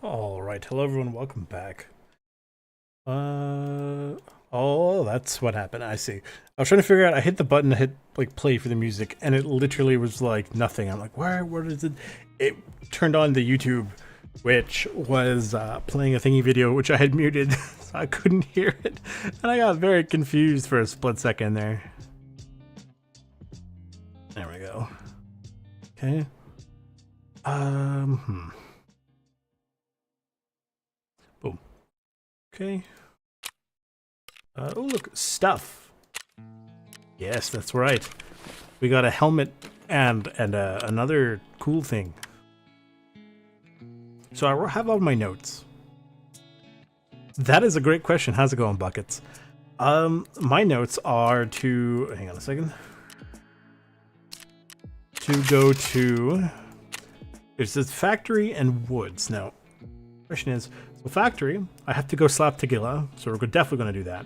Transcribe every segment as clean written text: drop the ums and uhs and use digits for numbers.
All right, hello everyone, welcome back. Oh, that's what happened. I see. I was trying to figure out. I hit the button to hit like play for the music, and it literally was like nothing. I'm like, where? What is it? It turned on the YouTube, which was playing a thingy video, which I had muted, so I couldn't hear it, and I got very confused for a split second there. There we go. Okay. Boom. Okay. Oh, look, stuff. Yes, that's right. We got a helmet and another cool thing. So I have all my notes. That is a great question. How's it going, Buckets? My notes are to hang on a second. To go to there's this factory and woods. Now, question is, so factory, I have to go slap Tagilla, so we're definitely going to do that.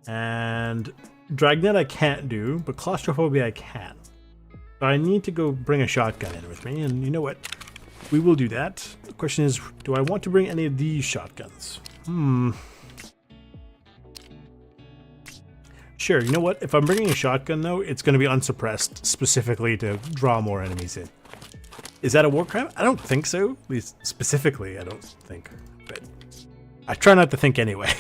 And Dragnet I can't do, but claustrophobia I can. But I need to go bring a shotgun in with me, and you know what? We will do that. The question is, do I want to bring any of these shotguns? Sure, you know what? If I'm bringing a shotgun, though, it's going to be unsuppressed, specifically to draw more enemies in. Is that a war crime? I don't think so. At least specifically, I don't think. But I try not to think anyway.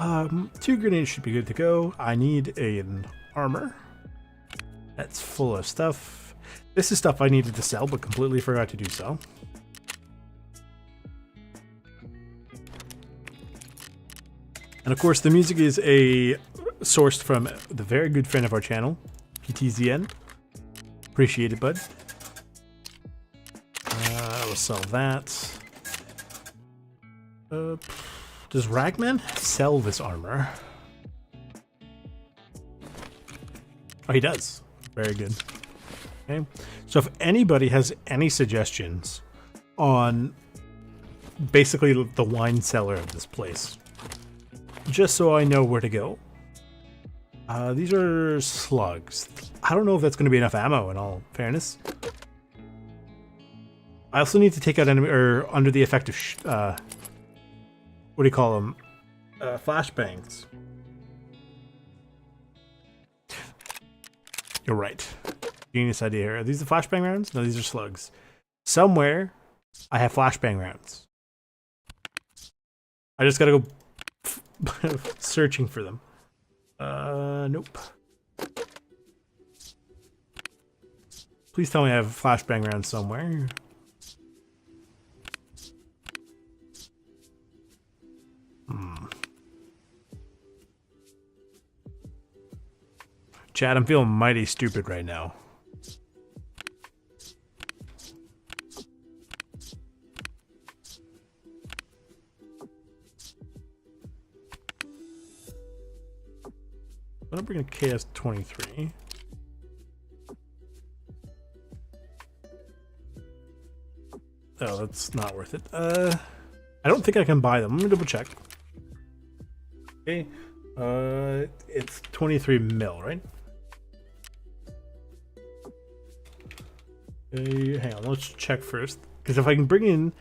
2 grenades should be good to go. I need an armor. That's full of stuff. This is stuff I needed to sell, but completely forgot to do so. And of course, the music is sourced from the very good friend of our channel, PTZN. Appreciate it, bud. We'll sell that. Does Ragman sell this armor? Oh, he does. Very good. Okay. So if anybody has any suggestions on basically the wine cellar of this place, just so I know where to go. These are slugs. I don't know if that's going to be enough ammo, in all fairness. I also need to take out enemy or under the effect of what do you call them? Flashbangs. You're right. Genius idea here. Are these the flashbang rounds? No, these are slugs. Somewhere, I have flashbang rounds. I just gotta go searching for them. Nope. Please tell me I have flashbang rounds somewhere. Chad, I'm feeling mighty stupid right now. I'm gonna bring a KS-23. Oh, that's not worth it. I don't think I can buy them. Let me double check. Okay. It's 23 mil, right? Hang on, let's check first. Because if I can bring in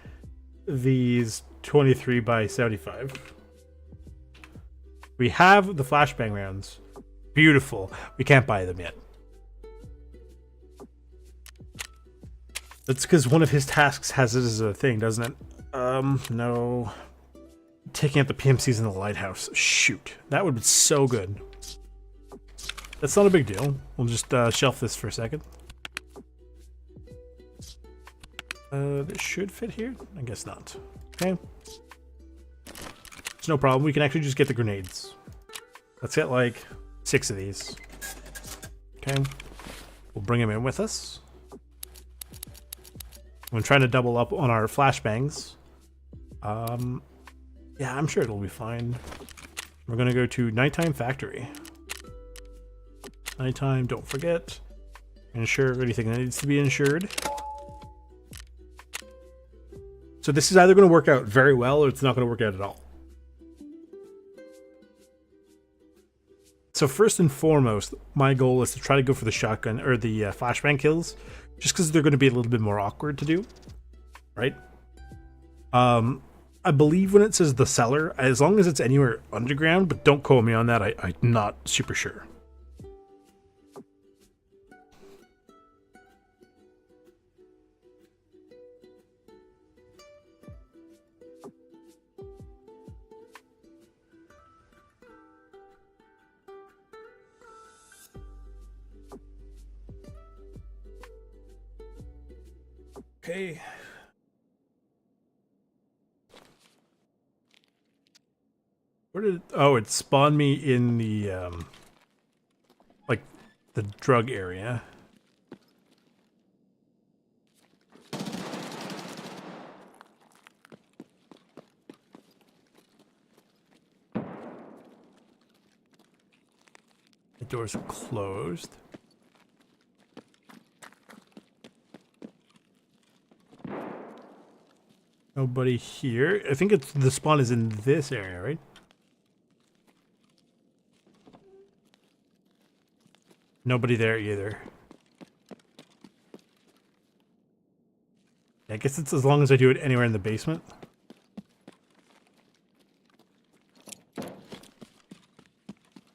these 23 by 75, we have the flashbang rounds. Beautiful. We can't buy them yet. That's because one of his tasks has it as a thing, doesn't it? No. Taking out the PMCs in the lighthouse. Shoot. That would be so good. That's not a big deal. We'll just shelf this for a second. This should fit here? I guess not. Okay. It's no problem. We can actually just get the grenades. Let's get like 6 of these. Okay. We'll bring them in with us. I'm trying to double up on our flashbangs. Yeah, I'm sure it'll be fine. We're gonna go to Nighttime Factory. Nighttime, don't forget. Insure anything that needs to be insured. So this is either going to work out very well or it's not going to work out at all. So first and foremost, my goal is to try to go for the shotgun or the flashbang kills just because they're going to be a little bit more awkward to do, right? I believe when it says the cellar, as long as it's anywhere underground, but don't quote me on that, I'm not super sure. Okay. Where did... Oh, it spawned me in the, like, the drug area. The door's closed. Nobody here. I think it's the spawn is in this area, right? Nobody there either. I guess it's as long as I do it anywhere in the basement.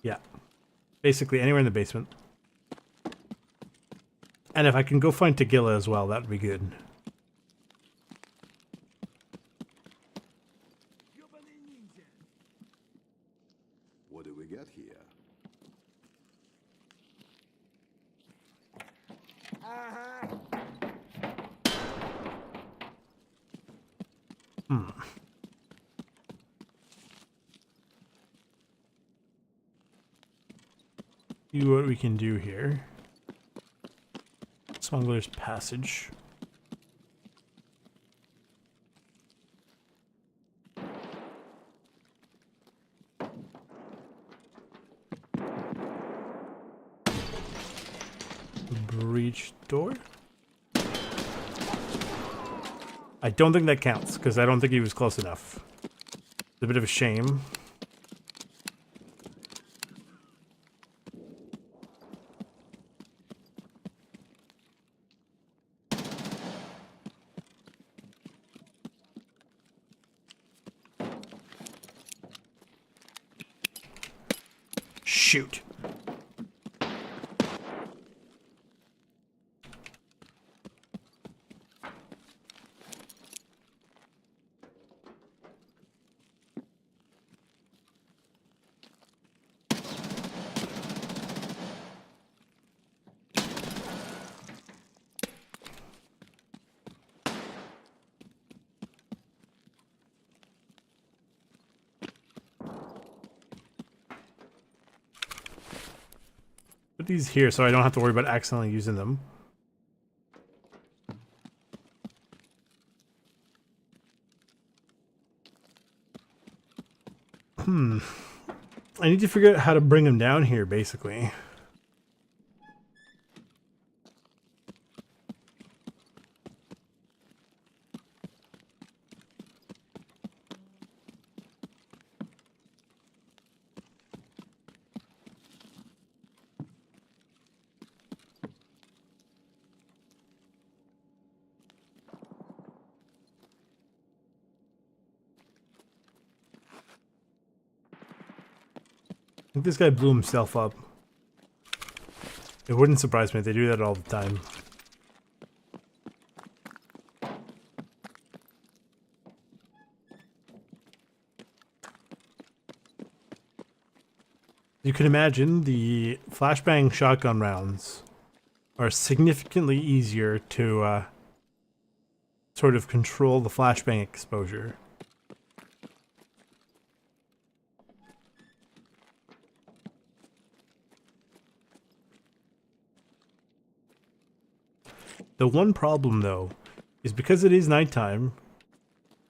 Yeah. Basically anywhere in the basement. And if I can go find Tagilla as well, that would be good. What do we get here? See what we can do here. Smuggler's Passage. Breach door? I don't think that counts, because I don't think he was close enough. It's a bit of a shame. Shoot. Put these here so I don't have to worry about accidentally using them. I need to figure out how to bring them down here, basically. I think this guy blew himself up. It wouldn't surprise me. They do that all the time. You can imagine the flashbang shotgun rounds are significantly easier to sort of control the flashbang exposure. The one problem, though, is because it is nighttime,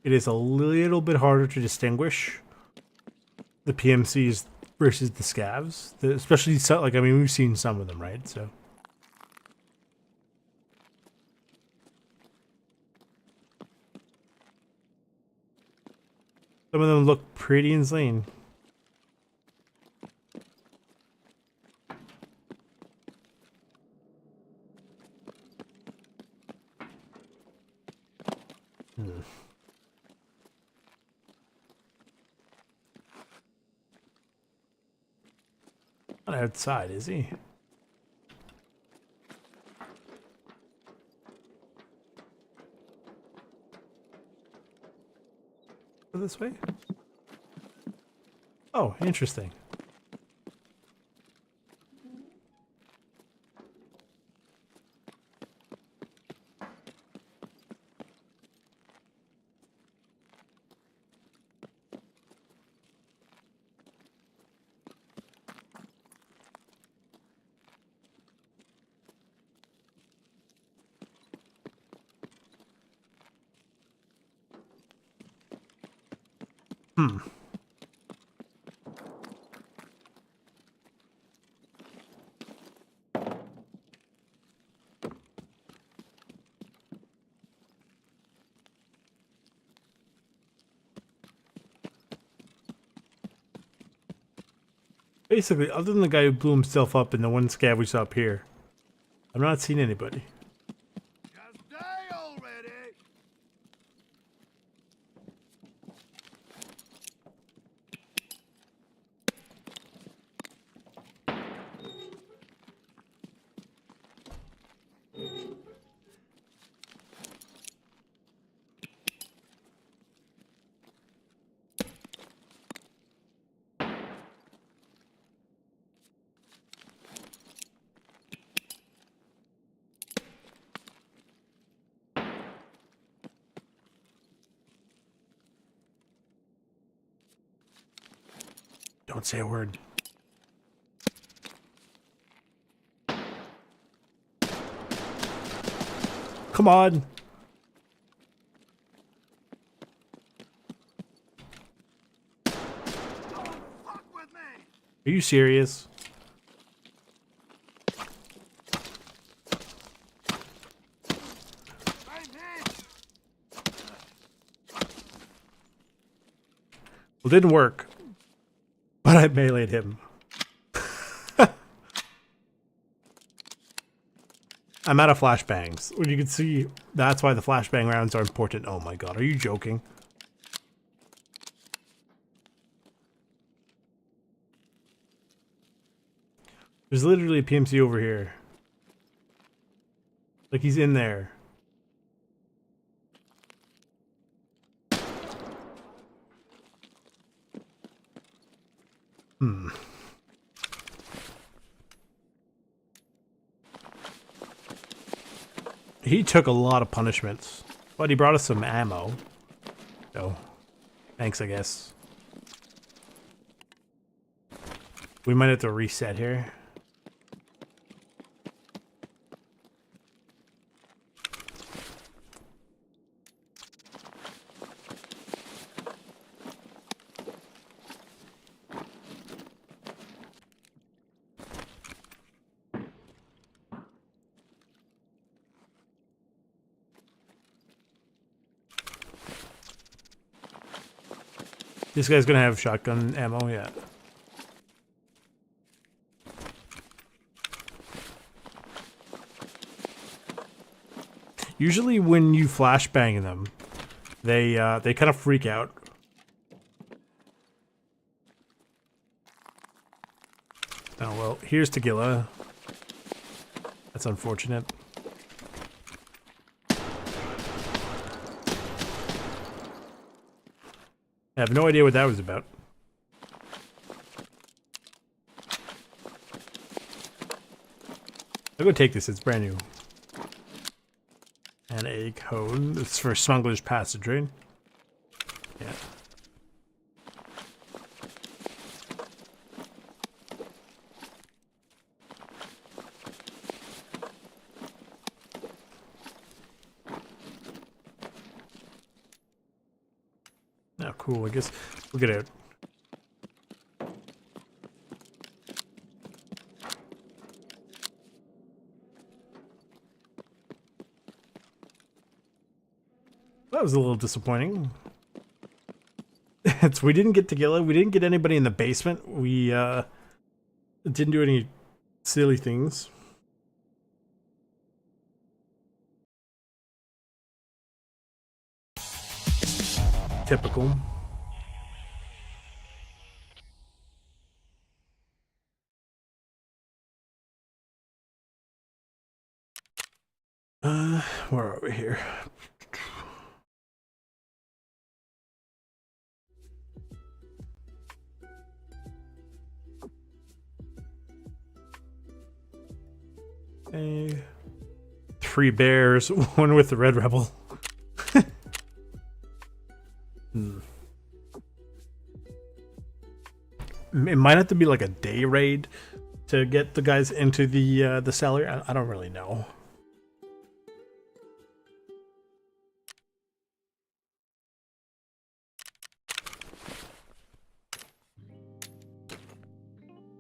it is a little bit harder to distinguish the PMCs versus the scavs. Especially, like, I mean, we've seen some of them, right? So. Some of them look pretty insane. Not outside, is he? Go this way? Oh, interesting. Basically, other than the guy who blew himself up and the one scav we saw up here, I've not seen anybody. Just die already! Don't say a word. Come on. Fuck with me! Are you serious? I'm hit! Well, it didn't work. But I meleeed him. I'm out of flashbangs. When you can see, that's why the flashbang rounds are important. Oh my god, are you joking? There's literally a PMC over here. Like he's in there. He took a lot of punishments, but he brought us some ammo. So, thanks, I guess. We might have to reset here. This guy's gonna have shotgun ammo, yeah. Usually when you flashbang them, they kind of freak out. Oh well, here's Tagilla. That's unfortunate. I have no idea what that was about. I'll go take this, it's brand new. And a code. It's for smuggler's passage, right? Yeah. Oh, cool. I guess we'll get out. That was a little disappointing. We didn't get Tagilla. We didn't get anybody in the basement. We didn't do any silly things. typical. Where are we here? Okay. 3 bears, one with the red rebel. It might have to be like a day raid to get the guys into the cellar. I don't really know.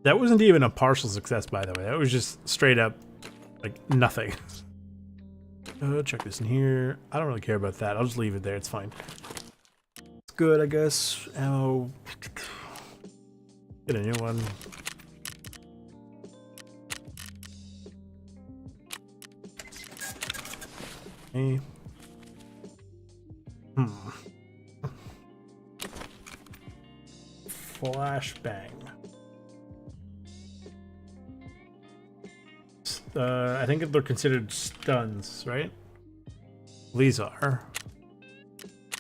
That wasn't even a partial success, by the way. That was just straight up like nothing. Check this in here. I don't really care about that. I'll just leave it there. It's fine. It's good, I guess. Ammo. Get a new one. Okay. Flashbang. I think they're considered stuns, right? These are.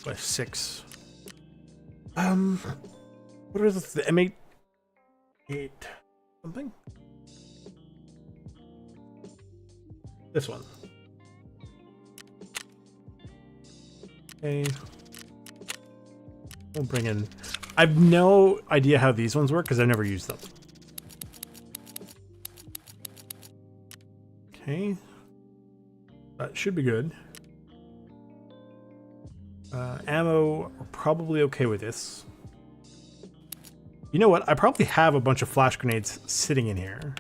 By 6. What are the M8? 8 something? This one. Okay. We'll bring in. I have no idea how these ones work because I've never used them. Okay. That should be good. Ammo, we're probably okay with this. You know what? I probably have a bunch of flash grenades sitting in here.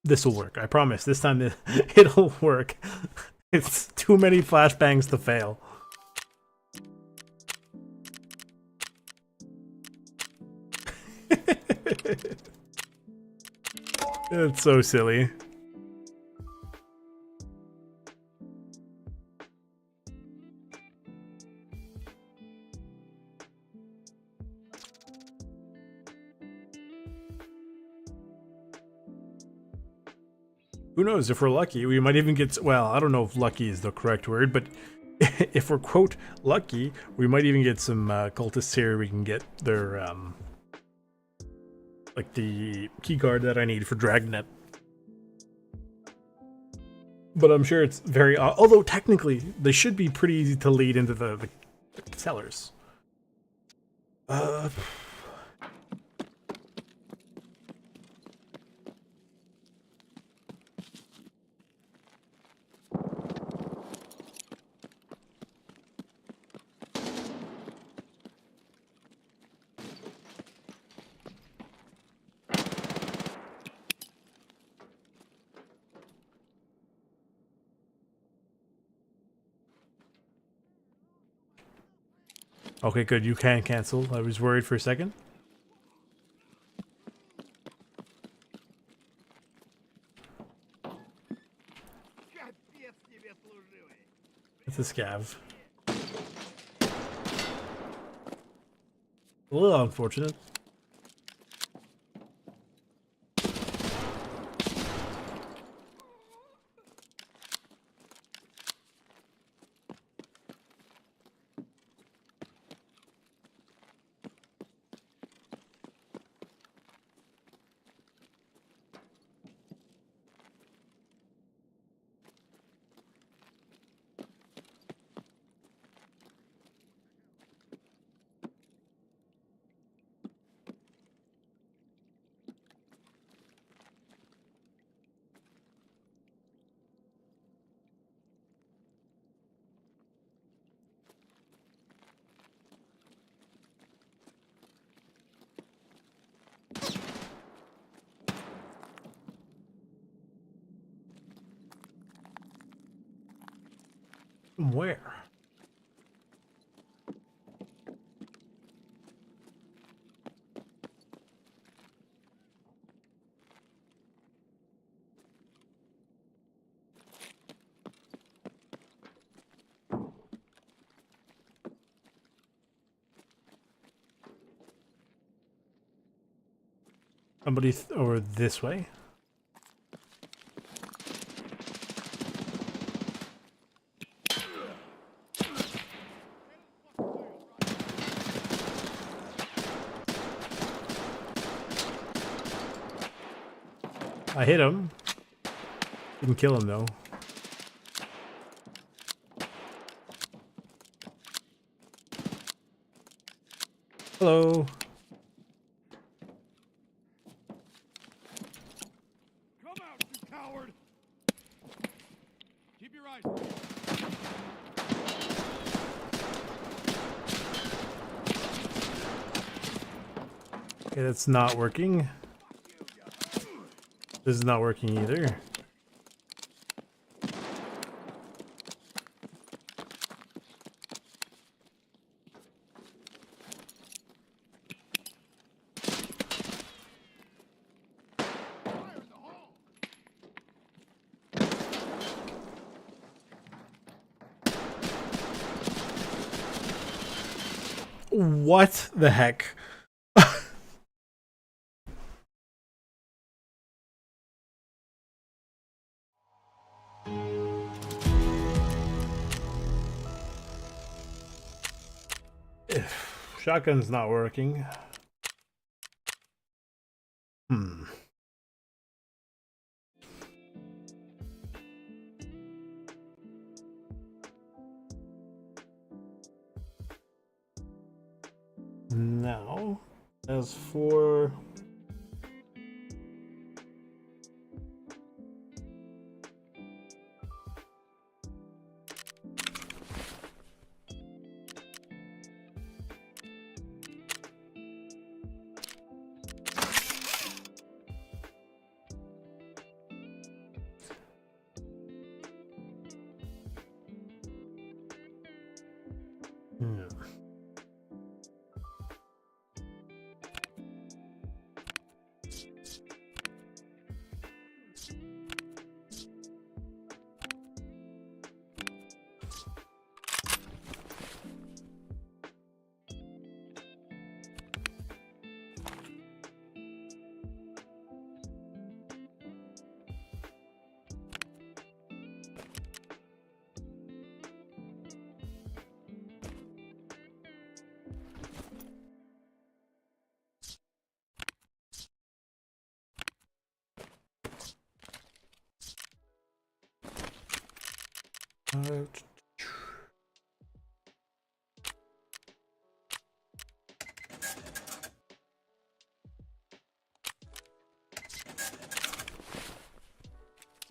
This will work. I promise. This time it'll work. It's too many flashbangs to fail. It's so silly. Who knows, if we're lucky, we might even get, well, I don't know if lucky is the correct word, but if we're, quote, lucky, we might even get some cultists here. We can get their, like the key card that I need for Dragnet. But I'm sure it's very, although technically, they should be pretty easy to lead into the cellars. Okay, good. You can cancel. I was worried for a second. It's a scav. A little unfortunate. Where? Somebody over this way. I hit him. Didn't kill him though. Hello. Come out, you coward! Keep your eyes. Okay, that's not working. This is not working either. Fire in the hole! What the heck? Shotgun's not working. Now, as for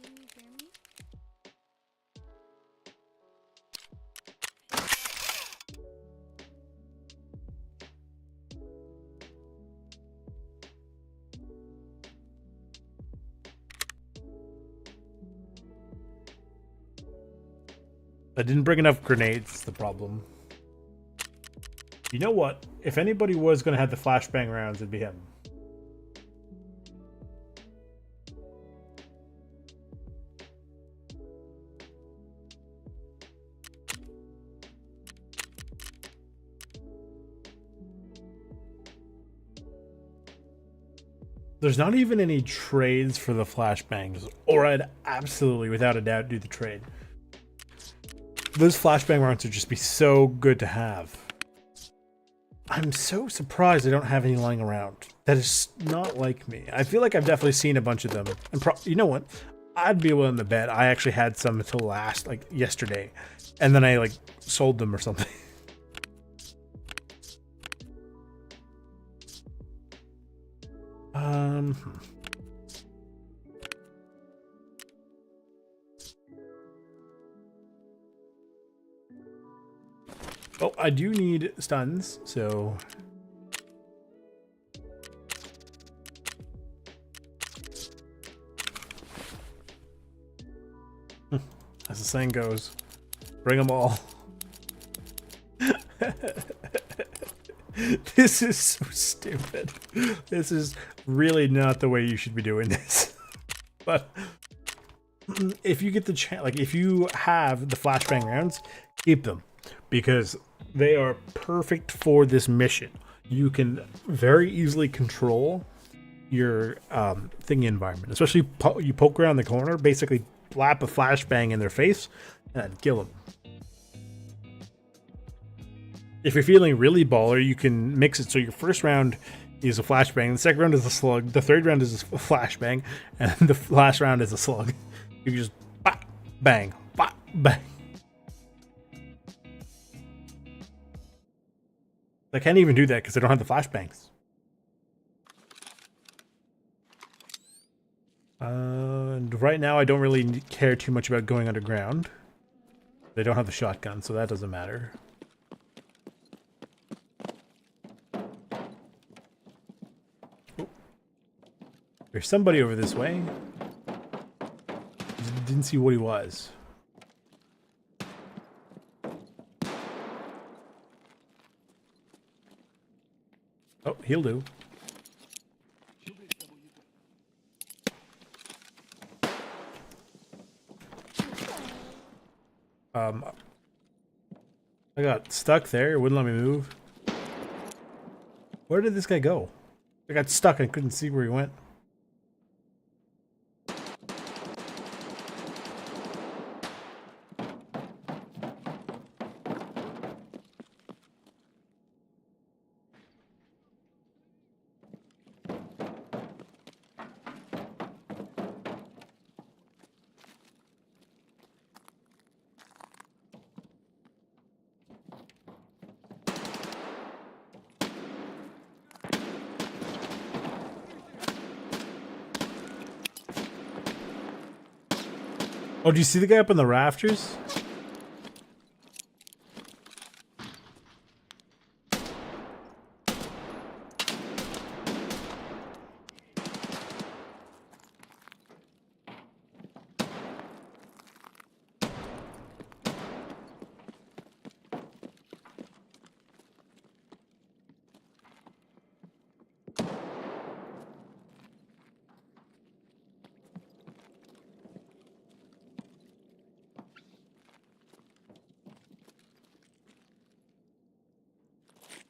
Do you hear me? I didn't bring enough grenades, the problem. You know what? If anybody was going to have the flashbang rounds, it'd be him. There's not even any trades for the flashbangs, or I'd absolutely, without a doubt, do the trade. Those flashbang rounds would just be so good to have. I'm so surprised I don't have any lying around. That is not like me. I feel like I've definitely seen a bunch of them. And you know what? I'd be willing to bet I actually had some until like yesterday. And then I like sold them or something. Oh, I do need stuns, so as the saying goes, bring them all. This is so stupid. This is really not the way you should be doing this. But if you get the chance, like if you have the flashbang rounds, keep them, because they are perfect for this mission. You can very easily control your thingy environment. Especially you poke around the corner, basically slap a flashbang in their face, and kill them. If you're feeling really baller, you can mix it so your first round is a flashbang, the second round is a slug, the third round is a flashbang, and the last round is a slug. You just bop, bang, bop, bang. I can't even do that because I don't have the flashbangs. And right now I don't really care too much about going underground. They don't have the shotgun, so that doesn't matter. Oh. There's somebody over this way. Didn't see what he was. Oh, he'll do. I got stuck there. It wouldn't let me move. Where did this guy go? I got stuck. I couldn't see where he went. Oh, do you see the guy up in the rafters?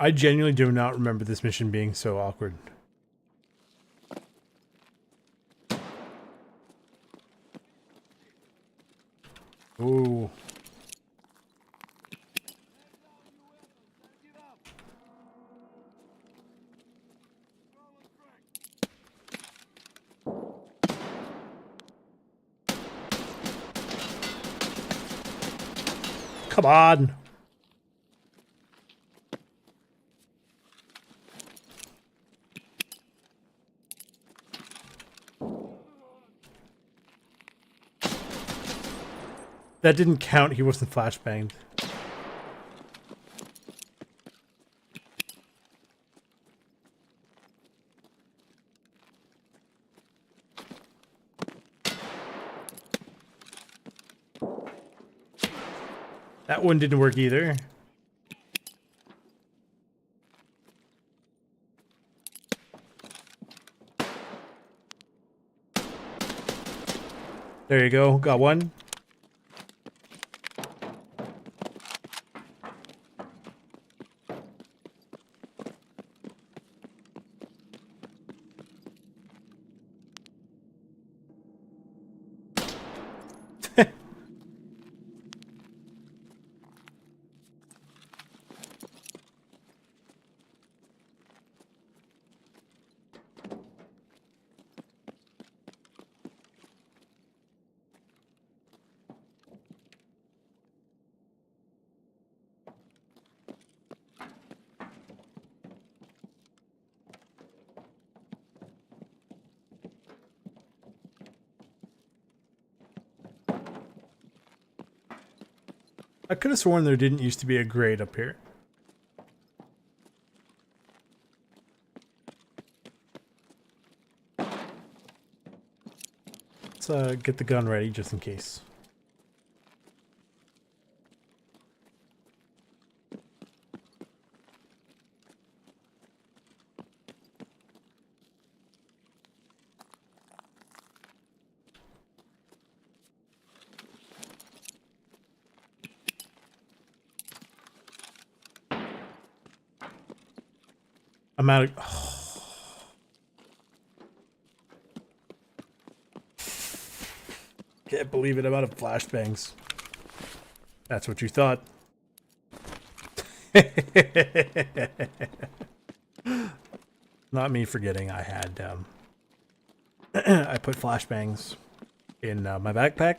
I genuinely do not remember this mission being so awkward. Ooh. Come on. That didn't count. He wasn't flashbanged. That one didn't work either. There you go. Got one. I could have sworn there didn't used to be a grate up here. Let's get the gun ready just in case. I'm out of... Can't believe it, I'm out of flashbangs. That's what you thought. Not me forgetting I had, I put flashbangs in my backpack.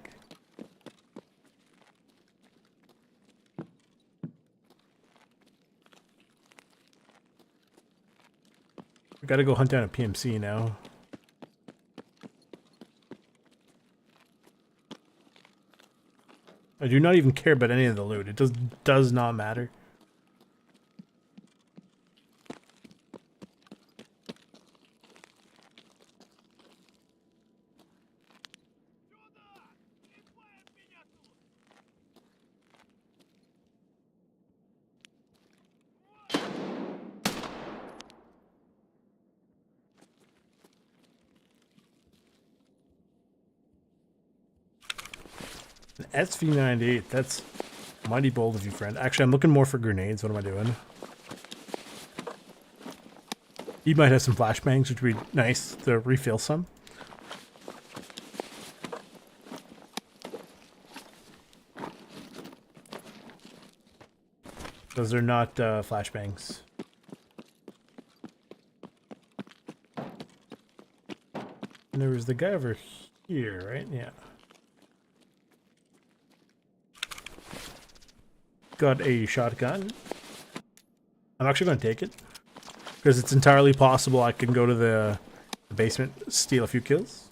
We gotta go hunt down a PMC now. I do not even care about any of the loot. It does not matter. An SV98, that's mighty bold of you, friend. Actually, I'm looking more for grenades. What am I doing? He might have some flashbangs, which would be nice to refill some. Those are not flashbangs. And there was the guy over here, right? Yeah. Got a shotgun. I'm actually going to take it. Because it's entirely possible I can go to the basement, steal a few kills.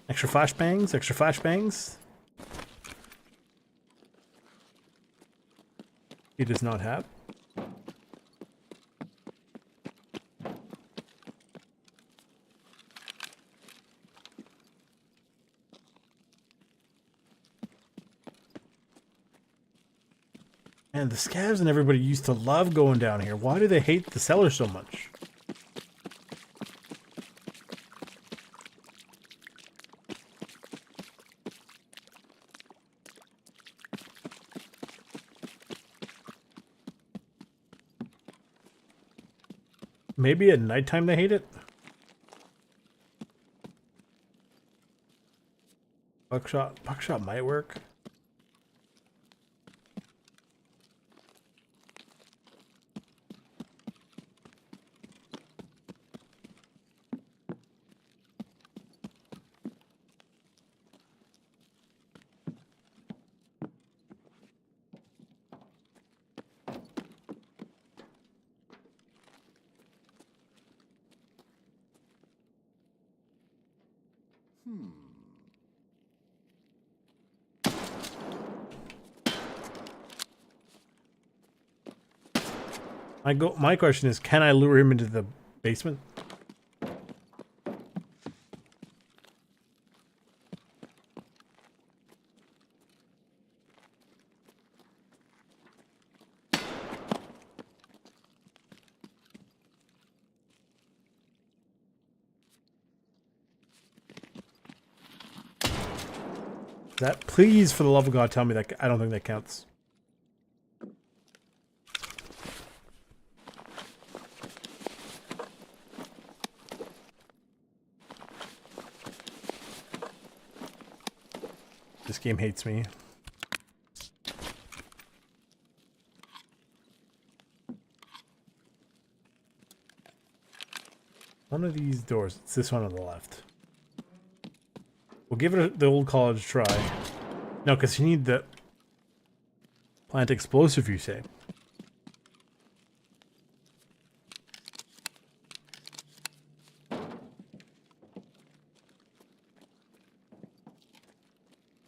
Extra flashbangs, extra flashbangs. He does not have. And the scavs and everybody used to love going down here. Why do they hate the cellar so much? Maybe at nighttime they hate it? Buckshot might work. My question is, can I lure him into the basement? That, please, for the love of God, tell me that. I don't think that counts. This game hates me. One of these doors. It's this one on the left. We'll give it the old college try. No, because you need the plant explosive, you say.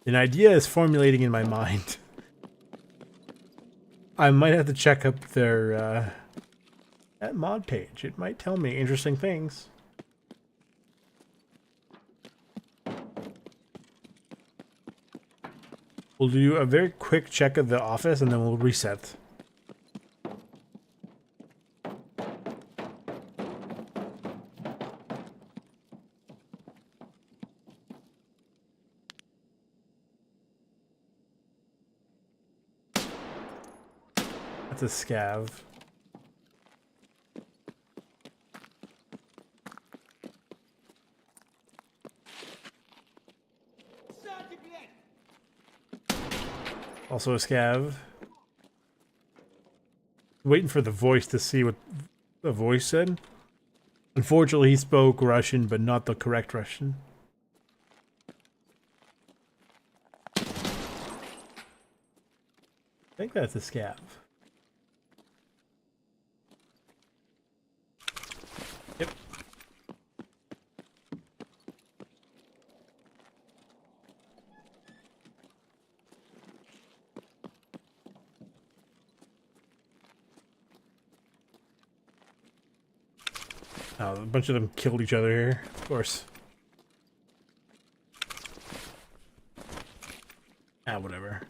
An idea is formulating in my mind. I might have to check up their that mod page. It might tell me interesting things. We'll do a very quick check of the office and then we'll reset. That's a scav. Also a scav. Waiting for the voice to see what the voice said. Unfortunately, he spoke Russian, but not the correct Russian. I think that's a scav. Yep. Oh, a bunch of them killed each other here, of course. Ah, whatever.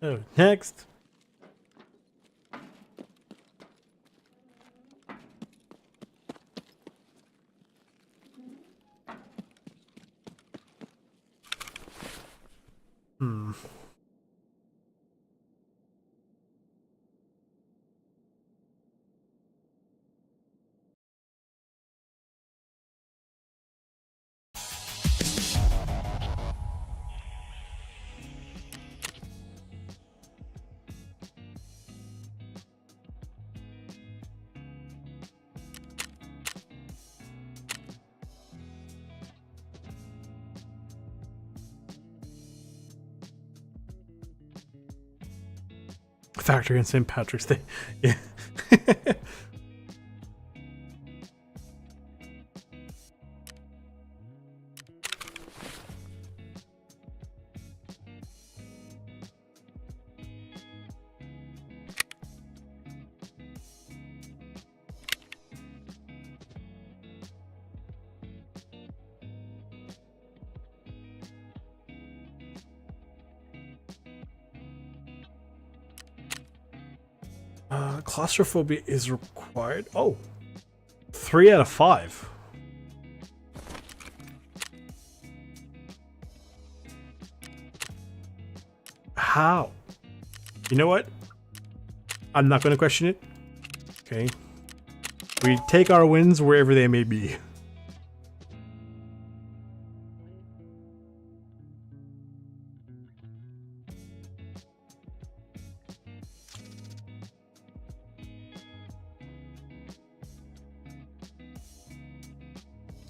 Oh, next. Hmm. Factory in St. Patrick's Day. Yeah. Claustrophobia is required. Oh, 3 out of 5. How? You know what? I'm not going to question it. Okay. We take our wins wherever they may be.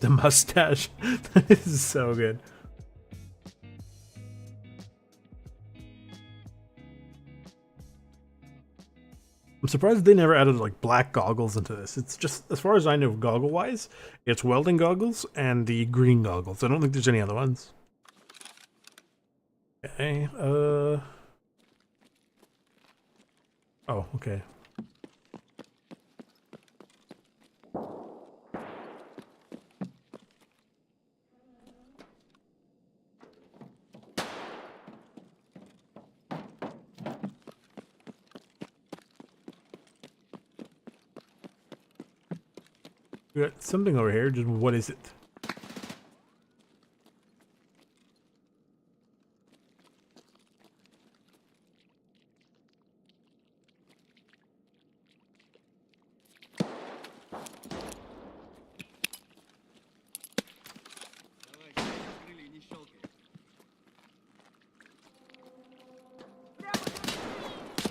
The mustache. This is so good. I'm surprised they never added like black goggles into this. It's just, as far as I know, goggle wise, it's welding goggles and the green goggles. I don't think there's any other ones. Okay, oh, okay. We got something over here. Just what is it?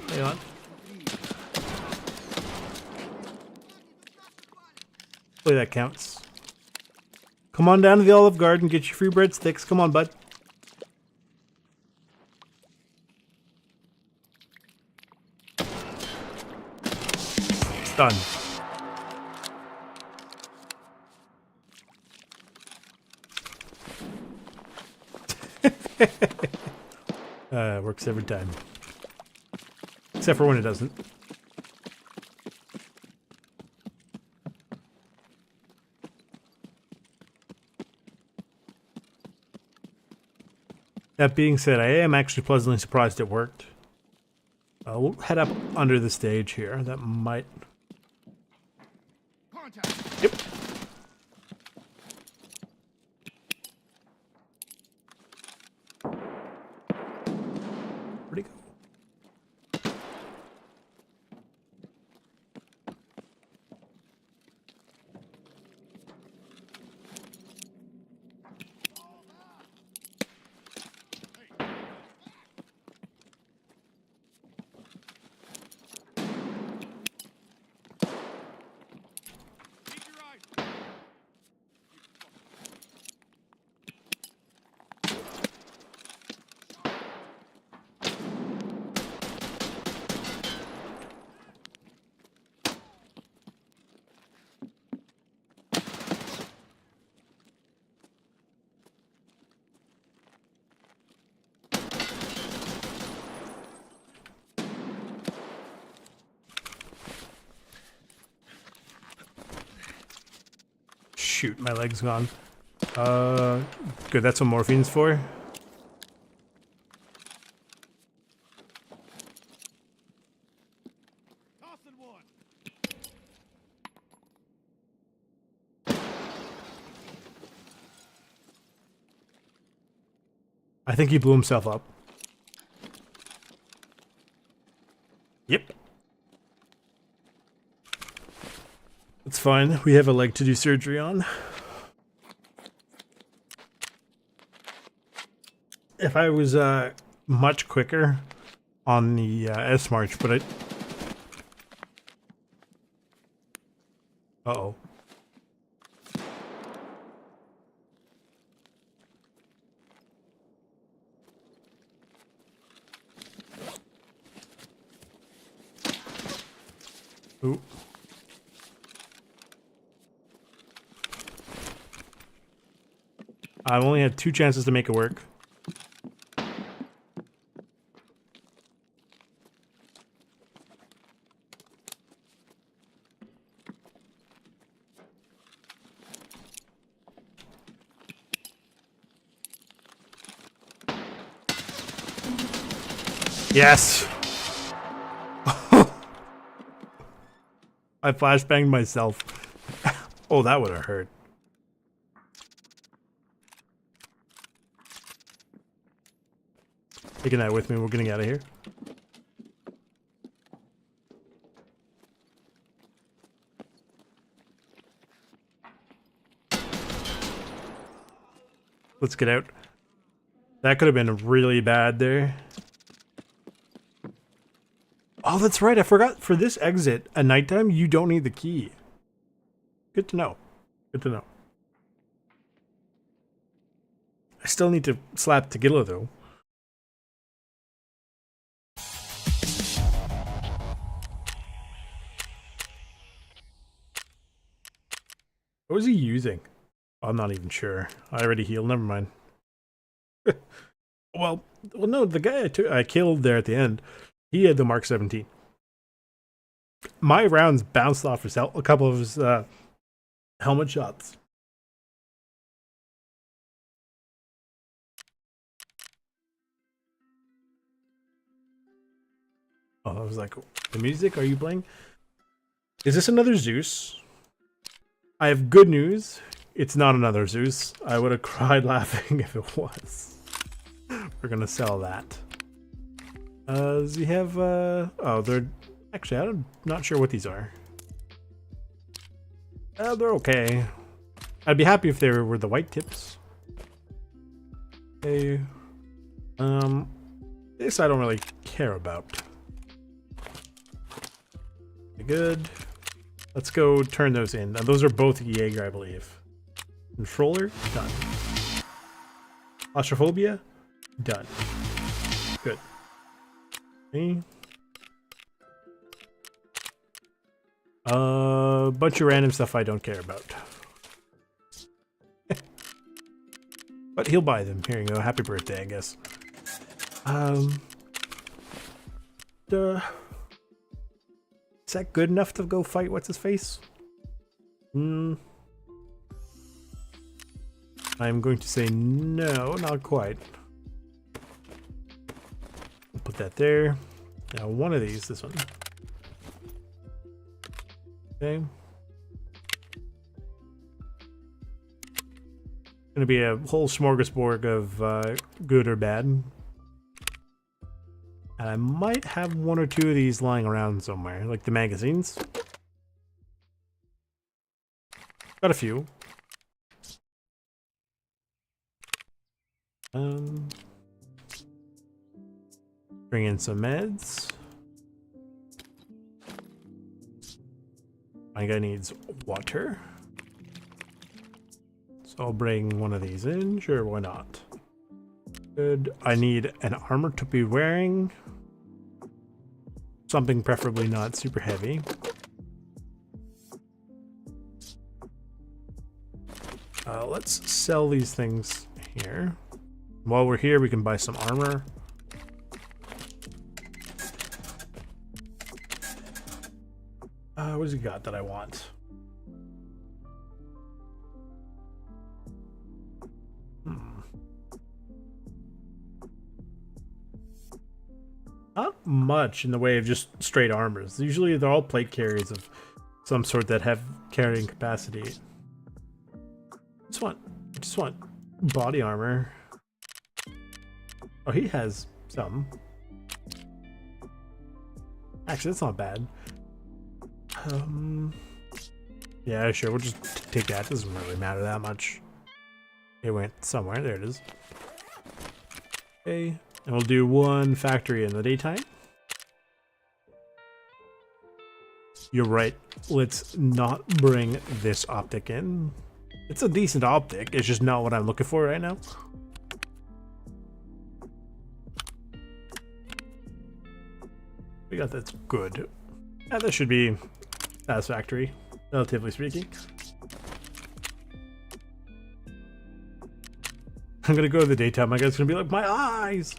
Hang on. Hopefully that counts. Come on down to the Olive Garden, get your free breadsticks. Come on, bud. Done. Works every time. Except for when it doesn't. That being said, I am actually pleasantly surprised it worked. We'll head up under the stage here. That might... Contact. Yep. Where'd he go? shoot, my leg's gone. Good, that's what morphine's for. Tossing one. I think he blew himself up. Yep. It's fine. We have a leg to do surgery on. If I was much quicker on the S march, but I... Uh-oh. Ooh. I've only had 2 chances to make it work. Yes! I flashbanged myself. Oh, that would have hurt. Taking that with me, we're getting out of here. Let's get out. That could have been really bad there. Oh, that's right. I forgot. For this exit at nighttime, you don't need the key. Good to know. Good to know. I still need to slap Tagilla, though. What was he using? I'm not even sure. I already healed. Never mind. well, no. The guy I killed there at the end, he had the Mark 17. My rounds bounced off his a couple of his helmet shots. Oh, I was like, the music? Are you playing? Is this another Zeus? I have good news. It's not another Zeus. I would have cried laughing if it was. We're gonna sell that. Does he have, oh, they're... Actually, I'm not sure what these are. They're okay. I'd be happy if they were the white tips. Okay. This I don't really care about. Good. Let's go turn those in. Those are both Jaeger, I believe. Controller, done. Claustrophobia, done. Good. Okay. Bunch of random stuff I don't care about. But he'll buy them. Here you go. Happy birthday, I guess. Is that good enough to go fight what's his face? I'm going to say no, not quite. Put that there. Now one of these, this one. Okay. Gonna be a whole smorgasbord of good or bad. And I might have 1 or 2 of these lying around somewhere, like the magazines. Got a few. Bring in some meds. My guy needs water. So I'll bring one of these in. Sure, why not? Good. I need an armor to be wearing. Something preferably not super heavy. Let's sell these things here. While we're here, we can buy some armor. What does he got that I want? Not much in the way of just straight armors. Usually they're all plate carriers of some sort that have carrying capacity. Just want body armor. Oh, he has some. Actually, that's not bad. Yeah, sure, we'll just take that. Doesn't really matter that much. It went somewhere. There it is. Okay, and we'll do one factory in the daytime. You're right. Let's not bring this optic in. It's a decent optic. It's just not what I'm looking for right now. We got that's good. Yeah, that should be satisfactory, relatively speaking. I'm gonna go to the daytime. My guy's gonna be like, my eyes.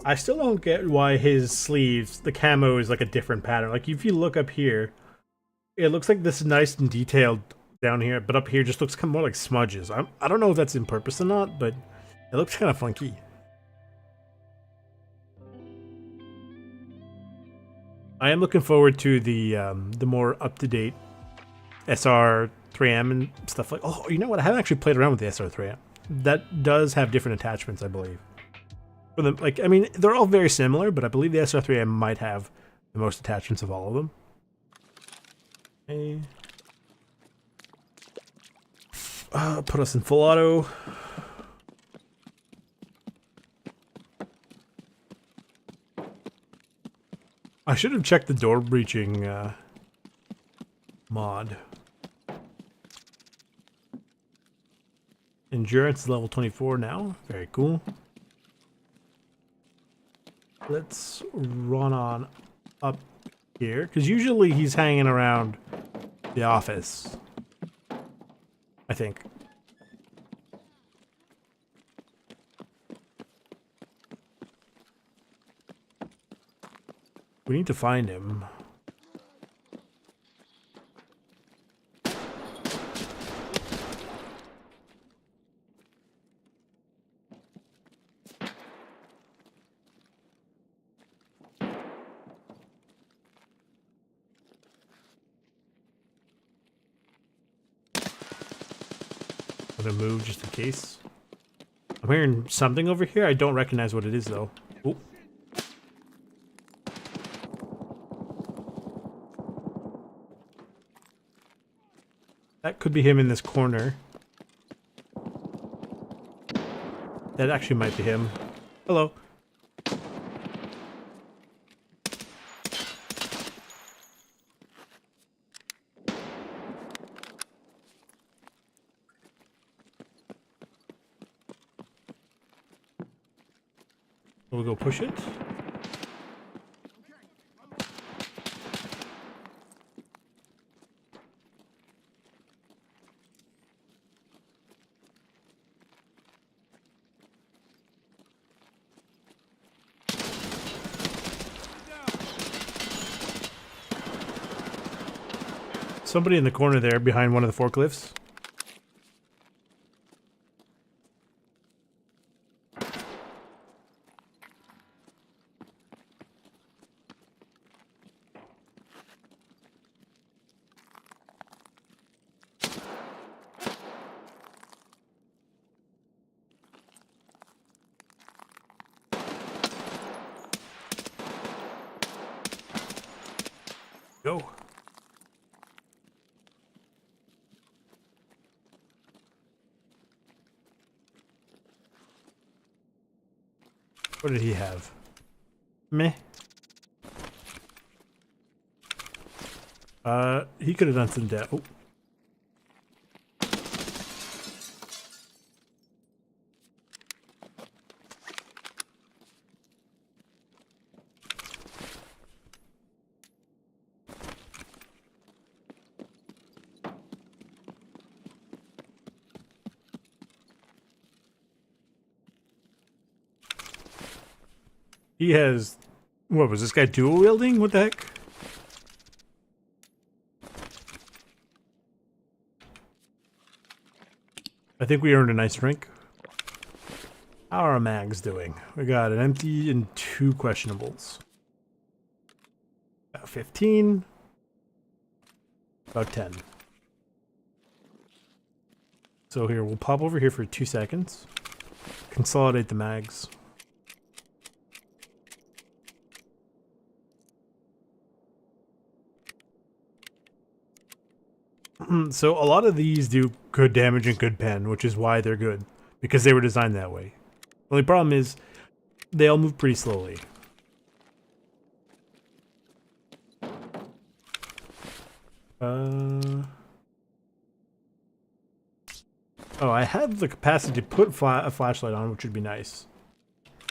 I still don't get why his sleeves, the camo is like a different pattern. Like if you look up here, it looks like this is nice and detailed down here, but up here just looks kind of more like smudges. I don't know if that's in purpose or not, but it looks kind of funky. I am looking forward to the more up-to-date SR3M and stuff like. Oh, you know what? I haven't actually played around with the SR3M. That does have different attachments, I believe. For them, like, I mean, they're all very similar, but I believe the SR3M might have the most attachments of all of them. Okay. Put us in full auto. I should have checked the door breaching mod. Endurance is level 24 now. Very cool. Let's run on up here, because usually he's hanging around the office, I think. We need to find him. I'm gonna move just in case. I'm hearing something over here. I don't recognize what it is though. Oh. That could be him in this corner. That actually might be him. Hello. We'll go push it. Somebody in the corner there behind one of the forklifts. Go. What did he have? Meh. He could have done some damage. Oh. He has... What, was this guy dual wielding? What the heck? think we earned a nice drink. How are our mags doing? We got an empty and 2 questionables. About 15. About 10. So here, we'll pop over here for 2 seconds. Consolidate the mags. So a lot of these do good damage and good pen, which is why they're good. Because they were designed that way. The only problem is, they all move pretty slowly. Oh, I have the capacity to put a flashlight on, which would be nice.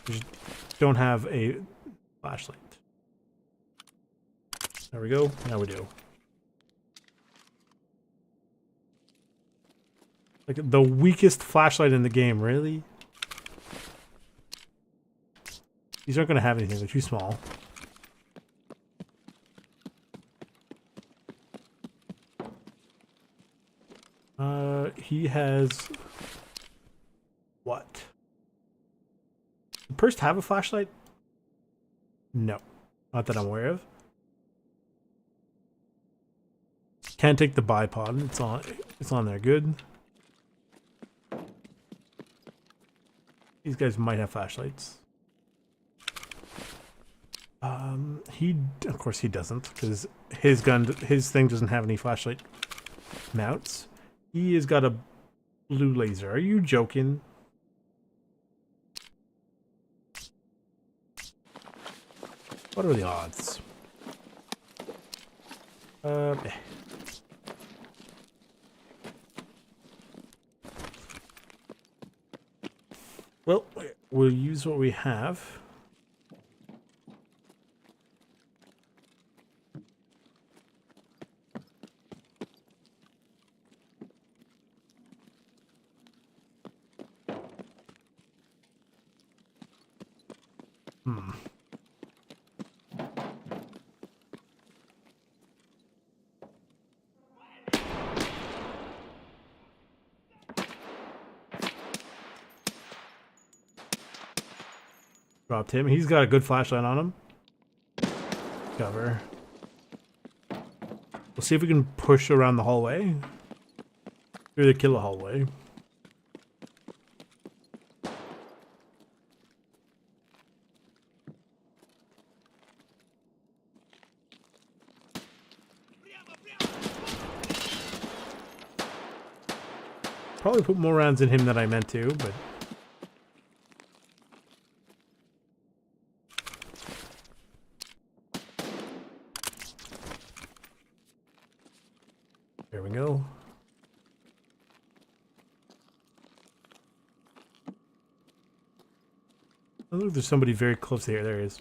I just don't have a flashlight. There we go. Now we do. Like, the weakest flashlight in the game, really? These aren't going to have anything. They're too small. He has... what? Does Purst have a flashlight? No. Not that I'm aware of. Can't take the bipod. It's on there. Good. These guys might have flashlights. Of course he doesn't, because his thing doesn't have any flashlight mounts. He has got a blue laser. Are you joking? What are the odds? Well, we'll use what we have. Dropped him. He's got a good flashlight on him. Cover. We'll see if we can push around the hallway. Through the killer hallway. Probably put more rounds in him than I meant to, but... there we go. Oh, look, there's somebody very close here. There he is.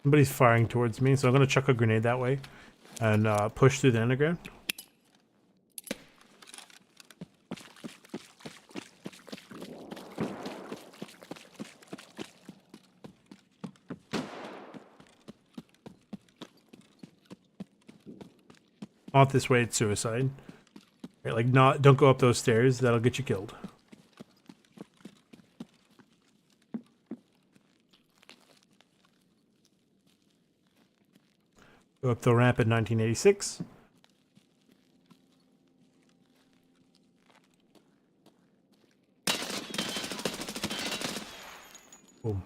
Somebody's firing towards me, so I'm going to chuck a grenade that way and push through the underground. Off this way, it's suicide. Right, like, don't go up those stairs. That'll get you killed. Go up the ramp at 1986. Boom.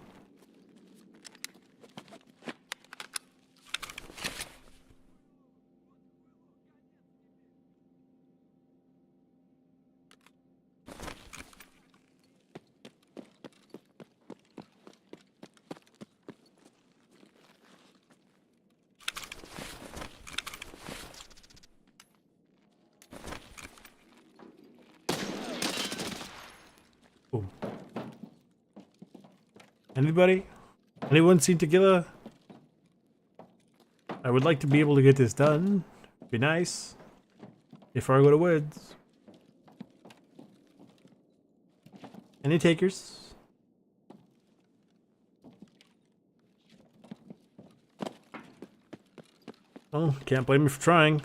Boom. Anybody? Anyone seen Tequila? I would like to be able to get this done. Be nice. Before I go to woods. Any takers? Oh, can't blame me for trying.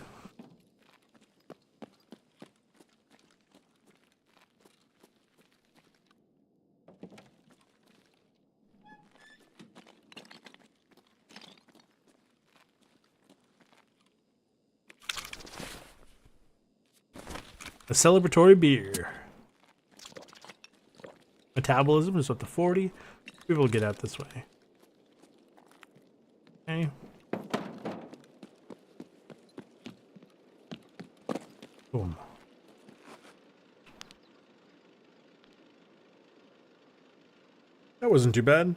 A celebratory beer. Metabolism is up to 40. We will get out this way. Okay. Boom. That wasn't too bad.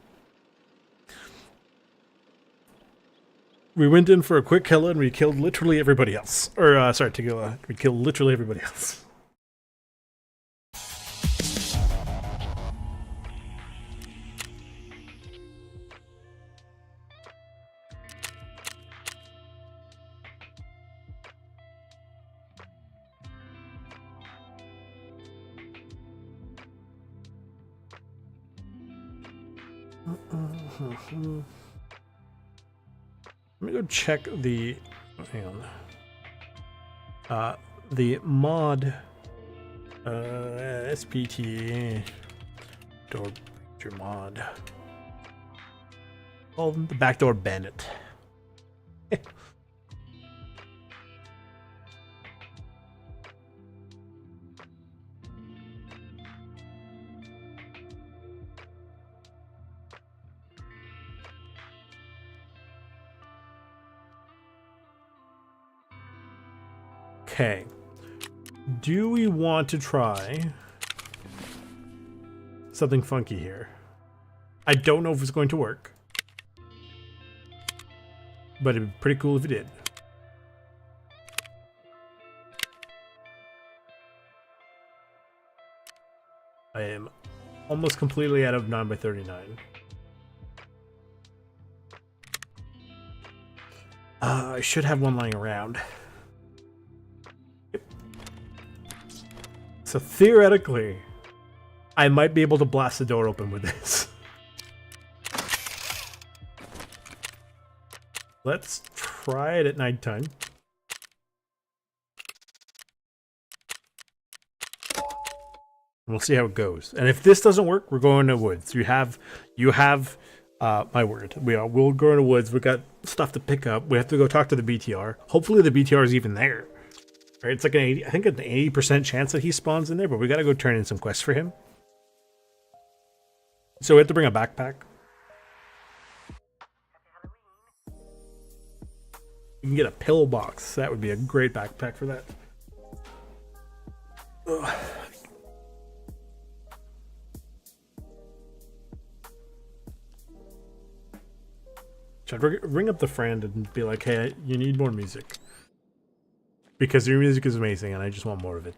We went in for a quick kill and we killed literally everybody else. Or, sorry, tequila. We killed literally everybody else. Let me go check the. Hang on. The mod. SPT. Door your mod. Oh, the backdoor bandit. Okay. Do we want to try something funky here? I don't know if it's going to work, but it'd be pretty cool if it did. I am almost completely out of 9x39. I should have one lying around. So theoretically, I might be able to blast the door open with this. Let's try it at nighttime. We'll see how it goes. And if this doesn't work, we're going to woods. You have my word. We'll go into woods. We got stuff to pick up. We have to go talk to the BTR. Hopefully the BTR is even there. Right? It's like an 80, I think an 80% chance that he spawns in there, but we got to go turn in some quests for him. So we have to bring a backpack. You can get a pillbox. That would be a great backpack for that. Ugh. Should I ring up the friend and be like, hey, you need more music. Because your music is amazing and I just want more of it.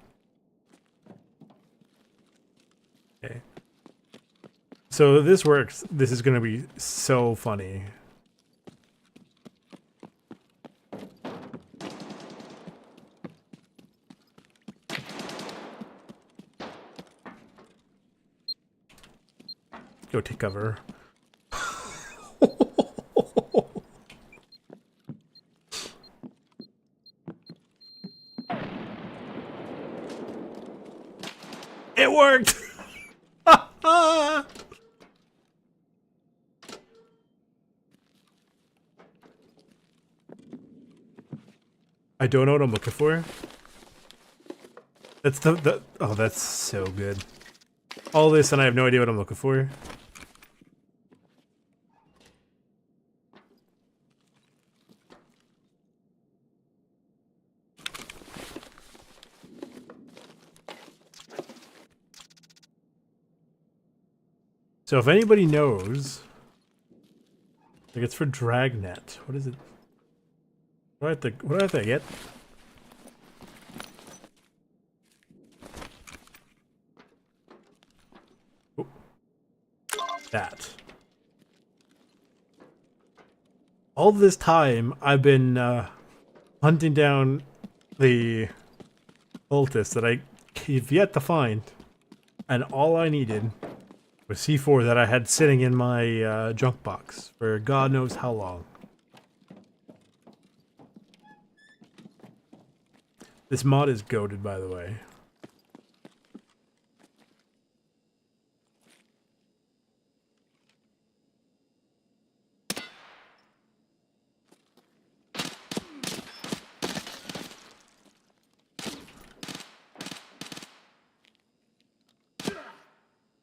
Okay. So this works. This is going to be so funny. Go take cover. It worked! I don't know what I'm looking for. That's oh, that's so good. All this and I have no idea what I'm looking for. So if anybody knows, like it's for Dragnet. What is it? What do I have to get? Oh. That. All this time I've been hunting down the cultists that I have yet to find, and all I needed was C4 that I had sitting in my junk box for God knows how long. This mod is goated, by the way.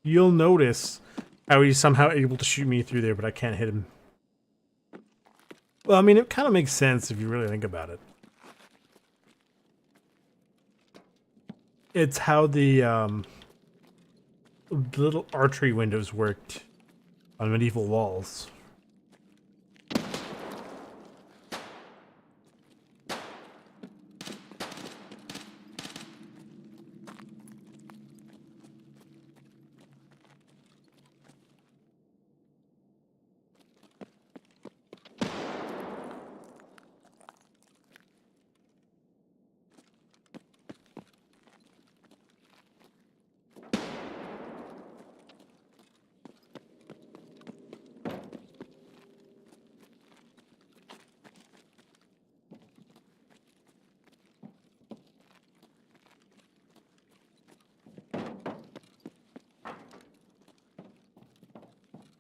You'll notice how he's somehow able to shoot me through there, but I can't hit him. Well, I mean, it kind of makes sense if you really think about it. It's how the little archery windows worked on medieval walls.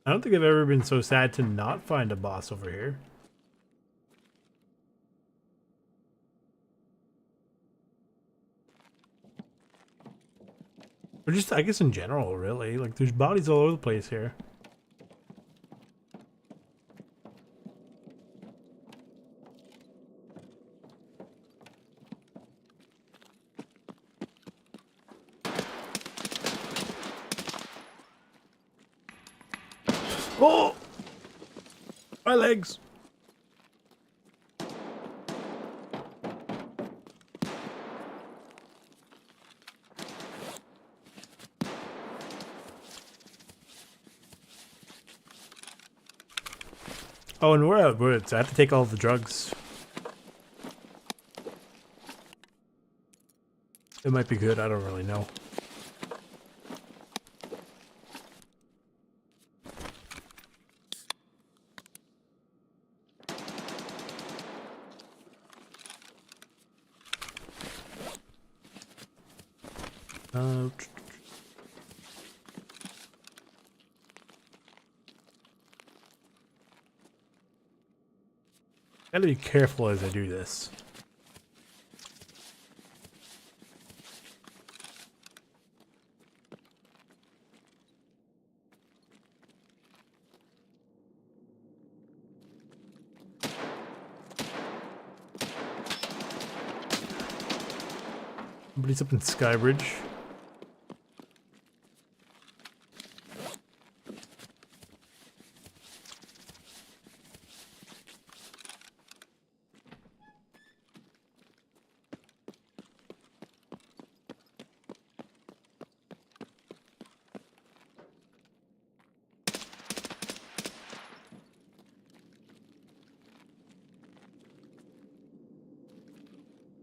I don't think I've ever been so sad to not find a boss over here. Or just, I guess in general, really. Like, there's bodies all over the place here. Oh! My legs! Oh, and we're out of woods. I have to take all the drugs. It might be good, I don't really know. Gotta be careful as I do this. Somebody's up in Skybridge.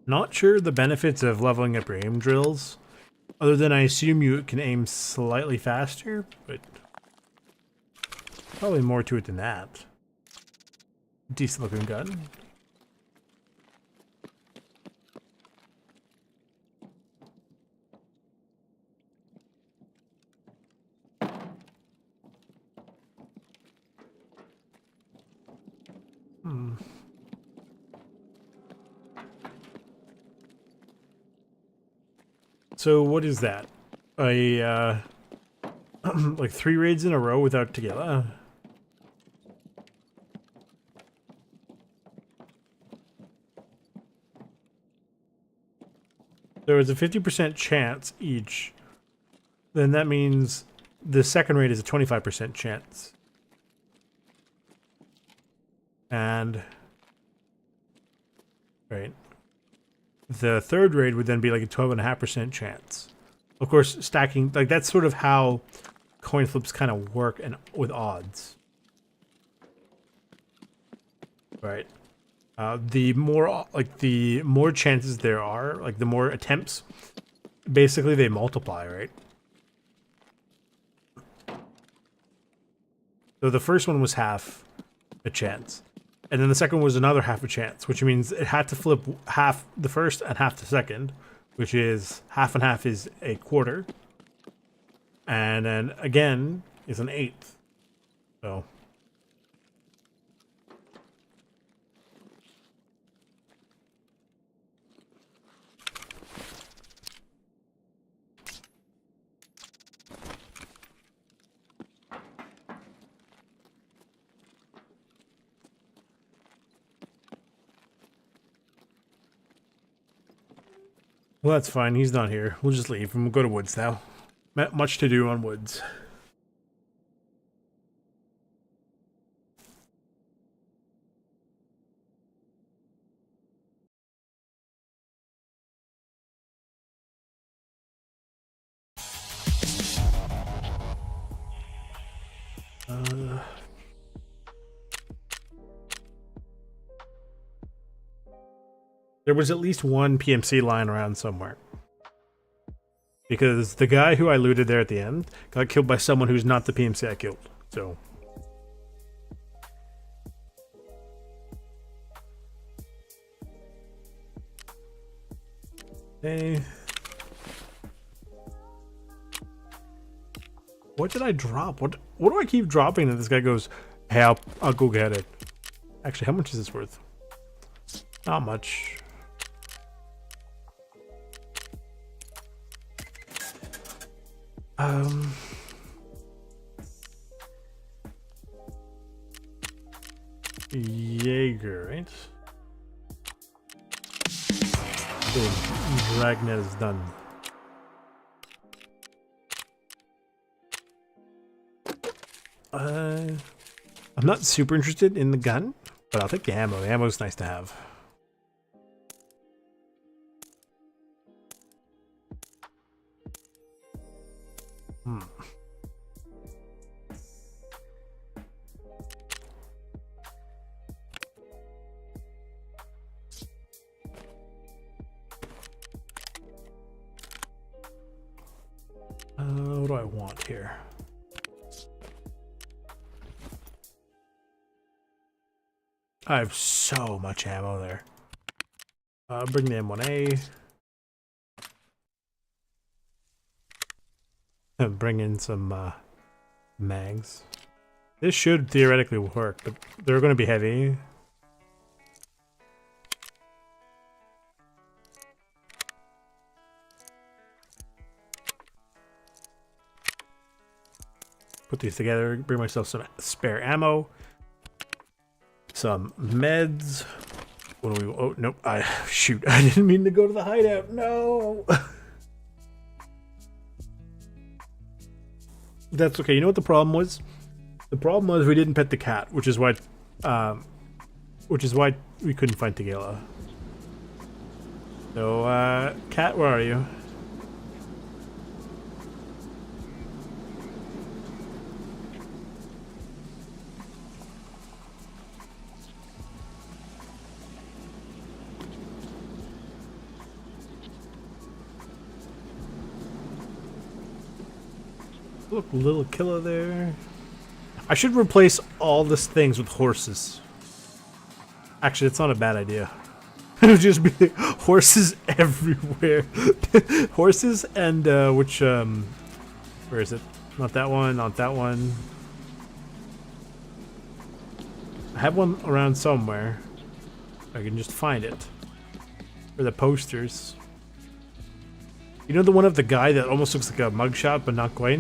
Not sure the benefits of leveling up your aim drills, other than I assume you can aim slightly faster, but probably more to it than that. Decent looking gun. So what is that? A like 3 raids in a row without tequila? There was a 50% chance each. Then that means the second raid is a 25% chance. And right. The third raid would then be like a 12.5% chance. Of course, stacking, like that's sort of how coin flips kind of work and with odds. Right. The more chances there are, like the more attempts, basically they multiply, right? So the first one was half a chance. And then the second was another half a chance, which means it had to flip half the first and half the second, which is half and half is a quarter. And then again is an eighth. So. Well, that's fine. He's not here. We'll just leave and we'll go to Woods now. Much to do on Woods. There was at least one PMC lying around somewhere. Because the guy who I looted there at the end got killed by someone who's not the PMC I killed. So. Hey. What did I drop? What do I keep dropping that this guy goes, hey, I'll go get it. Actually, how much is this worth? Not much. Jaeger, right? Boom. Dragnet is done. I'm not super interested in the gun, but I'll take the ammo. The ammo is nice to have. What do I want here? I have so much ammo there. Bring the M1A. And bring in some mags. This should theoretically work, but they're going to be heavy. Put these together, bring myself some spare ammo. Some meds. What do we... Oh, nope. Shoot. I didn't mean to go to the hideout. No! That's okay. You know what the problem was? The problem was we didn't pet the cat, which is why we couldn't find Tegela. So, cat, where are you? Look, little killer there. I should replace all these things with horses. Actually, it's not a bad idea. It would just be horses everywhere. Horses and which where is it? Not that one, not that one. I have one around somewhere. I can just find it. For the posters. You know the one of the guy that almost looks like a mugshot but not quite?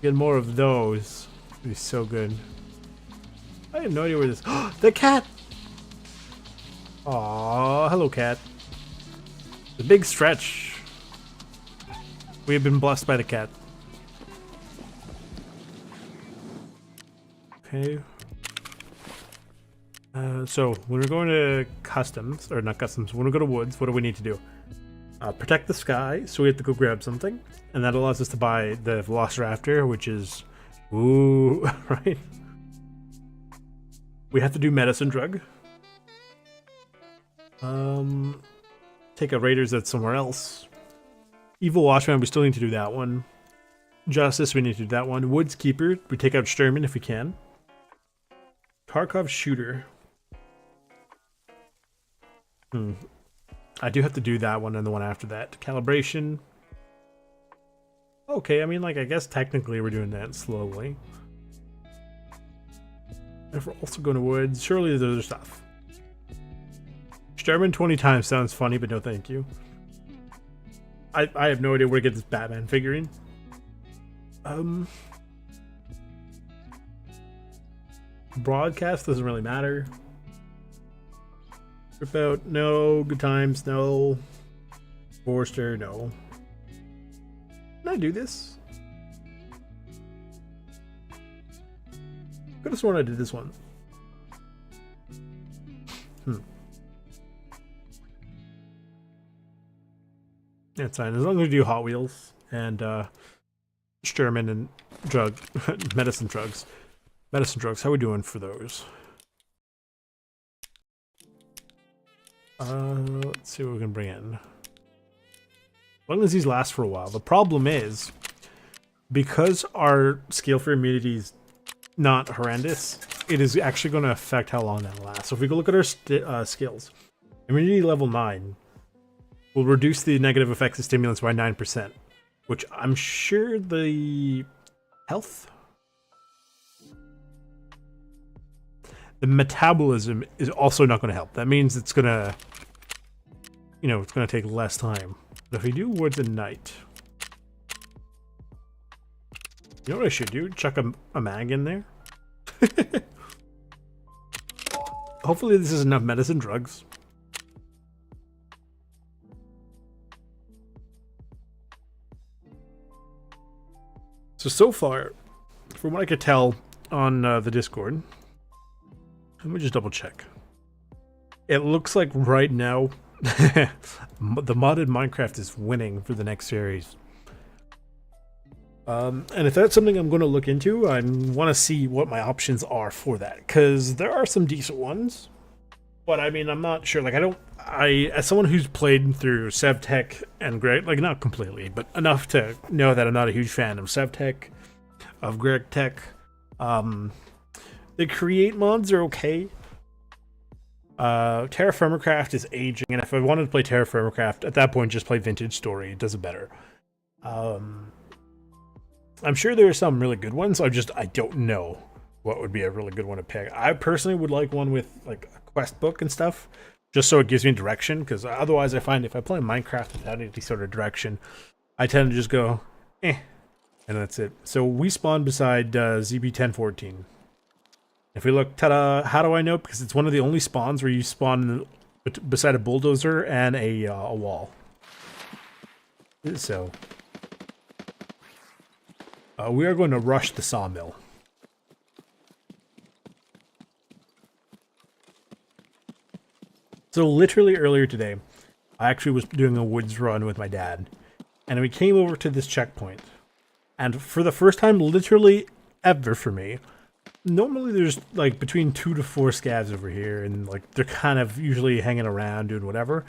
Get more of those. It'd be so good. I have no idea where this. The cat! Aww, hello, cat. The big stretch. We have been blessed by the cat. Okay. So when we're going to customs, or not customs, when we go to woods, what do we need to do? Protect the sky, so we have to go grab something. And that allows us to buy the Velociraptor, which is... Ooh, right? We have to do medicine drug. Take a raiders that's somewhere else. Evil Watchman, we still need to do that one. Justice, we need to do that one. Woods Keeper, we take out Sturman if we can. Tarkov shooter. I do have to do that one and the one after that. Calibration. Okay, I mean, like, I guess technically we're doing that slowly. If we're also going to woods, surely there's other stuff. Starman 20 times sounds funny, but no thank you. I have no idea where to get this Batman figurine. Broadcast doesn't really matter. Rip out, no. Good times, no. Forster, no. Can I do this? Could have sworn I did this one. That's fine. As long as we do Hot Wheels and Sturman and medicine drugs. Medicine drugs, how are we doing for those? Let's see what we can bring in. As long as these last for a while. The problem is, because our scale for immunity is not horrendous, it is actually going to affect how long that lasts. So if we go look at our skills, immunity level 9 will reduce the negative effects of stimulants by 9%, which I'm sure the health, the metabolism is also not going to help. That means it's going to, it's going to take less time. But if we do woods at night, you know what I should do? Chuck a mag in there. Hopefully this is enough medicine drugs. So far, from what I could tell on the Discord, let me just double check. It looks like right now, the modded Minecraft is winning for the next series. And if that's something I'm going to look into, I want to see what my options are for that. Because there are some decent ones. But I mean, I'm not sure. Like, as someone who's played through SevTech and Greg, like, not completely, but enough to know that I'm not a huge fan of SevTech, of Greg Tech. The create mods are okay. Terraformacraft is aging, and if I wanted to play Terraformacraft, at that point, just play Vintage Story. It does it better. I'm sure there are some really good ones. I don't know what would be a really good one to pick. I personally would like one with like a quest book and stuff, just so it gives me direction. Because otherwise, I find if I play Minecraft without any sort of direction, I tend to just go, and that's it. So we spawn beside ZB1014. If we look, ta-da! How do I know? Because it's one of the only spawns where you spawn beside a bulldozer and a wall. So we are going to rush the sawmill. So literally earlier today, I actually was doing a woods run with my dad, and we came over to this checkpoint. And for the first time, literally ever for me, normally there's like between 2 to 4 scavs over here, and like they're kind of usually hanging around doing whatever.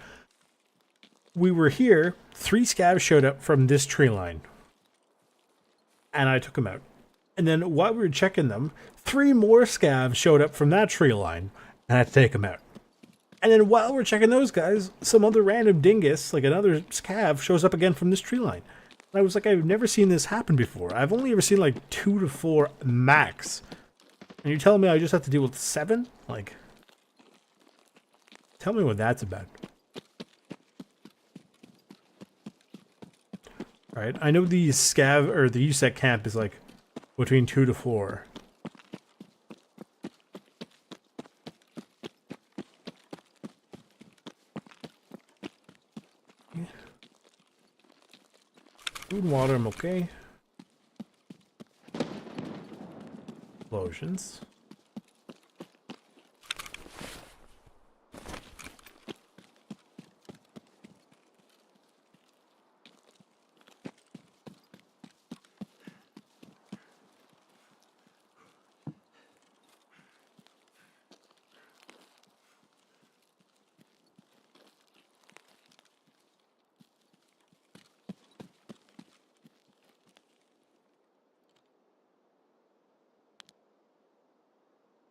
We were here, 3 scavs showed up from this tree line, and I took them out. And then while we were checking them, 3 more scavs showed up from that tree line, and I had to take them out. And then while we're checking those guys, some other random dingus, like another scav, shows up again from this tree line. And I was like, I've never seen this happen before. I've only ever seen like 2 to 4 max. And you're telling me I just have to deal with 7? Like, tell me what that's about. Alright, I know the scav, or the USEC camp is like between 2 to 4. Food and water, I'm okay. Explosions.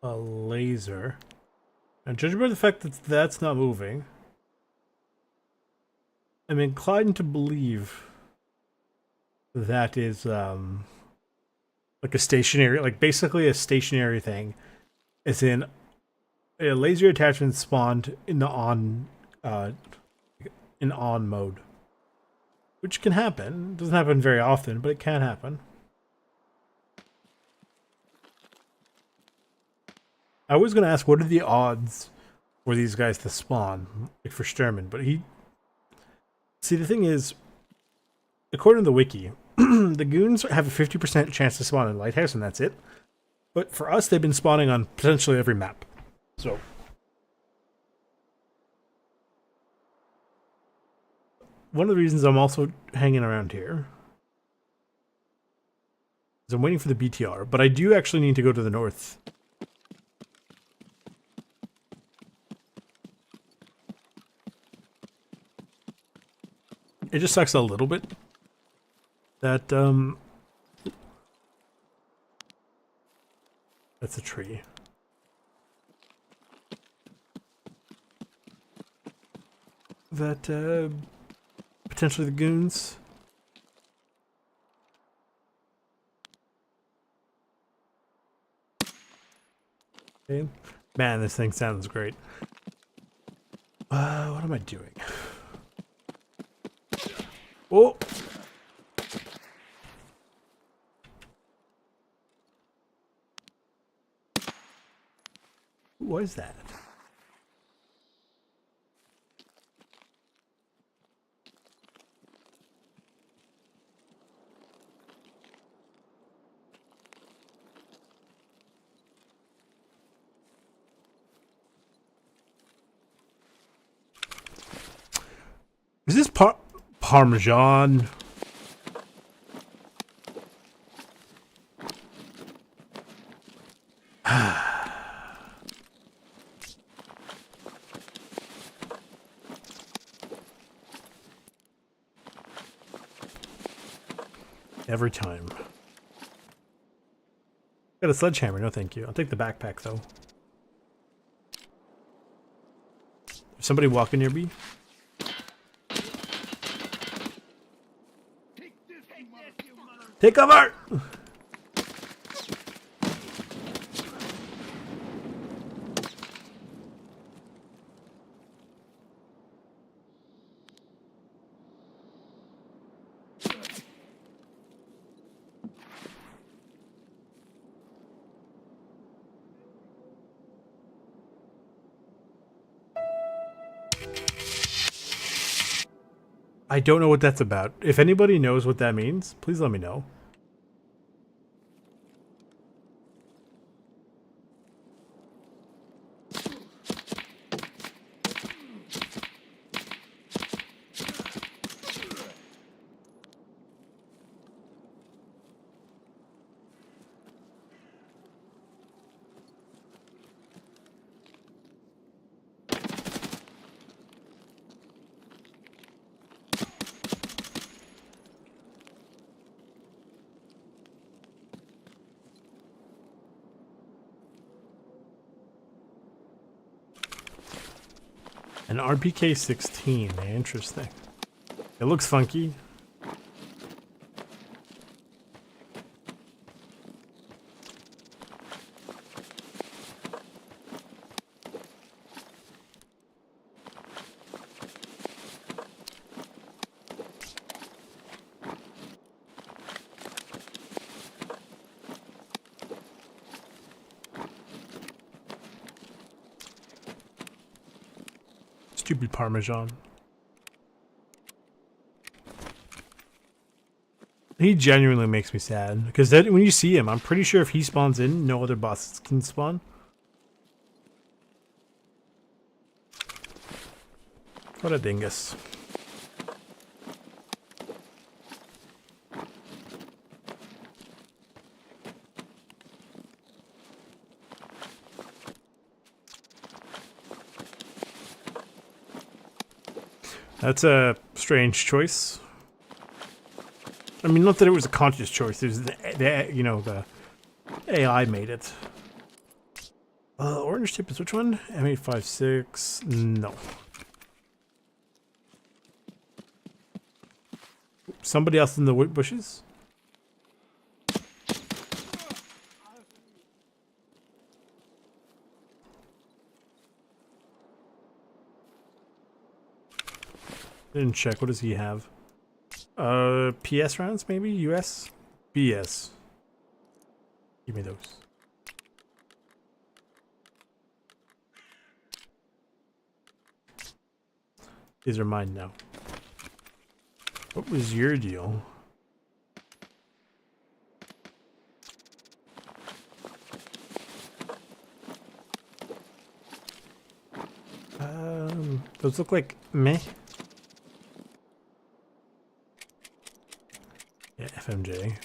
a laser. And judging by the fact that that's not moving, I'm inclined to believe that is like a stationary, like basically a stationary thing. As in, a laser attachment spawned in the on mode, which can happen. It doesn't happen very often, but it can happen. I was going to ask, what are the odds for these guys to spawn, like for Sturman? But he, see, the thing is, according to the wiki, the goons have a 50% chance to spawn in Lighthouse, and that's it. But for us, they've been spawning on potentially every map. So one of the reasons I'm also hanging around here is I'm waiting for the BTR, but I do actually need to go to the north. It just sucks a little bit that that's a tree. That potentially the goons. Okay. Man, this thing sounds great. What am I doing? Oh! Who was that? Is this Parmesan? Every time. Got a sledgehammer, no thank you. I'll take the backpack though. Is somebody walking near me? Take cover! I don't know what that's about. If anybody knows what that means, please let me know. An RPK-16, interesting. It looks funky. Stupid Parmesan. He genuinely makes me sad because when you see him, I'm pretty sure if he spawns in, no other bosses can spawn. What a dingus. That's a strange choice. I mean, not that it was a conscious choice. It was the AI made it. Orange tip is which one? M856. No. Somebody else in the wood bushes? Didn't check. What does he have? PS rounds maybe? US? BS. Give me those. These are mine now. What was your deal? Those look like meh. Yeah, FMJ.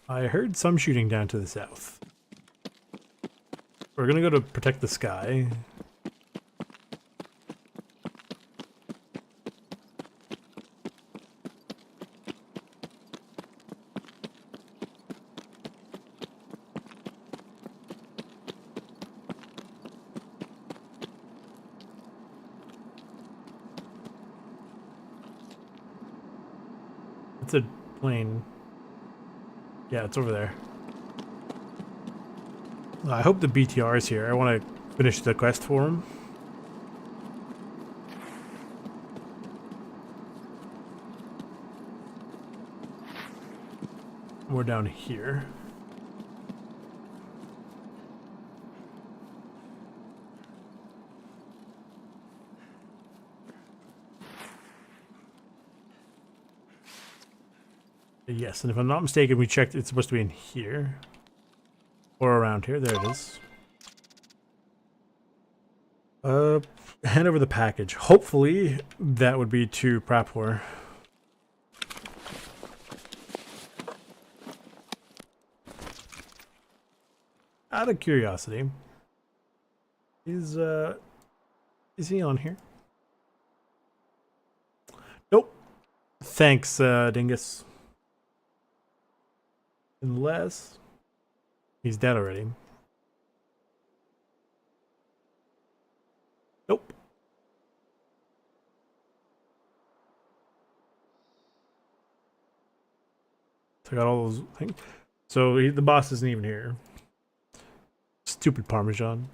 I heard some shooting down to the south. We're gonna go to protect the sky. It's a plane. Yeah, it's over there. I hope the BTR is here. I want to finish the quest for him. We're down here. Yes, and if I'm not mistaken, we checked it's supposed to be in here. Or around here. There it is. Hand over the package. Hopefully, that would be to Prapor. Out of curiosity, is he on here? Nope. Thanks, Dingus. Unless he's dead already. Nope. So I got all those things. So the boss isn't even here. Stupid Parmesan.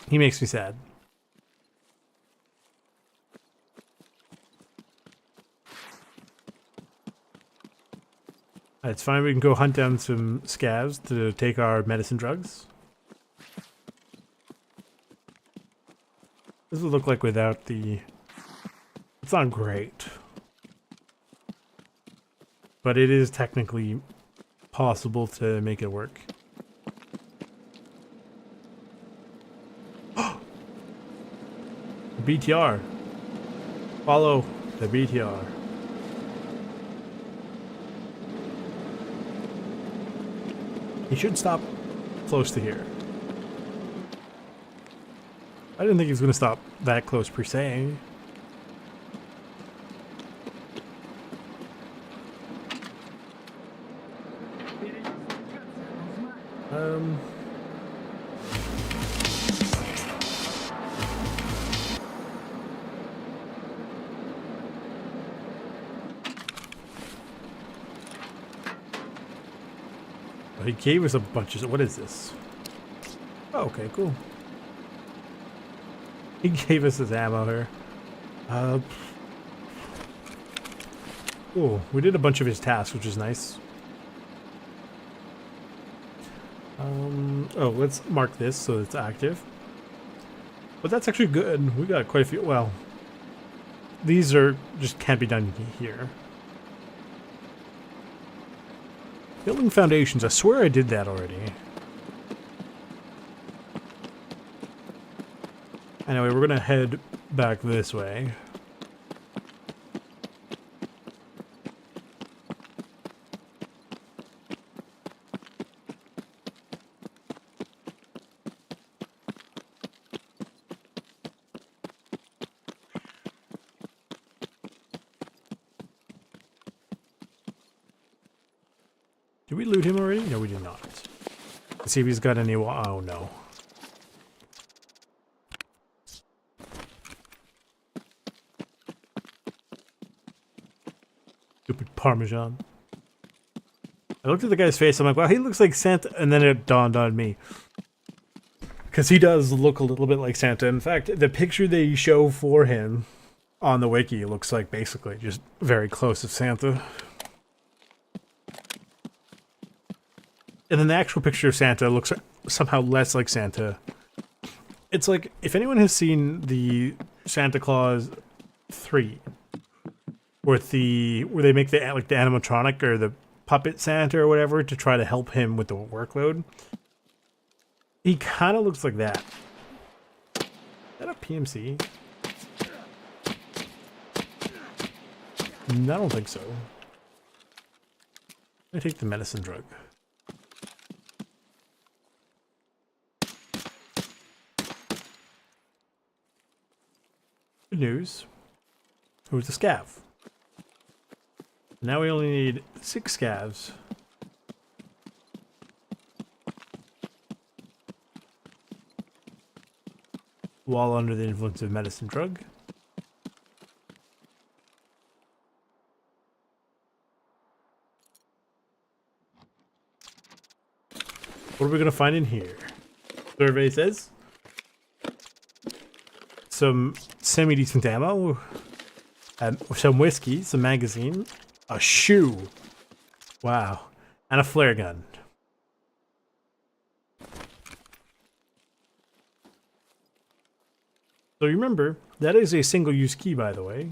He makes me sad. It's fine, we can go hunt down some scavs to take our medicine drugs. This would look like without the... It's not great. But it is technically possible to make it work. BTR. Follow the BTR. He should stop close to here. I didn't think he was going to stop that close per se. He gave us a bunch of... What is this? Oh, okay, cool. He gave us his ammo here. Cool. We did a bunch of his tasks, which is nice. Oh, let's mark this so it's active. But that's actually good. We got quite a few... Well, these are... just can't be done here. Building foundations. I swear I did that already. Anyway, we're gonna head back this way. Did we loot him already? No, we did not. Let's see if he's got any. Oh no. Stupid Parmesan. I looked at the guy's face. I'm like, wow, he looks like Santa. And then it dawned on me. Because he does look a little bit like Santa. In fact, the picture they show for him on the wiki looks like basically just very close to Santa. And then the actual picture of Santa looks somehow less like Santa. It's like, if anyone has seen the Santa Claus 3, where they make the animatronic or the puppet Santa or whatever to try to help him with the workload, he kind of looks like that. Is that a PMC? No, I don't think so. Let me take the medicine drug. Good news. Who's the scav? Now we only need 6 scavs. While under the influence of medicine drug. What are we going to find in here? Survey says some semi-decent ammo, some whiskey, some magazine, a shoe, wow, and a flare gun. So remember, that is a single-use key, by the way.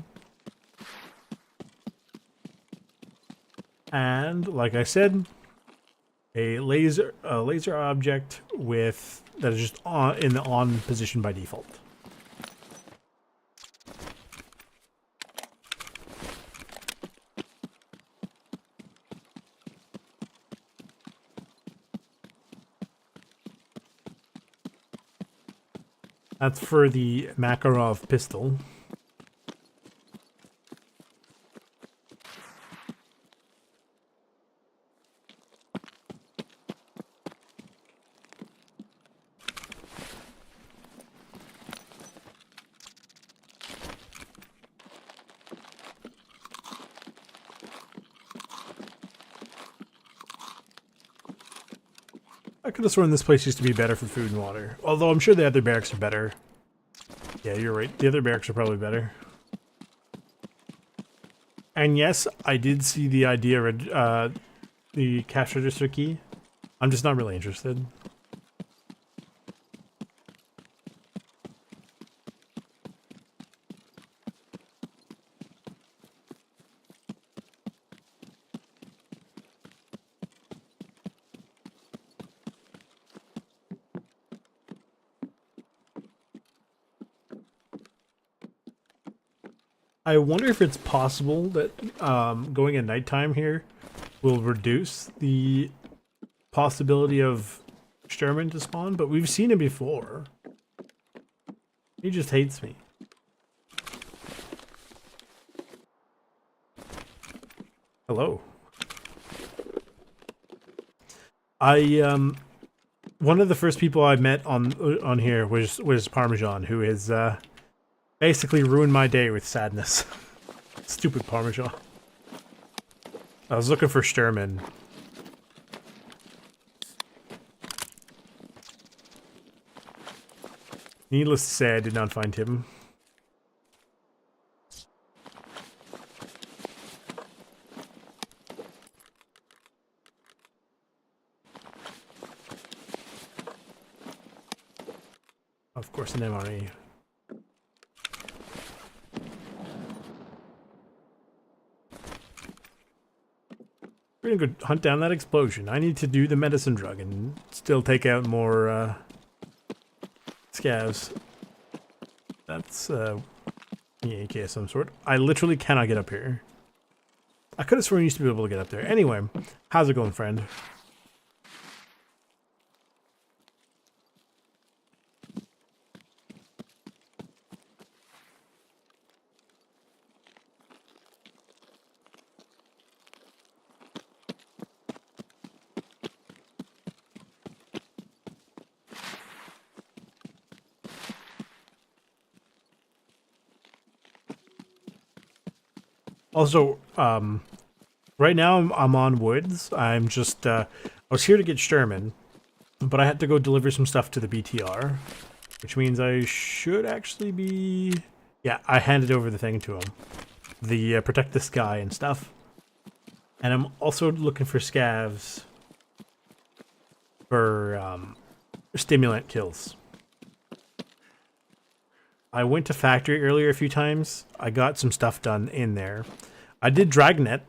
And like I said, a laser object with that is just in the on position by default. That's for the Makarov pistol. I could have sworn this place used to be better for food and water. Although I'm sure the other barracks are better. Yeah, you're right. The other barracks are probably better. And yes, I did see the idea of the cash register key. I'm just not really interested. I wonder if it's possible that going at nighttime here will reduce the possibility of Sherman to spawn, but we've seen him before. He just hates me. Hello. One of the first people I met on here was Parmesan, who is basically ruined my day with sadness. Stupid Parmesan. I was looking for Sturman. Needless to say, I did not find him. Of course, an MRE. We're gonna go hunt down that explosion. I need to do the medicine drug and still take out more scavs. That's the AK of some sort. I literally cannot get up here. I could have sworn I used to be able to get up there. Anyway, how's it going, friend? Also, right now I'm on woods. I'm just I was here to get Sherman, but I had to go deliver some stuff to the BTR, which means I should actually be. Yeah, I handed over the thing to him, the protect this guy and stuff. And I'm also looking for scavs for stimulant kills. I went to factory earlier a few times. I got some stuff done in there. I did Dragnet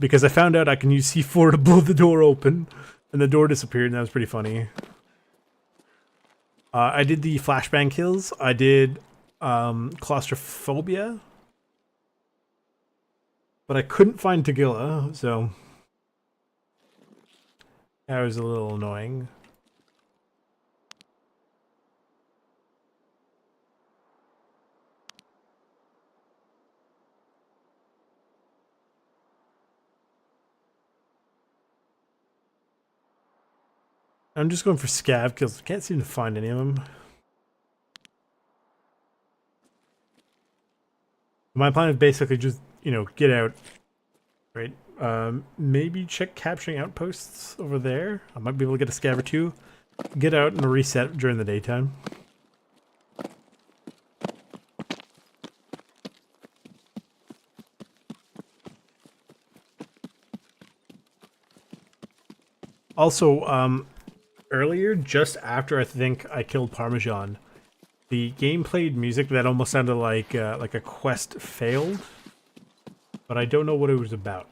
because I found out I can use C4 to blow the door open, and the door disappeared, and that was pretty funny. I did the flashbang kills. I did claustrophobia, but I couldn't find Tagilla, so that was a little annoying. I'm just going for scav kills. I can't seem to find any of them. My plan is basically just, you know, get out, right? Maybe check capturing outposts over there. I might be able to get a scav or two. Get out and reset during the daytime. Also, earlier, just after I think I killed Parmesan, the game played music that almost sounded like a quest failed, but I don't know what it was about.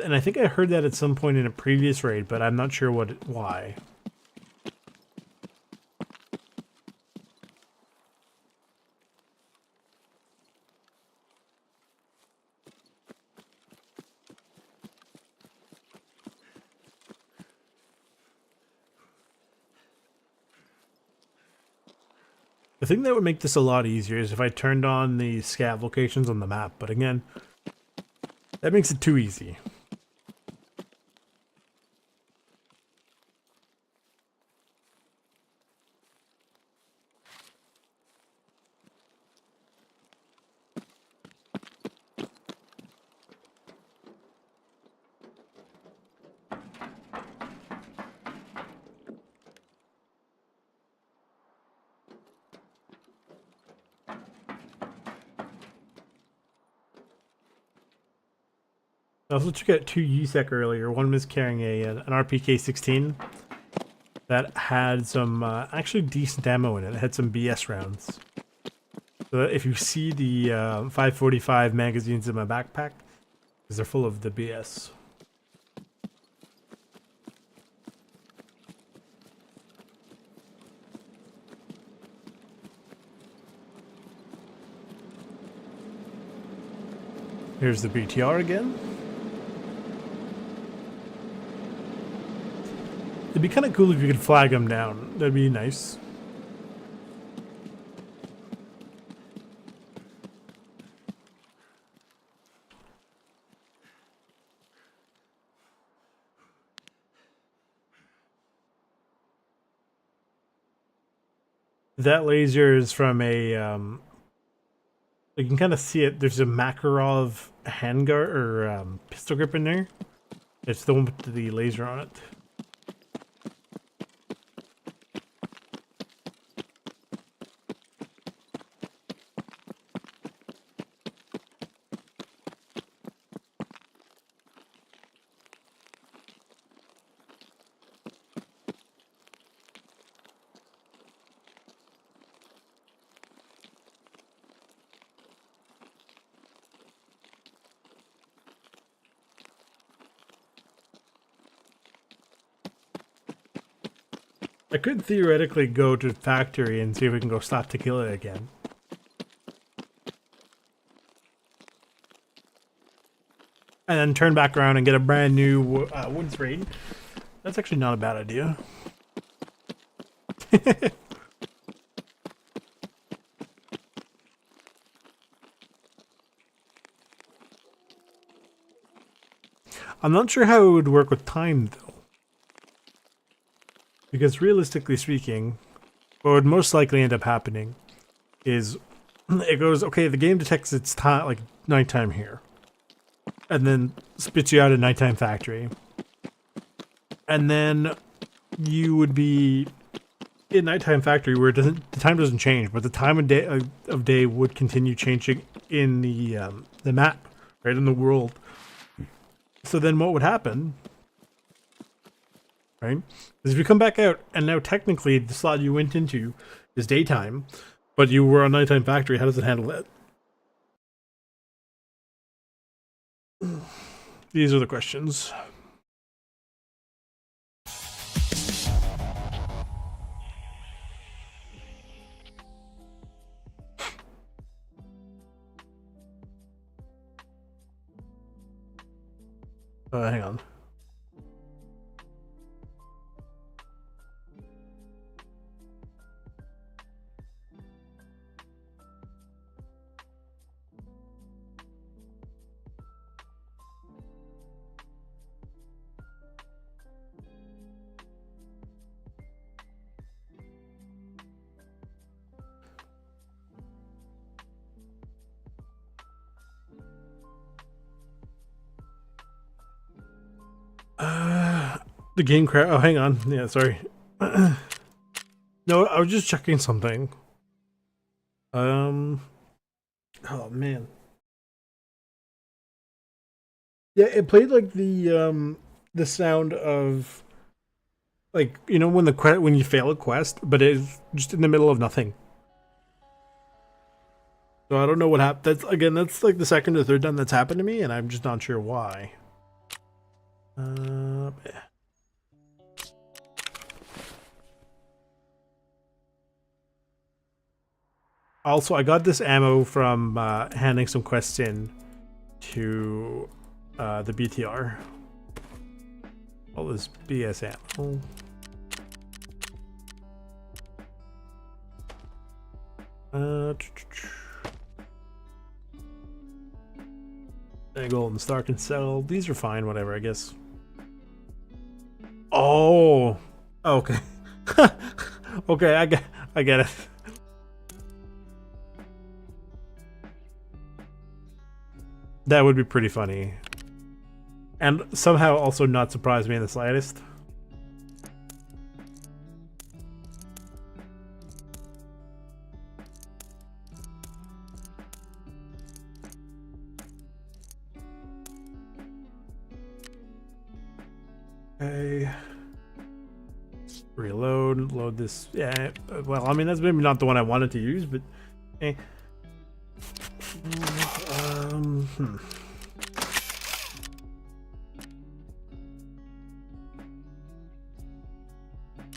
And I think I heard that at some point in a previous raid, but I'm not sure why. The thing that would make this a lot easier is if I turned on the scav locations on the map, but again, that makes it too easy. I also took out 2 USEC earlier. One was carrying an RPK-16 that had some actually decent ammo in it. It had some BS rounds. So if you see the 545 magazines in my backpack, because they're full of the BS. Here's the BTR again. It'd be kind of cool if you could flag them down. That'd be nice. That laser is from a, you can kind of see it. There's a Makarov handguard or pistol grip in there. It's the one with the laser on it. I could theoretically go to factory and see if we can go slap tequila again. And then turn back around and get a brand new woods raid. That's actually not a bad idea. I'm not sure how it would work with time though. Because realistically speaking, what would most likely end up happening is it goes, okay, the game detects its time, like nighttime here, and then spits you out a nighttime factory, and then you would be in nighttime factory where the time doesn't change, but the time of day would continue changing in the map, right, in the world. So then what would happen, right, is if you come back out and now technically the slot you went into is daytime, but you were on nighttime factory, how does it handle that? These are the questions. Hang on. The game crash. Oh, hang on. Yeah, sorry. No, I was just checking something. Oh man. Yeah, it played like the sound of, like, you know, when when you fail a quest, but it's just in the middle of nothing. So I don't know what happened. That's like the second or third time that's happened to me, and I'm just not sure why. Also, I got this ammo from handing some quests in to the BTR. All this BS ammo. Gold and Star can sell. These are fine, whatever, I guess. Oh, okay. Okay, I get it. That would be pretty funny. And somehow also not surprise me in the slightest. Okay. Reload, load this. Yeah, well, I mean, that's maybe not the one I wanted to use, but eh.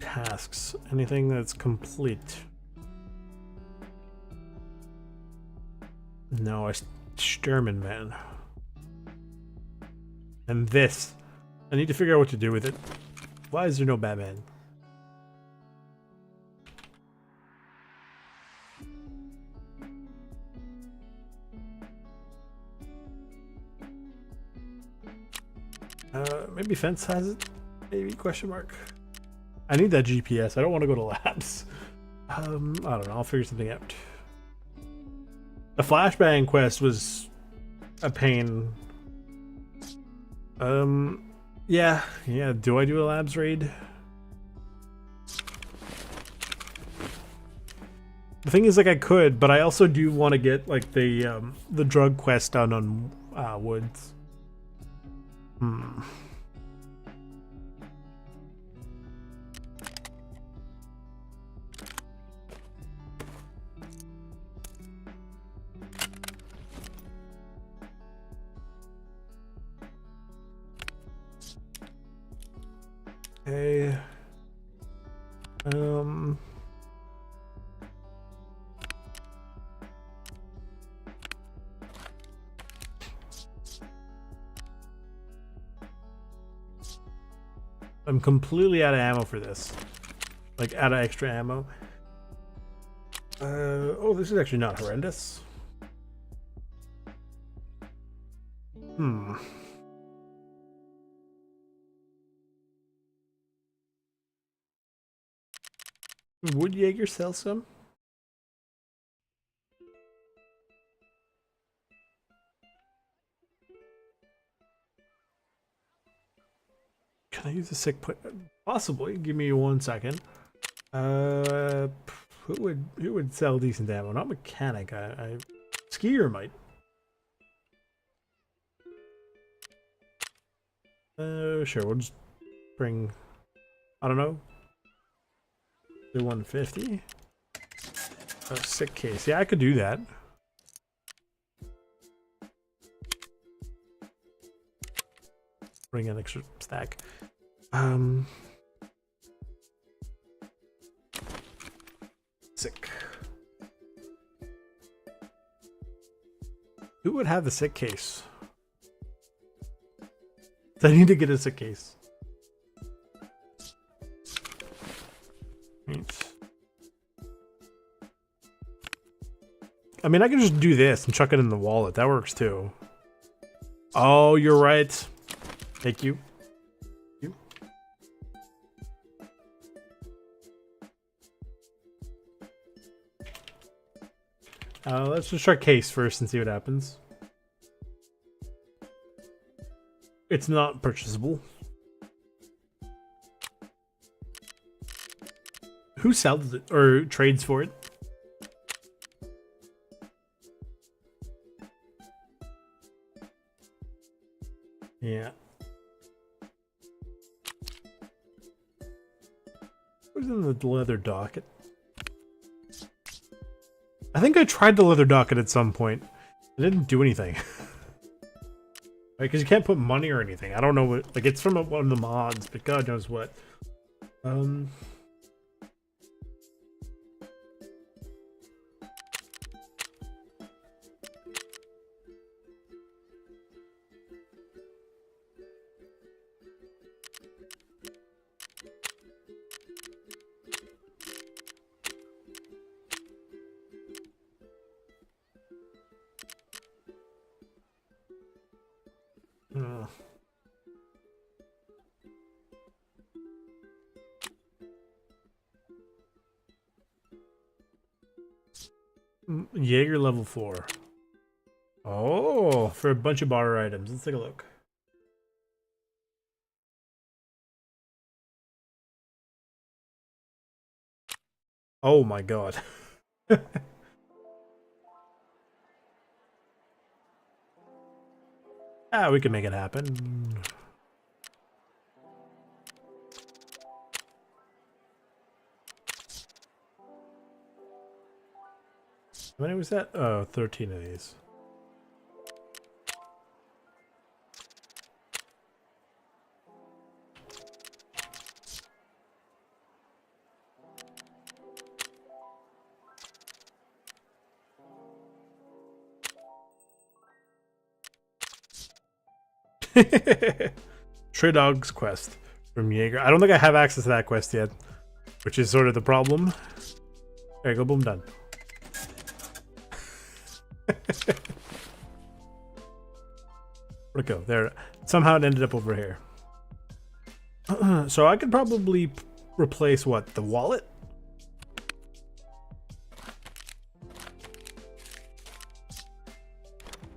Tasks. Anything that's complete. No, I Sturman, man. And this. I need to figure out what to do with it. Why is there no Batman? Maybe Fence has it? Maybe, question mark. I need that GPS. I don't want to go to labs. I don't know. I'll figure something out. The flashbang quest was a pain. Yeah. Do I do a labs raid? The thing is, like, I could, but I also do want to get like the drug quest done on Woods. Okay. I'm completely out of ammo for this. Like, out of extra ammo. Oh, this is actually not horrendous. Would Jaeger sell some? Can I use a sick put? Possibly. Give me 1 second. Who would sell decent ammo? Not mechanic. I skier might. Sure. We'll just bring. I don't know. The 150. A sick case. Yeah, I could do that. Bring an extra stack. Sick. Who would have the sick case? I need to get a sick case. Right. I mean, I can just do this and chuck it in the wallet. That works too. Oh, you're right. Thank you. Let's just try case first and see what happens. It's not purchasable. Who sells it or trades for it? Yeah. Who's in the leather docket? I think I tried the leather docket at some point. It didn't do anything. Right, because you can't put money or anything. I don't know what, like, it's from one of the mods, but God knows what. Jaeger level 4. Oh, for a bunch of barter items. Let's take a look. Oh my god. Ah, we can make it happen. How many was that? Oh, 13 of these. Stray Dogs quest from Jaeger. I don't think I have access to that quest yet, which is sort of the problem. There you go, boom, done. Where'd it go? There. Somehow it ended up over here. So I could probably replace what? The wallet?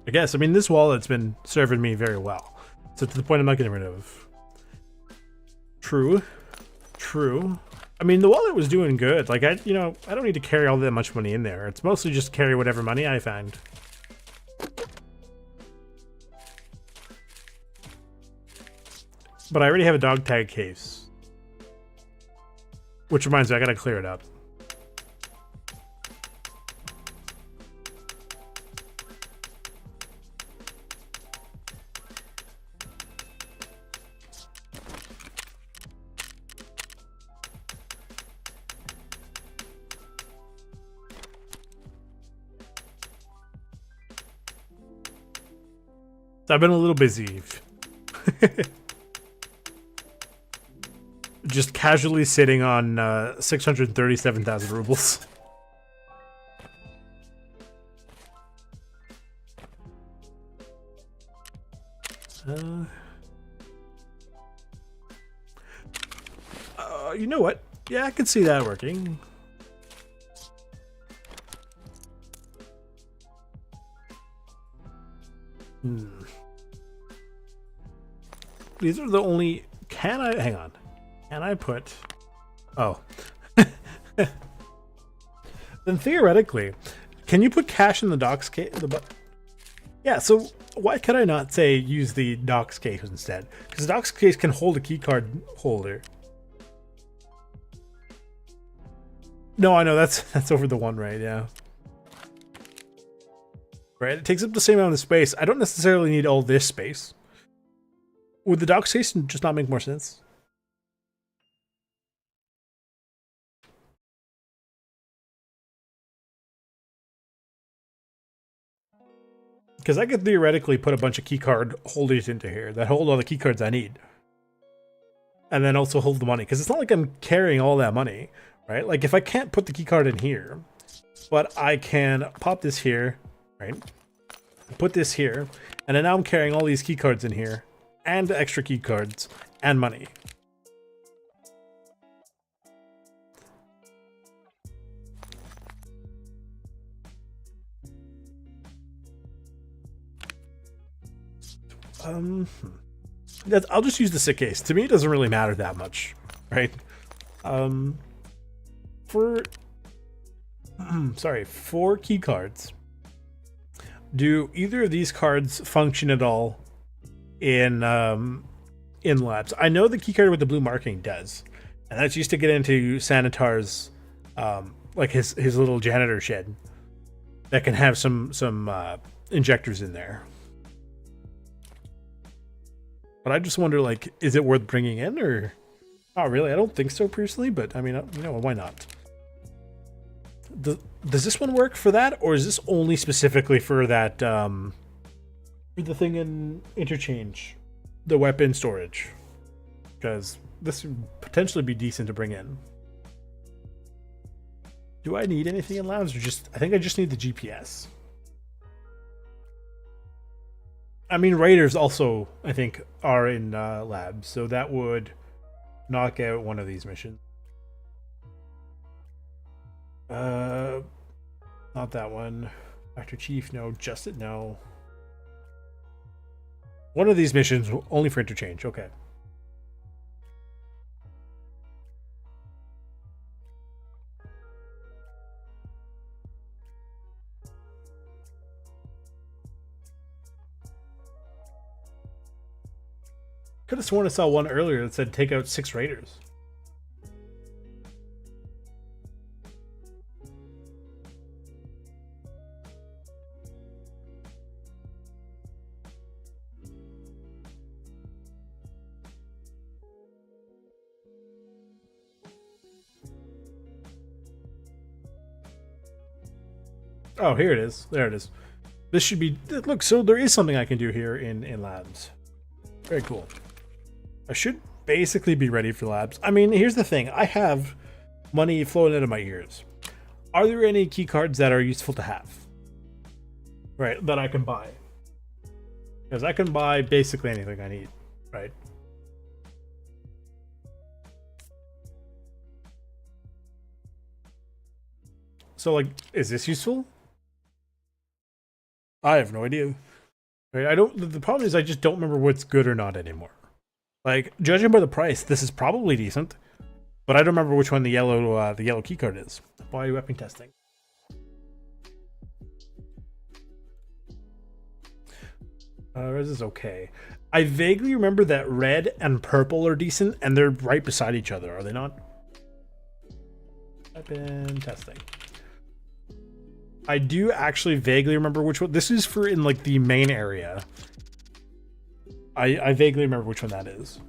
I guess. I mean, this wallet's been serving me very well. So to the point I'm not getting rid of. True. True. I mean, the wallet was doing good. Like, I don't need to carry all that much money in there. It's mostly just carry whatever money I find. But I already have a dog tag case. Which reminds me, I gotta clear it up. I've been a little busy. Just casually sitting on 637,000 rubles. You know what? Yeah, I can see that working. These are the only... Can I... Hang on. Can I put... Oh. Then theoretically, can you put cash in the docs case? Yeah, so why could I not say use the docs case instead? Because the docs case can hold a keycard holder. No, I know, that's over the one, right? Yeah. Right, it takes up the same amount of space. I don't necessarily need all this space. Would the docs case just not make more sense? Because I could theoretically put a bunch of keycard holders into here that hold all the keycards I need. And then also hold the money. Because it's not like I'm carrying all that money, right? Like if I can't put the keycard in here, but I can pop this here, right? Put this here, and then now I'm carrying all these keycards in here, and extra keycards, and money. I'll just use the sick case. To me, it doesn't really matter that much, right? For key cards, do either of these cards function at all in labs? I know the key card with the blue marking does, and that's used to get into Sanitar's like his little janitor shed that can have some injectors in there. But I just wonder, like, is it worth bringing in, or not really? I don't think so personally, but I mean, you know, why not? Does this one work for that, or is this only specifically for that the thing in interchange, the weapon storage? Because this would potentially be decent to bring in. Do I need anything in labs, or just... I think I just need the GPS. I mean, raiders also, I think, are in labs, so that would knock out one of these missions. Not that one. Dr. Chief, no. Justin, no. One of these missions only for interchange. Okay. Could have sworn I saw one earlier that said take out 6 raiders. Oh, here it is. There it is. This should be... Look, so there is something I can do here in labs. Very cool. I should basically be ready for labs. I mean, here's the thing. I have money flowing out of my ears. Are there any key cards that are useful to have? Right, that I can buy? Because I can buy basically anything I need, right? So, like, is this useful? I have no idea. Right, I don't... The problem is I just don't remember what's good or not anymore. Like, judging by the price, this is probably decent, but I don't remember which one the yellow key card is. Why weapon testing? Res is okay. I vaguely remember that red and purple are decent, and they're right beside each other, are they not? Weapon testing. I do actually vaguely remember which one. This is for in like the main area. I vaguely remember which one that is.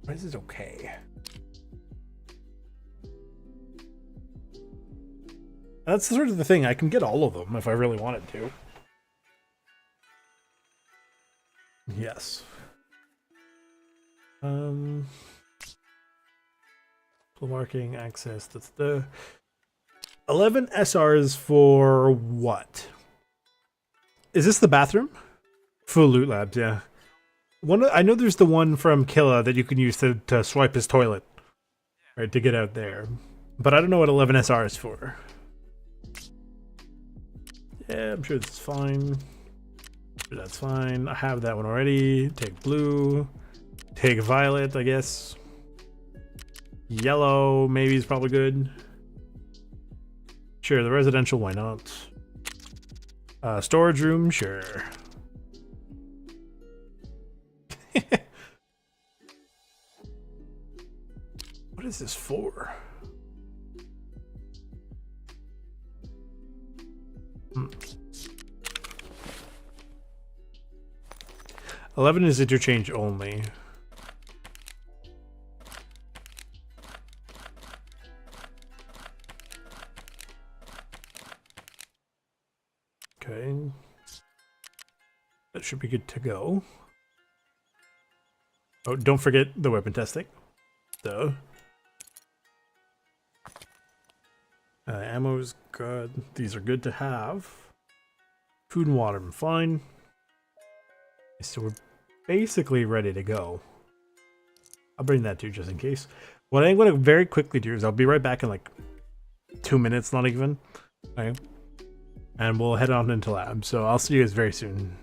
This is okay. That's sort of the thing. I can get all of them if I really wanted to. Yes. Blue marking access. That's the 11 SRs for what? Is this the bathroom? Full loot labs, yeah. I know there's the one from Killa that you can use to swipe his toilet, right, to get out there. But I don't know what 11SR is for. Yeah, I'm sure this is fine. Sure, that's fine. I have that one already. Take blue. Take violet, I guess. Yellow maybe is probably good. Sure, the residential, why not? Storage room, sure. What is this for? 11 is interchange only. Okay. That should be good to go. Oh, don't forget the weapon testing. Duh. Ammo's good. These are good to have. Food and water, I'm fine. So we're basically ready to go. I'll bring that too, just in case. What I'm going to very quickly do is I'll be right back in like 2 minutes, not even. Okay. And we'll head on into lab. So I'll see you guys very soon.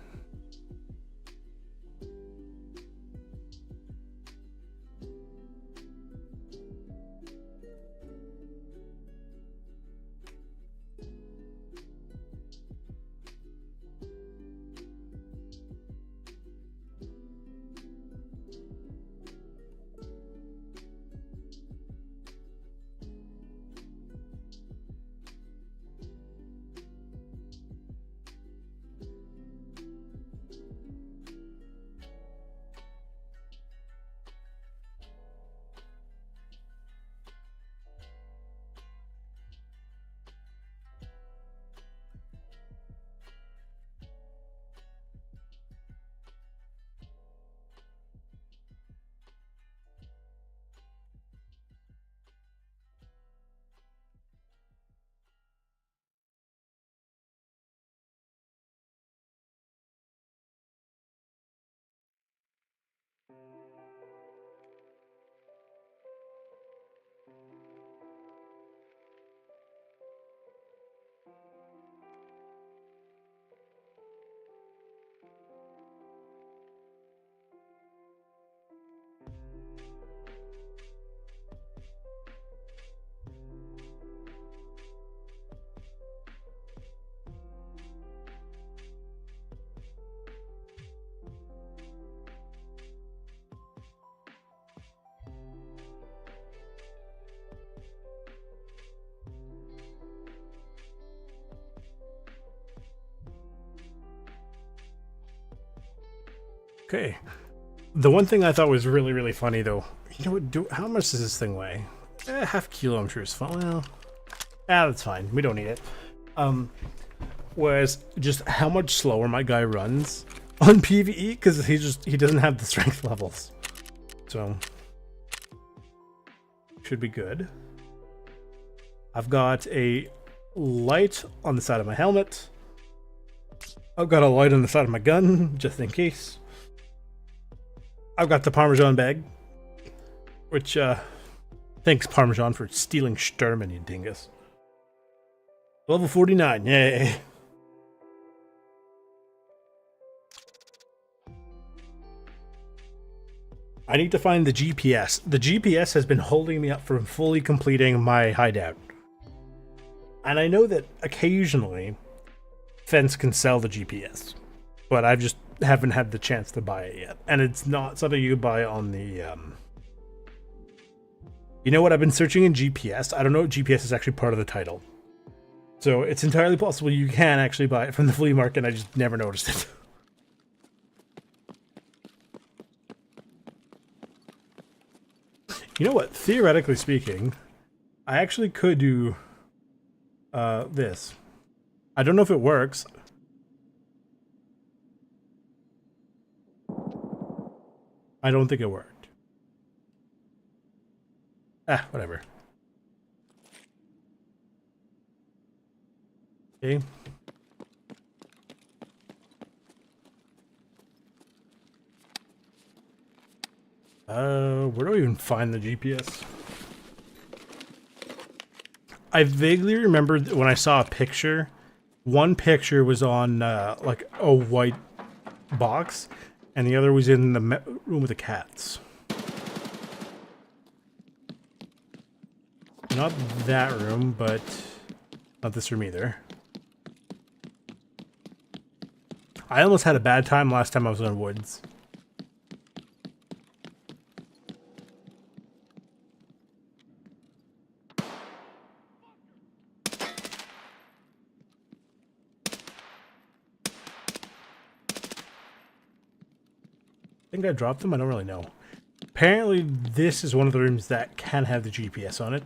Okay. The one thing I thought was really, really funny though, you know what, how much does this thing weigh? Half kilo, I'm sure is fine. Well, that's fine. We don't need it. Was just how much slower my guy runs on PvE because he doesn't have the strength levels. So should be good. I've got a light on the side of my helmet. I've got a light on the side of my gun, just in case. I've got the Parmesan bag, which, thanks Parmesan for stealing Sturman, you dingus. Level 49, yay. I need to find the GPS. The GPS has been holding me up from fully completing my hideout. And I know that occasionally Fence can sell the GPS, but I've just haven't had the chance to buy it yet. And it's not something you buy on the, you know what, I've been searching in GPS. I don't know if GPS is actually part of the title. So it's entirely possible you can actually buy it from the flea market, and I just never noticed it. You know what? Theoretically speaking, I actually could do this. I don't know if it works. I don't think it worked. Whatever. Okay. Where do I even find the GPS? I vaguely remember when I saw a picture. One picture was on like a white box, and the other was in the room with the cats. Not that room, but not this room either. I almost had a bad time last time I was in woods. I think I dropped them? I don't really know. Apparently, this is one of the rooms that can have the GPS on it.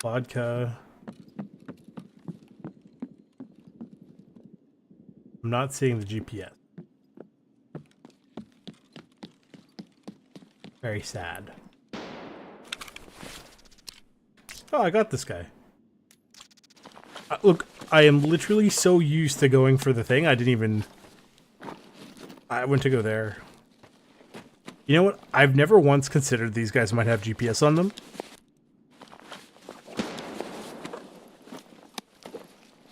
Vodka. I'm not seeing the GPS. Very sad. Oh, I got this guy. Look, I am literally so used to going for the thing, I didn't even... I went to go there. You know what? I've never once considered these guys might have GPS on them.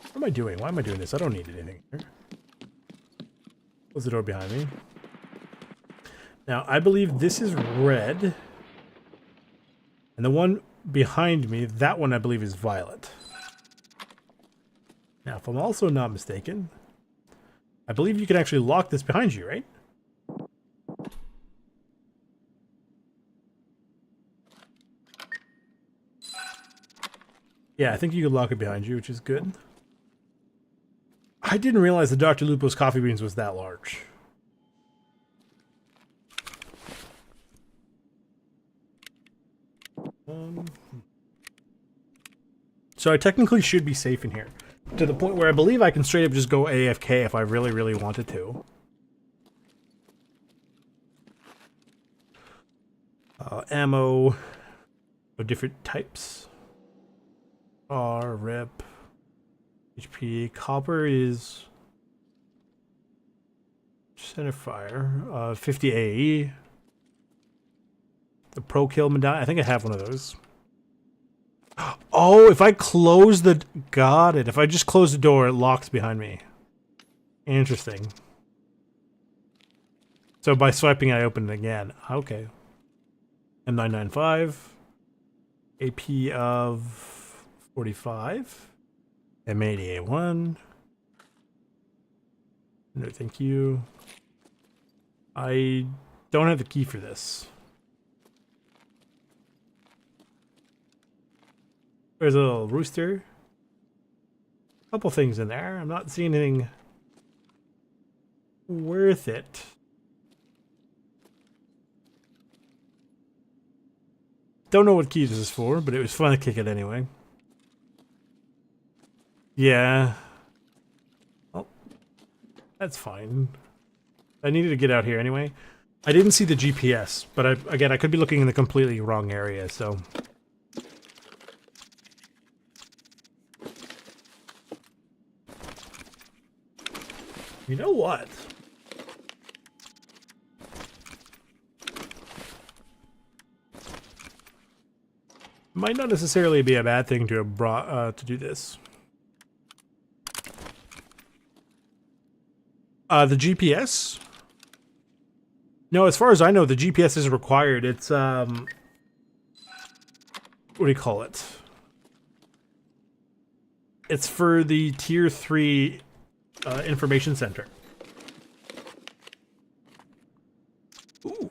What am I doing? Why am I doing this? I don't need anything here. Close the door behind me. Now, I believe this is red. And the one behind me, that one I believe is violet. Now, if I'm also not mistaken, I believe you can actually lock this behind you, right? Yeah, I think you can lock it behind you, which is good. I didn't realize the Dr. Lupo's coffee beans was that large. So I technically should be safe in here. To the point where I believe I can straight up just go AFK if I really, really wanted to. Ammo of different types. R, rip, HP. Copper is centerfire. 50 AE. The Pro Kill Medallion. I think I have one of those. Oh, if I close the... Got it. If I just close the door, it locks behind me. Interesting. So by swiping, I open it again. Okay. M995. AP of 45. M80A1. No, thank you. I don't have the key for this. There's a little rooster. Couple things in there. I'm not seeing anything worth it. Don't know what key this is for, but it was fun to kick it anyway. Yeah. Well, that's fine. I needed to get out here anyway. I didn't see the GPS, but again, I could be looking in the completely wrong area, so... You know what? Might not necessarily be a bad thing to have brought to do this. The GPS? No, as far as I know, the GPS is required. It's what do you call it? It's for the tier 3 information center. Ooh.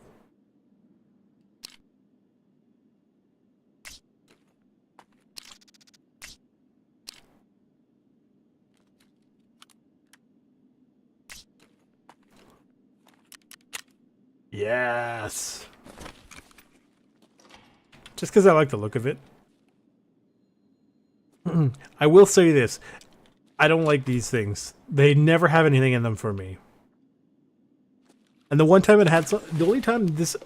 Yes. Just because I like the look of it. I will say this. I don't like these things. They never have anything in them for me. And the one time it had, the only time this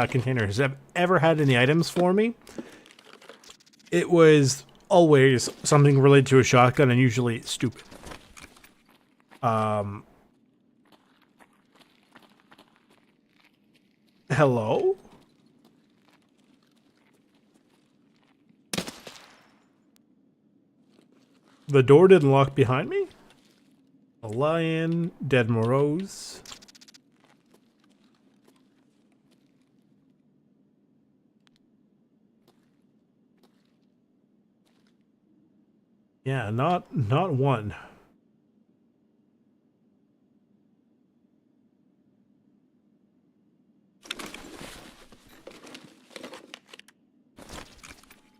container has ever had any items for me, it was always something related to a shotgun and usually stupid. Hello? The door didn't lock behind me? A lion, dead Morose. Yeah, not one.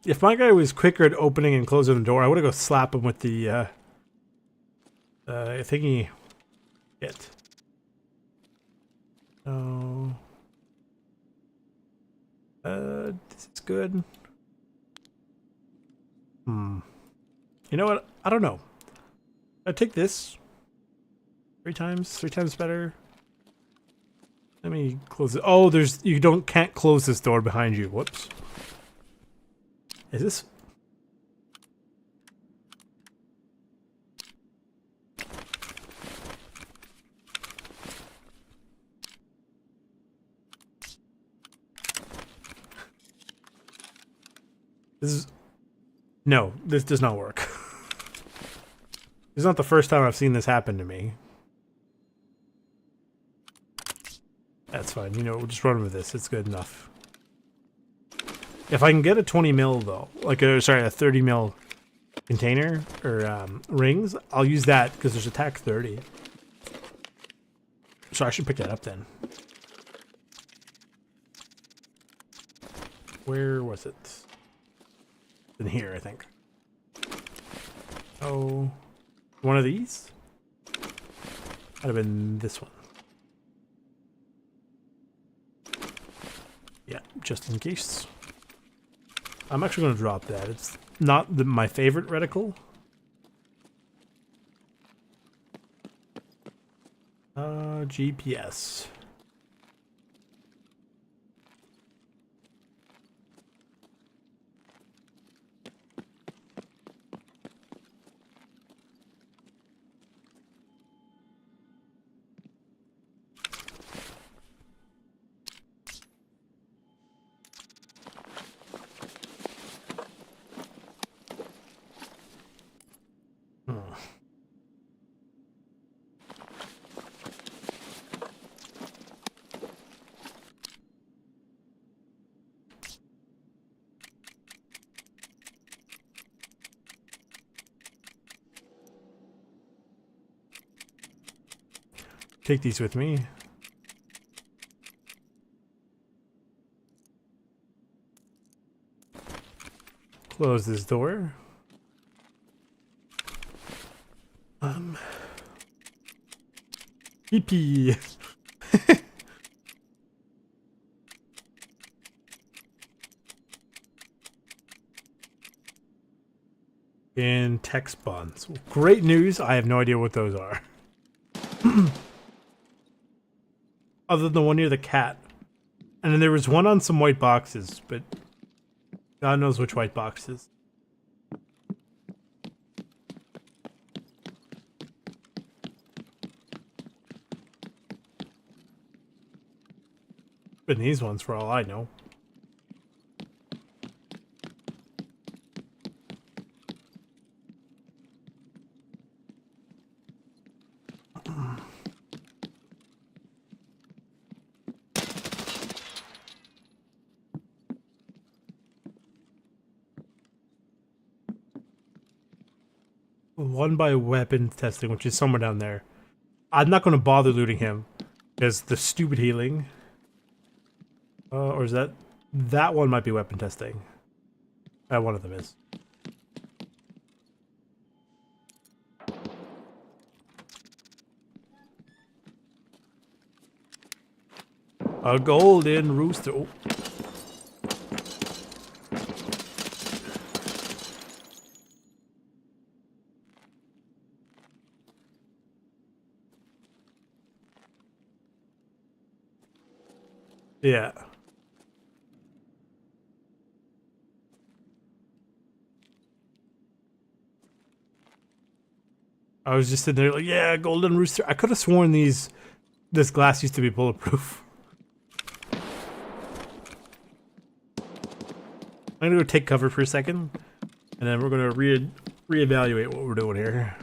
If my guy was quicker at opening and closing the door, I would have go slap him with the thingy hit. Oh. This is good. You know what? I don't know. I take this 3 times better. Let me close it. Oh, you can't close this door behind you. Whoops. Is this? This is... No, this does not work. This is not the first time I've seen this happen to me. That's fine. You know, we'll just run with this. It's good enough. If I can get a 20 mil though, like a 30 mil container or rings, I'll use that because there's attack 30. So I should pick that up then. Where was it? In here, I think. Oh, one of these? Might have been this one. Yeah, just in case. I'm actually going to drop that. It's not my favorite reticle. GPS. Take these with me. Close this door. PP. And text bonds. Great news. I have no idea what those are. Other than the one near the cat. And then there was one on some white boxes, but God knows which white boxes. Been these ones for all I know. One by weapon testing, which is somewhere down there. I'm not going to bother looting him because the stupid healing. Or is that one might be weapon testing? One of them is. A golden rooster. Oh. Yeah. I was just sitting there like, yeah, golden rooster. I could have sworn this glass used to be bulletproof. I'm gonna go take cover for a second, and then we're gonna reevaluate what we're doing here.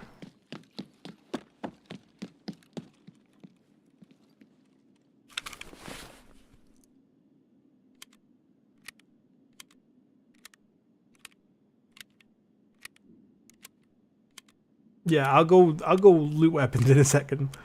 Yeah, I'll go loot weapons in a second.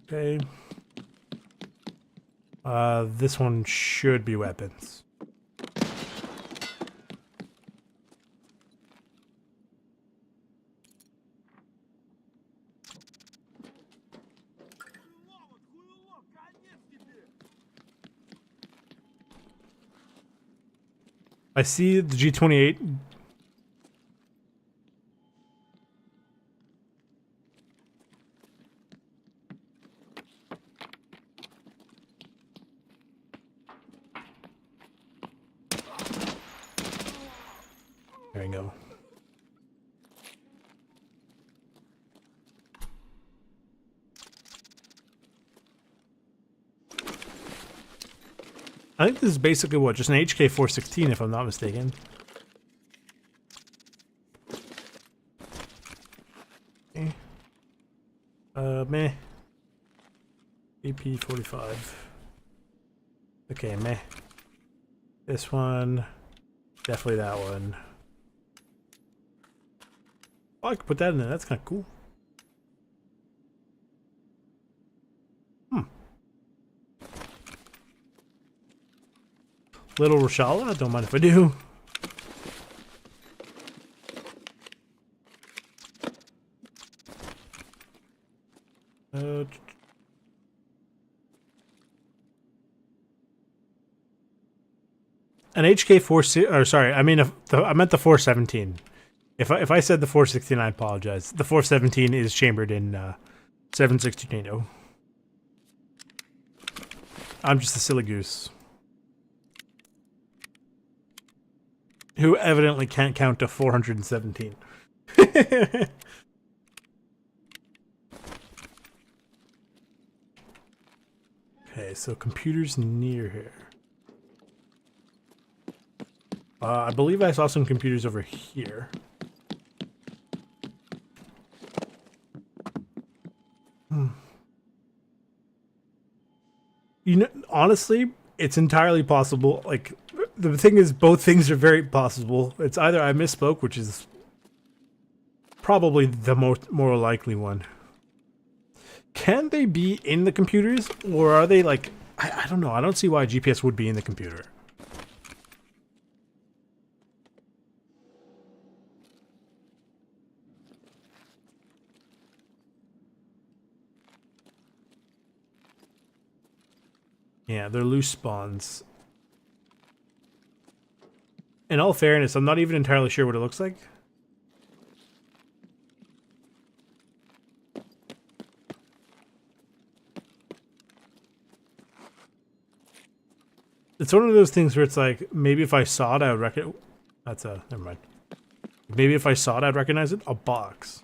Okay. This one should be weapons. I see the G28. There we go. I think this is basically what, just an HK 416 if I'm not mistaken. Okay. Meh. AP 45. Okay, meh. This one. Definitely that one. Oh, I could put that in there. That's kind of cool. Little Rashala? Don't mind if I do. An HK 4, or sorry, I mean I meant the 417. If I said the 416, I apologize. The 417 is chambered in 7.62 NATO. I'm just a silly goose who evidently can't count to 417. Okay, so computers near here. I believe I saw some computers over here. You know, honestly, it's entirely possible. Like, the thing is, both things are very possible. It's either I misspoke, which is probably the more likely one. Can they be in the computers, or are they like... I don't know. I don't see why GPS would be in the computer. Yeah, they're loose spawns. In all fairness, I'm not even entirely sure what it looks like. It's one of those things where it's like, maybe if I saw it, I would recognize... That's a... Never mind. Maybe if I saw it, I'd recognize it. A box.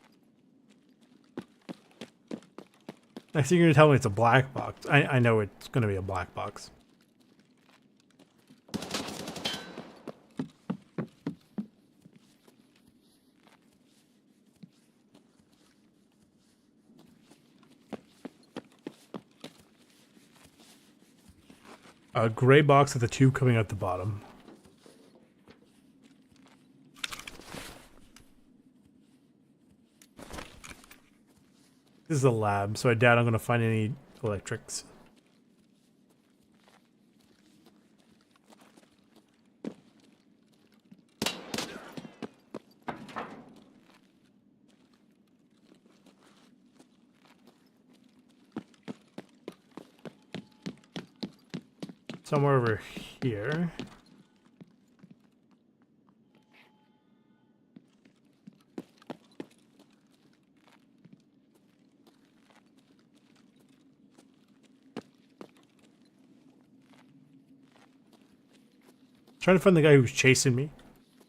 Next thing you're going to tell me it's a black box. I know it's going to be a black box. A gray box with a tube coming out the bottom. This is a lab, so I doubt I'm going to find any electrics. Somewhere over here. Trying to find the guy who was chasing me.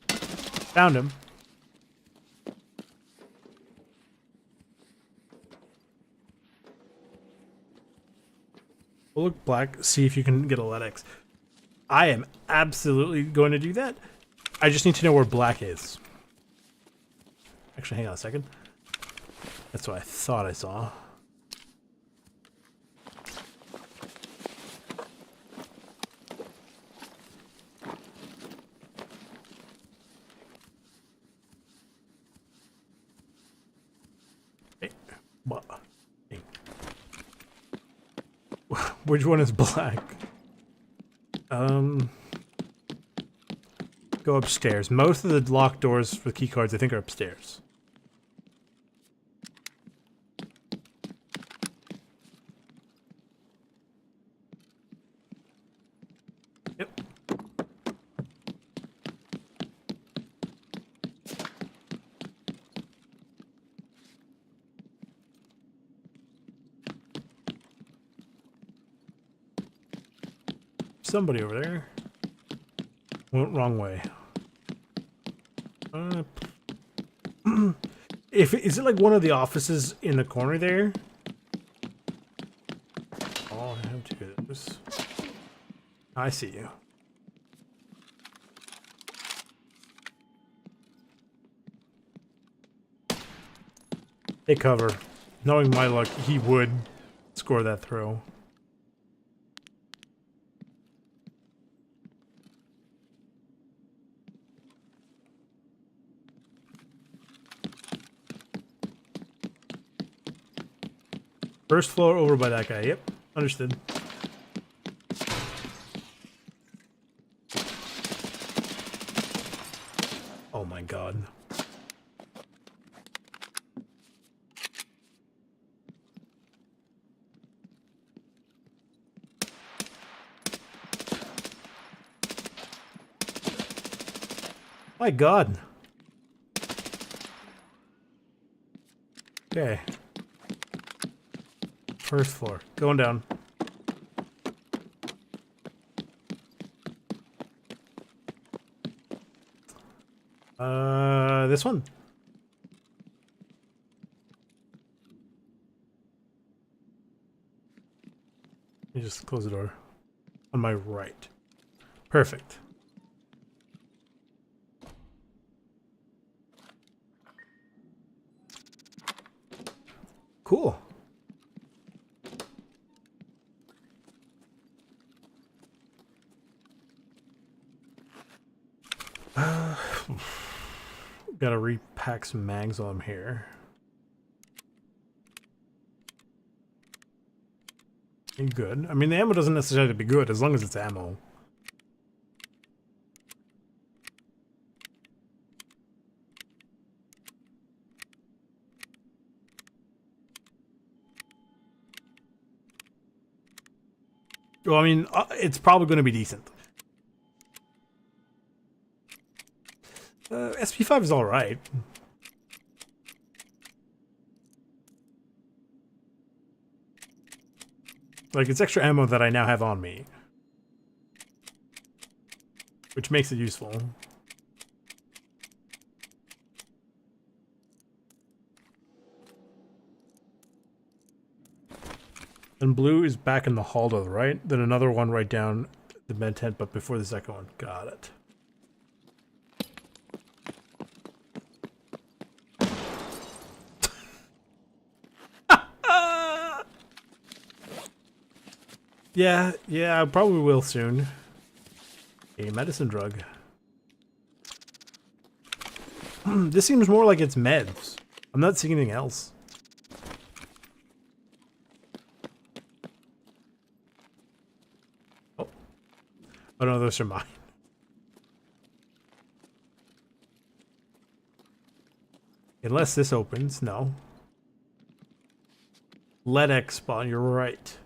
Found him. We'll look black, see if you can get a LEDX. I am absolutely going to do that. I just need to know where black is. Actually, hang on a second. That's what I thought I saw. Hey, what? Hey. Which one is black? Go upstairs. Most of the locked doors for key cards, I think, are upstairs. Yep. Somebody over there. Went wrong way. Is it like one of the offices in the corner there? Oh, I have to do this. I see you. Take cover. Knowing my luck, he would score that throw. First floor over by that guy. Yep, understood. Oh my god. My god. Okay. First floor. Going down. This one. Let me just close the door. On my right. Perfect. Cool. Gotta repack some mags while I'm here. You good? I mean, the ammo doesn't necessarily be good as long as it's ammo. Well, I mean, it's probably going to be decent. SP5 is all right. Like, it's extra ammo that I now have on me, which makes it useful. And blue is back in the hall to the right. Then another one right down the med tent, but before the second one. Got it. Yeah, I probably will soon. A medicine drug. This seems more like it's meds. I'm not seeing anything else. Oh no, those are mine. Unless this opens, no. LEDX spawn, you're right.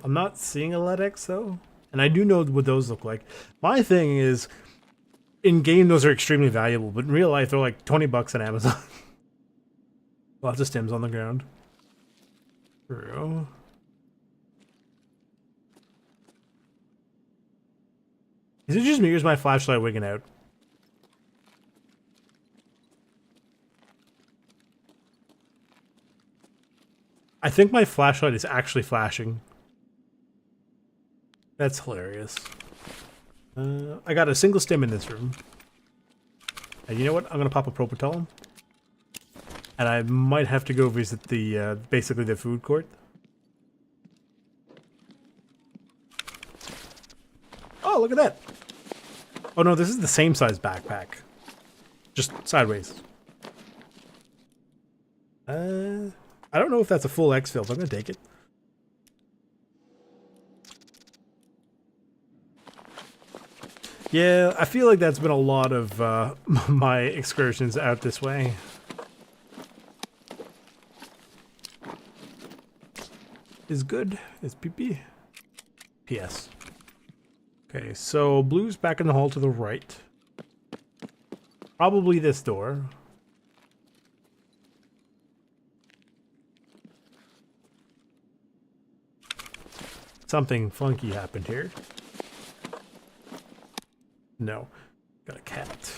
I'm not seeing a LEDX though, and I do know what those look like. My thing is, in game those are extremely valuable, but in real life they're like 20 bucks on Amazon. Lots of stems on the ground. True. Is it just me or is my flashlight wigging out? I think my flashlight is actually flashing. That's hilarious. I got a single stim in this room. And you know what? I'm gonna pop a Propital. And I might have to go visit the, basically the food court. Oh, look at that! Oh no, this is the same size backpack. Just sideways. I don't know if that's a full exfil, but I'm gonna take it. Yeah, I feel like that's been a lot of my excursions out this way. Is good. Is PP. PS. Okay, so blue's back in the hall to the right. Probably this door. Something funky happened here. No. Got a cat.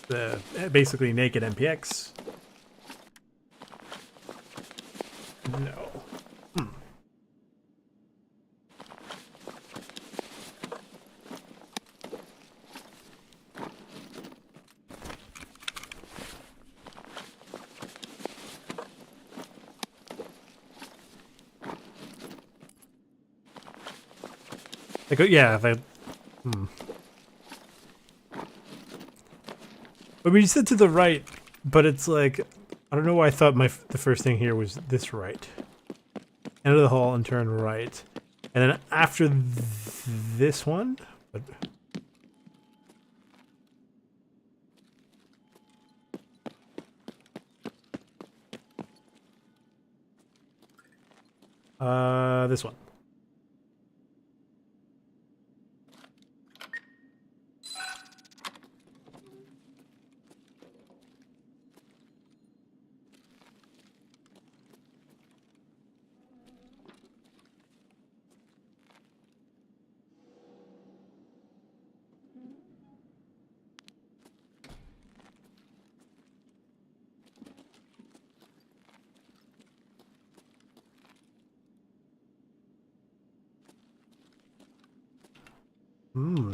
The basically naked MPX. No. Like, yeah, they. But we said to the right, but it's like, I don't know why I thought the first thing here was this right. Enter the hall and turn right. And then after this one? But, this one.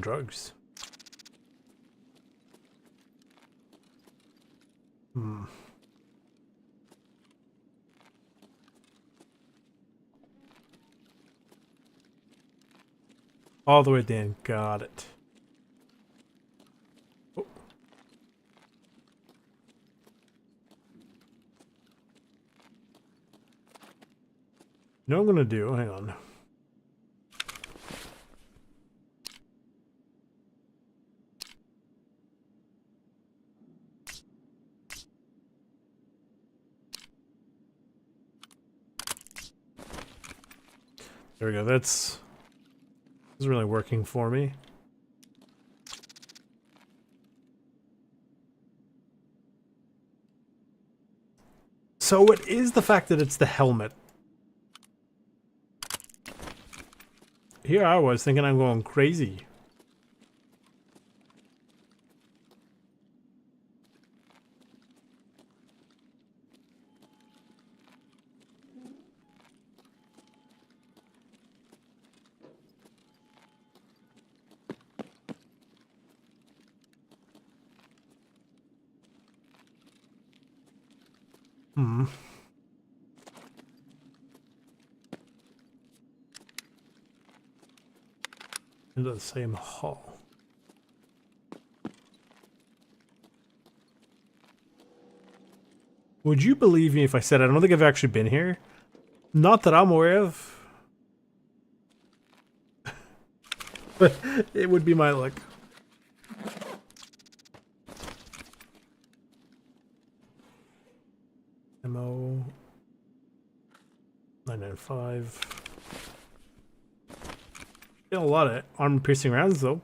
Drugs. All the way down. Got it. Oh. You know what I'm gonna do? Hang on. There we go. This is really working for me. So it is the fact that it's the helmet. Here I was thinking I'm going crazy. Into the same hall. Would you believe me if I said I don't think I've actually been here? Not that I'm aware of. But it would be my luck. MO 995. A lot of armor-piercing rounds, though.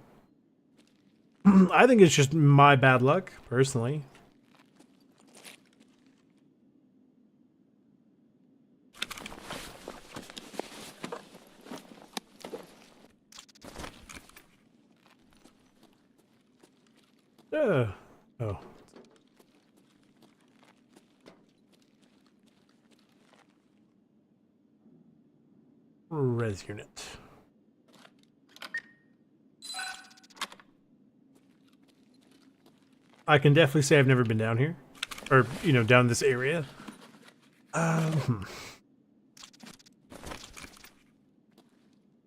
I think it's just my bad luck, personally. Oh. Res unit. I can definitely say I've never been down here. Or, you know, down this area. A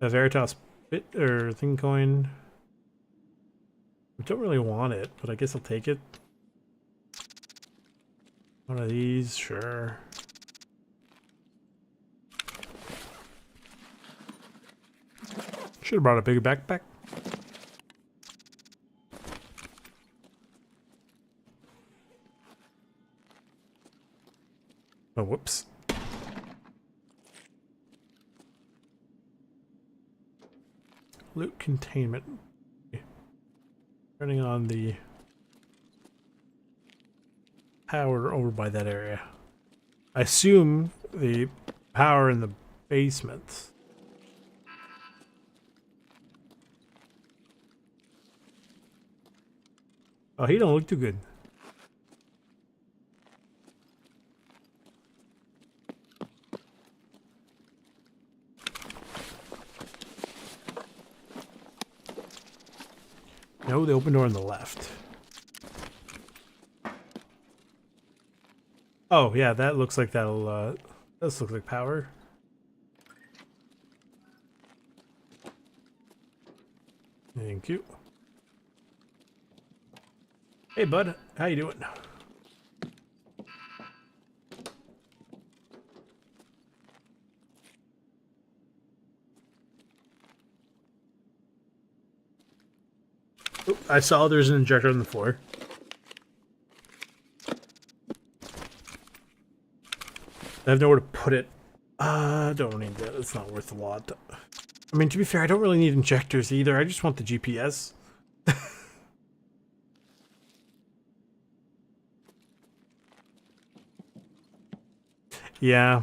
Veritas bit or thing coin. I don't really want it, but I guess I'll take it. One of these, sure. Should have brought a bigger backpack. Oh, whoops. Loot containment. Turning on the power over by that area. I assume the power in the basement. Oh, he don't look too good. No, the open door on the left. Oh, yeah, that looks like that'll, this looks like power. Thank you. Hey, bud. How you doing? Oh, I saw there's an injector on the floor. I have nowhere to put it. Don't need that. It's not worth a lot. I mean, to be fair, I don't really need injectors either. I just want the GPS. Yeah.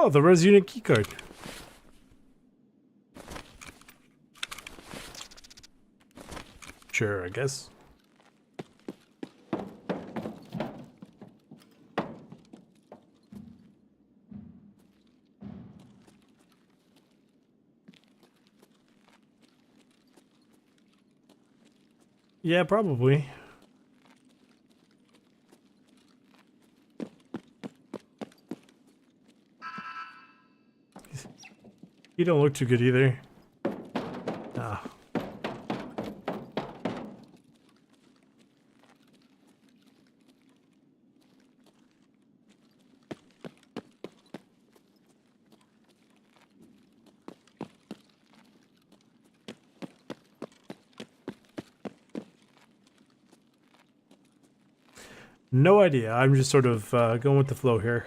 Oh, the res unit keycard. Sure, I guess. Yeah, probably. You don't look too good either. Ah. No idea. I'm just sort of going with the flow here.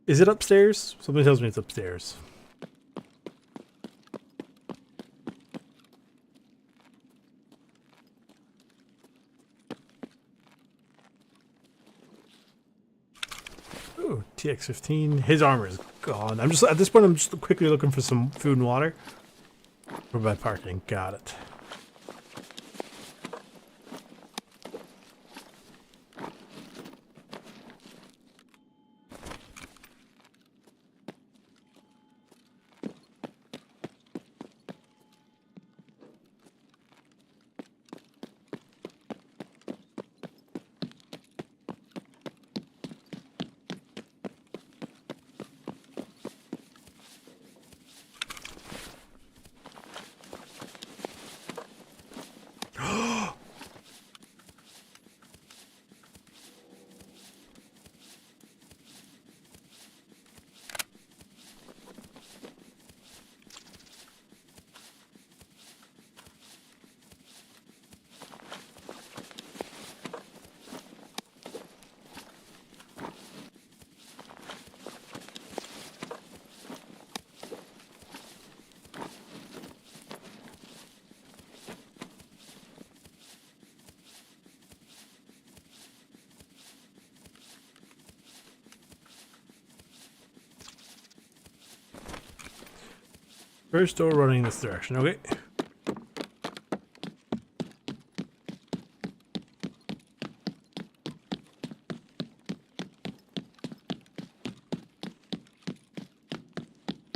Is it upstairs? Somebody tells me it's upstairs. Ooh, TX-15. His armor is gone. I'm just at this point. I'm just quickly looking for some food and water. Provide parking. Got it. First door running this direction. Okay.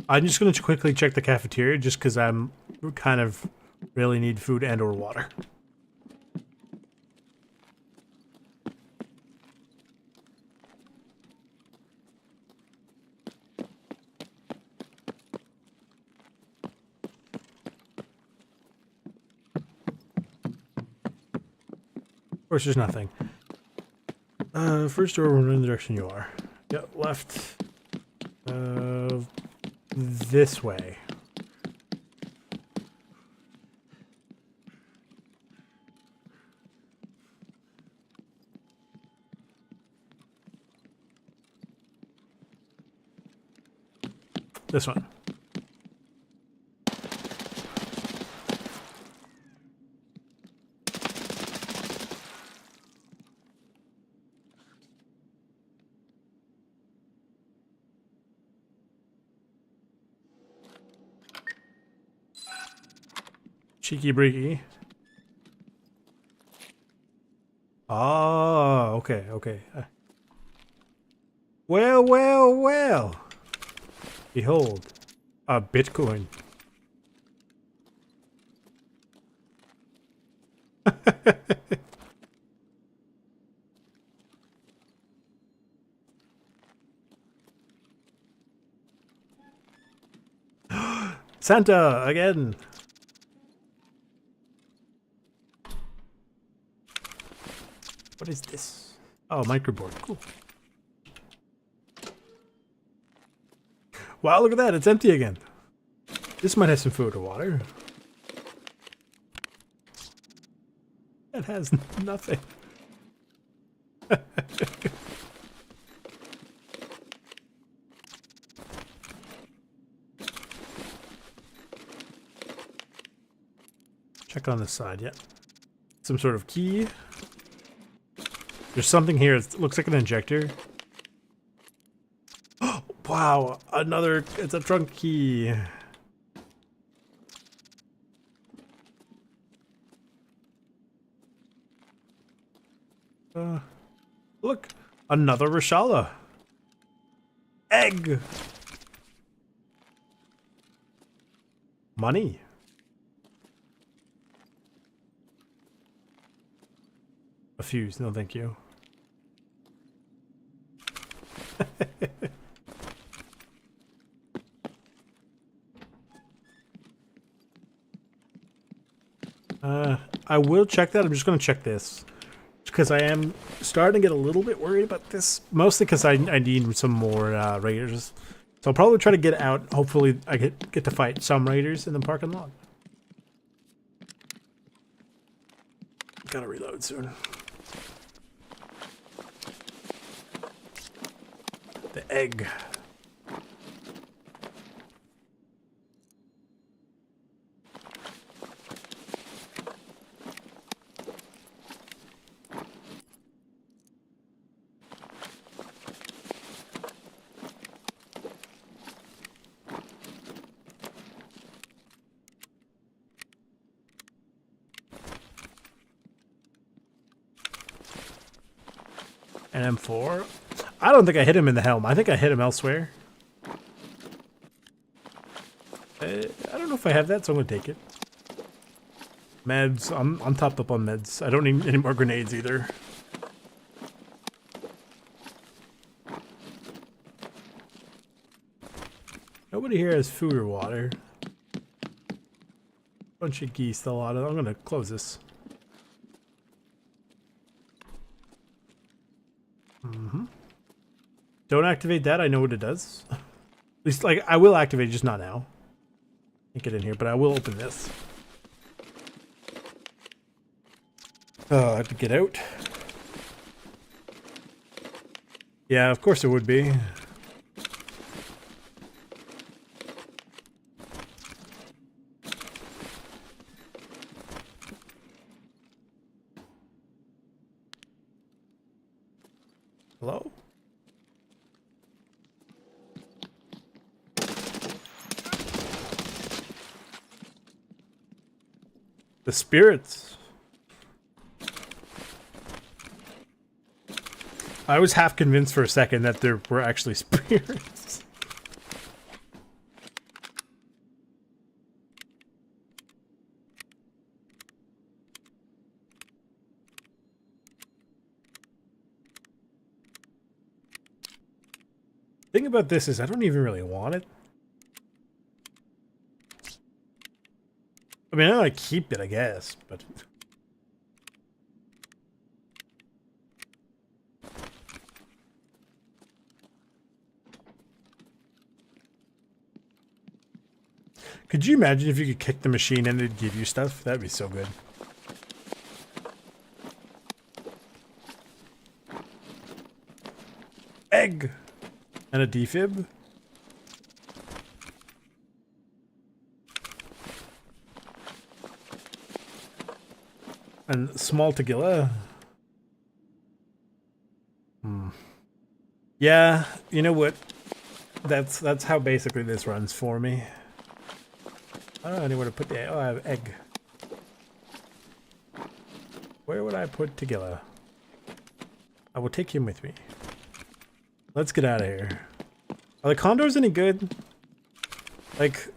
I'm just going to quickly check the cafeteria just because I'm kind of really need food and or water. Of course, there's nothing. First door, run in the direction you are. Yep, left. This way. This one. Cheeky breaky. Oh, okay, okay. Well, well, well. Behold, a Bitcoin. Santa again. What is this? Oh, microboard. Cool. Wow, look at that. It's empty again. This might have some food or water. It has nothing. Check on the side, yeah. Some sort of key. There's something here. It looks like an injector. Wow, another, it's a trunk key. Look, another Rashala. Egg. Money. A fuse, no thank you. I will check that. I'm just going to check this because I am starting to get a little bit worried about this, mostly because I need some more raiders. So I'll probably try to get out. Hopefully I get to fight some raiders in the parking lot. Gotta reload soon. The egg. An M4. I don't think I hit him in the helm. I think I hit him elsewhere. I don't know if I have that, so I'm gonna take it. Meds. I'm topped up on meds. I don't need any more grenades either. Nobody here has food or water. Bunch of geese still out of. I'm gonna close this. Don't activate that. I know what it does. At least, like, I will activate it, just not now. Can't get in here, but I will open this. Oh, I have to get out. Yeah, of course it would be. Hello? The spirits. I was half convinced for a second that there were actually spirits. Thing about this is I don't even really want it. I mean, I like keep it, I guess, but could you imagine if you could kick the machine and it'd give you stuff? That'd be so good. Egg and a defib. And small Tagilla. Yeah, you know what? That's how basically this runs for me. I don't know anywhere to put the egg. Oh, I have egg. Where would I put Tagilla? I will take him with me. Let's get out of here. Are the condors any good? Like,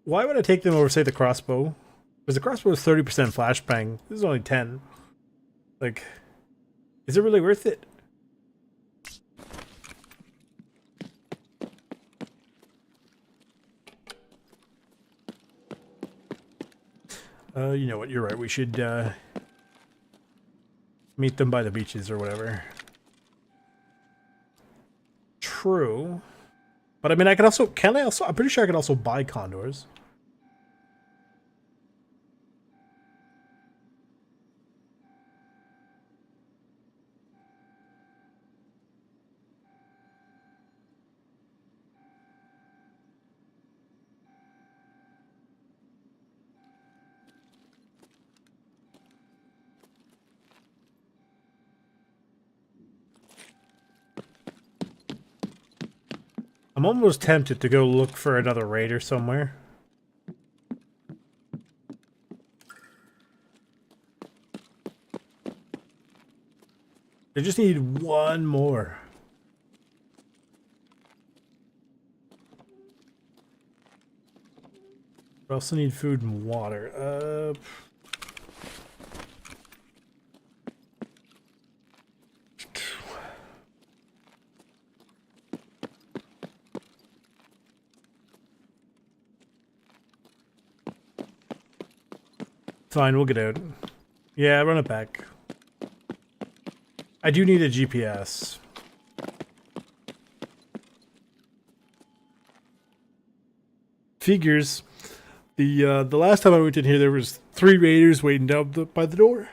why would I take them over, say, the crossbow? Because the crossbow is 30% flashbang. This is only 10. Like, is it really worth it? You know what? You're right. We should meet them by the beaches or whatever. True. But I mean, I could also... Can I also... I'm pretty sure I could also buy condors. I'm almost tempted to go look for another raider somewhere. I just need one more. I also need food and water. Fine, we'll get out. Yeah, run it back. I do need a GPS. Figures. The last time I went in here, there was 3 raiders waiting down by the door.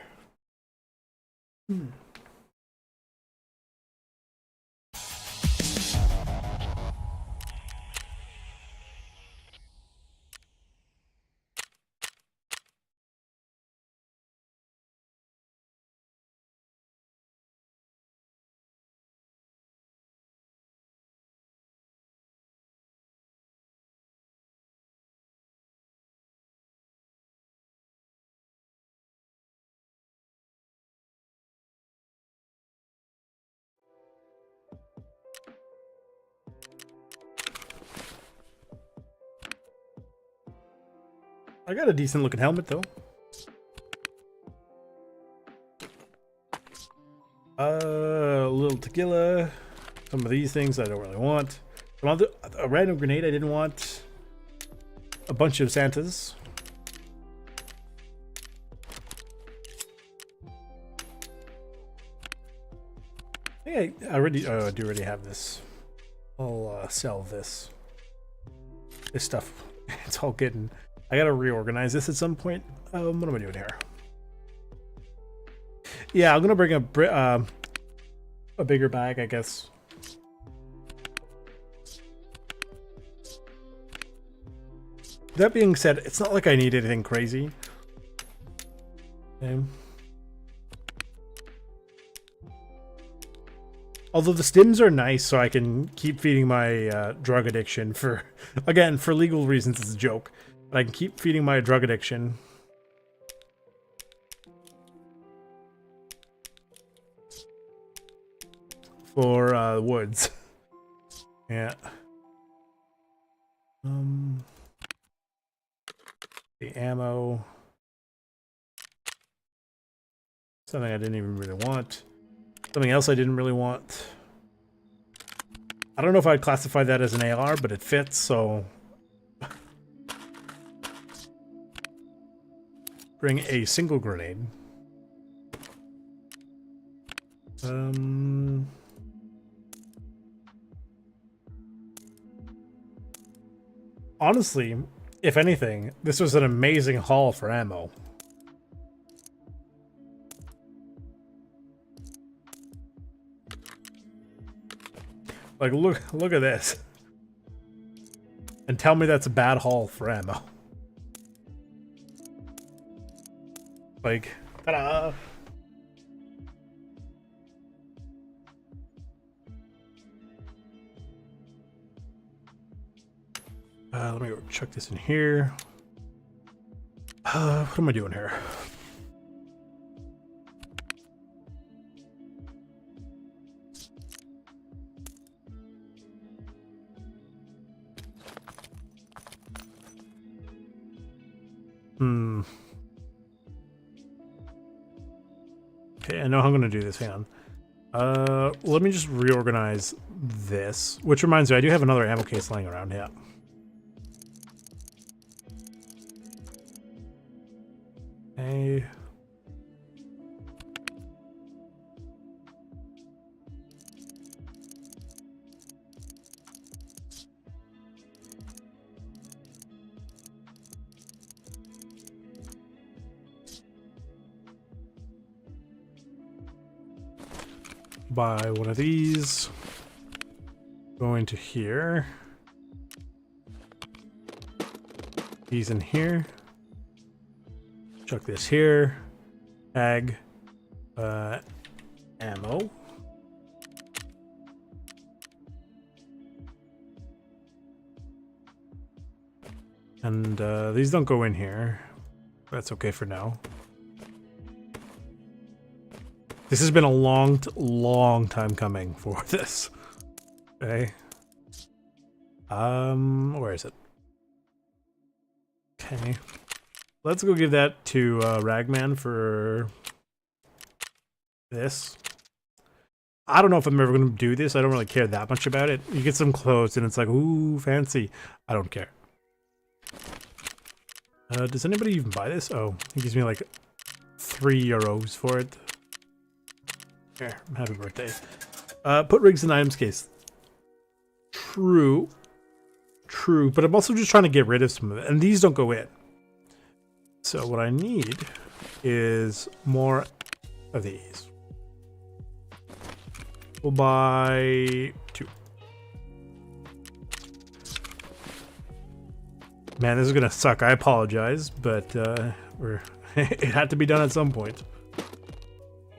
I got a decent looking helmet though. A little tequila. Some of these things I don't really want. A random grenade I didn't want. A bunch of Santas. Hey, I already. I do already have this. I'll sell this. This stuff. It's all getting. I gotta reorganize this at some point. What am I doing here? Yeah, I'm gonna bring a bigger bag, I guess. That being said, it's not like I need anything crazy. Okay. Although the stims are nice, so I can keep feeding my drug addiction for, again, for legal reasons. It's a joke. But I can keep feeding my drug addiction. For woods. Yeah. The ammo. Something I didn't even really want. Something else I didn't really want. I don't know if I'd classify that as an AR, but it fits, so... Bring a single grenade. Honestly, if anything, this was an amazing haul for ammo. Like, look at this. And tell me that's a bad haul for ammo. Like, ta-da! Let me go chuck this in here. What am I doing here? Okay, I know how I'm gonna do this. Hang on. Let me just reorganize this. Which reminds me, I do have another ammo case lying around. Yeah. Hey. Buy one of these. Go into here. These in here. Chuck this here. Ag. Ammo. And these don't go in here. That's okay for now. This has been a long time coming for this. Okay. Where is it? Okay. Let's go give that to Ragman for this. I don't know if I'm ever going to do this. I don't really care that much about it. You get some clothes and it's like, ooh, fancy. I don't care. Does anybody even buy this? Oh, he gives me like €3 for it. Here, happy birthday. Put rigs in the items case. True. True, but I'm also just trying to get rid of some of it. And these don't go in. So what I need is more of these. We'll buy 2. Man, this is gonna suck. I apologize, but it had to be done at some point.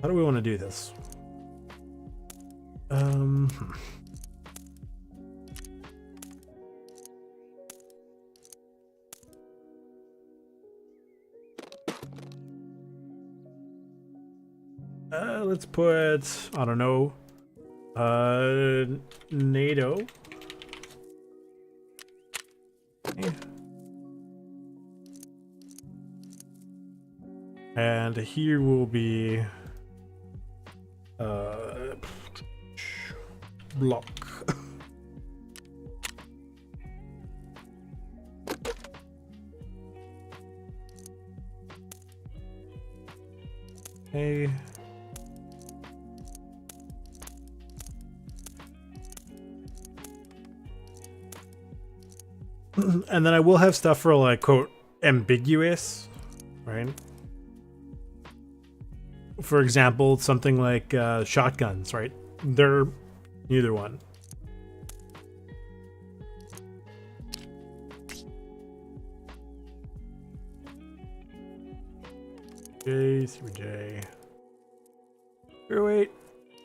How do we want to do this? Let's put, I don't know, NATO. Okay. And here will be block. Okay. And then I will have stuff for like quote ambiguous, right? For example, something like shotguns, right? They're neither one. J, 3J. 08.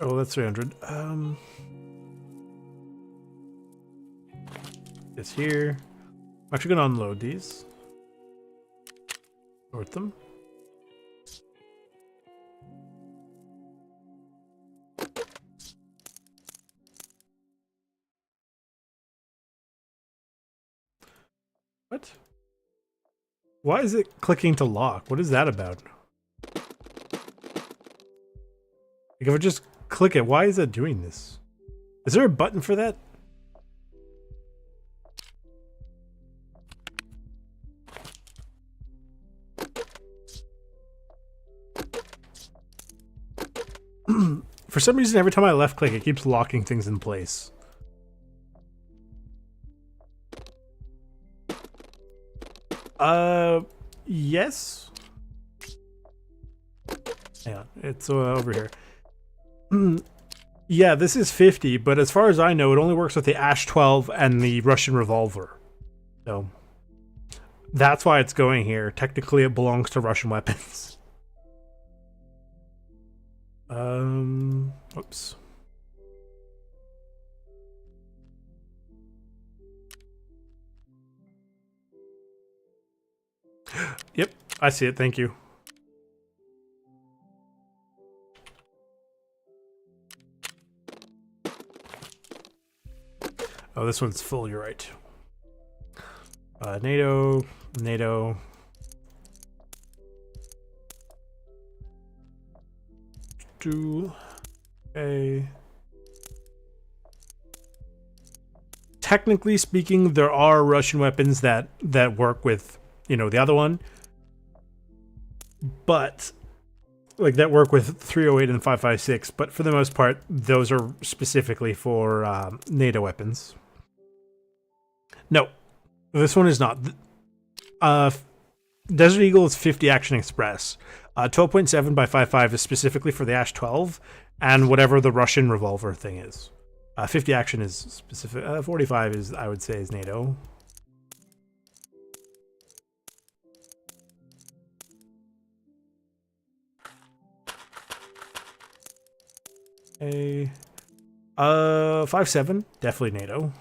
Oh, that's 300. This here. I'm actually gonna unload these. Sort them. What? Why is it clicking to lock? What is that about? Like if I just click it, why is that doing this? Is there a button for that? For some reason, every time I left click, it keeps locking things in place. Yes. Hang on, it's over here. Yeah, this is 50, but as far as I know, it only works with the Ash 12 and the Russian revolver. So that's why it's going here. Technically, it belongs to Russian weapons. Oops. Yep, I see it. Thank you. Oh, this one's full. You're right. NATO. Technically speaking, there are Russian weapons that work with, you know, the other one, but like that work with 308 and 556. But for the most part, those are specifically for NATO weapons. No, this one is not. Desert Eagle is 50 Action Express. 12.7 by 5.5 is specifically for the Ash 12 and whatever the Russian revolver thing is. 50 Action is specific. 45 is, I would say, is NATO. Okay. 5.7, definitely NATO.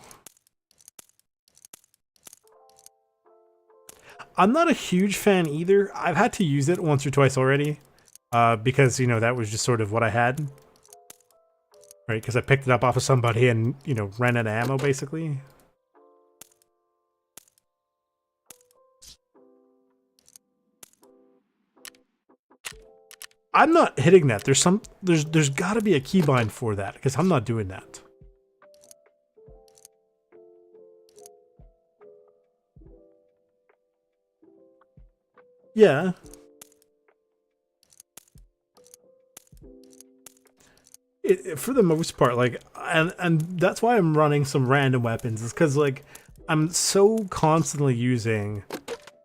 I'm not a huge fan either. I've had to use it once or twice already, because, you know, that was just sort of what I had. Right, because I picked it up off of somebody and, you know, ran out of ammo, basically. I'm not hitting that. There's got to be a keybind for that, because I'm not doing that. Yeah. For the most part, like, and that's why I'm running some random weapons, is because, like, I'm so constantly using,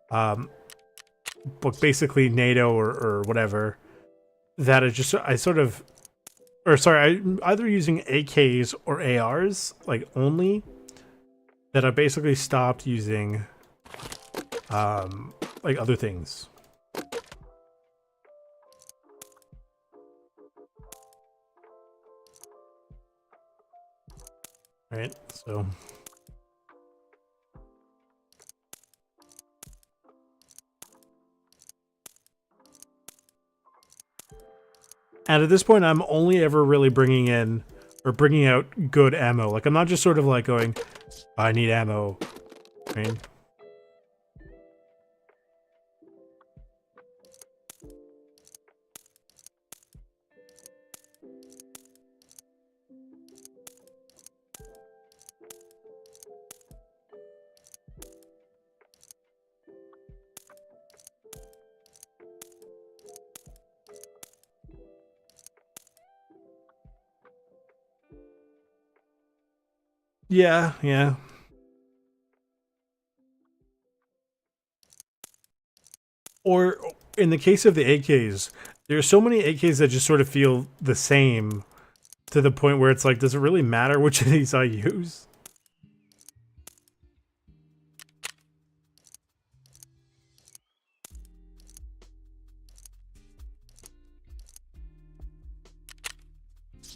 but basically NATO or whatever, that I sort of, or sorry, I'm either using AKs or ARs, like, only, that I basically stopped using, like, other things. Right, so. And at this point, I'm only ever really bringing in, or bringing out good ammo. Like, I'm not just sort of like going, I need ammo. Right? Yeah, yeah. Or in the case of the AKs, there are so many AKs that just sort of feel the same, to the point where it's like, does it really matter which of these I use?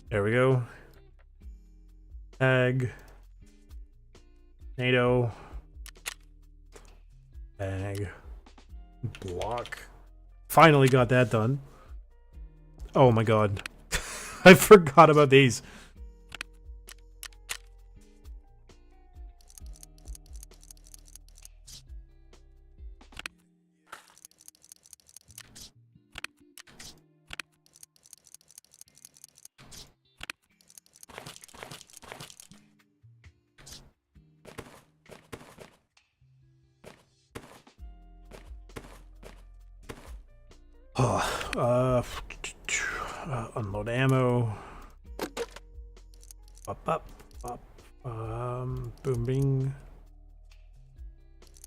There we go. Tag. NATO. Tag. Block. Finally got that done. Oh my god. I forgot about these. Unload ammo. Up. Boom, bing.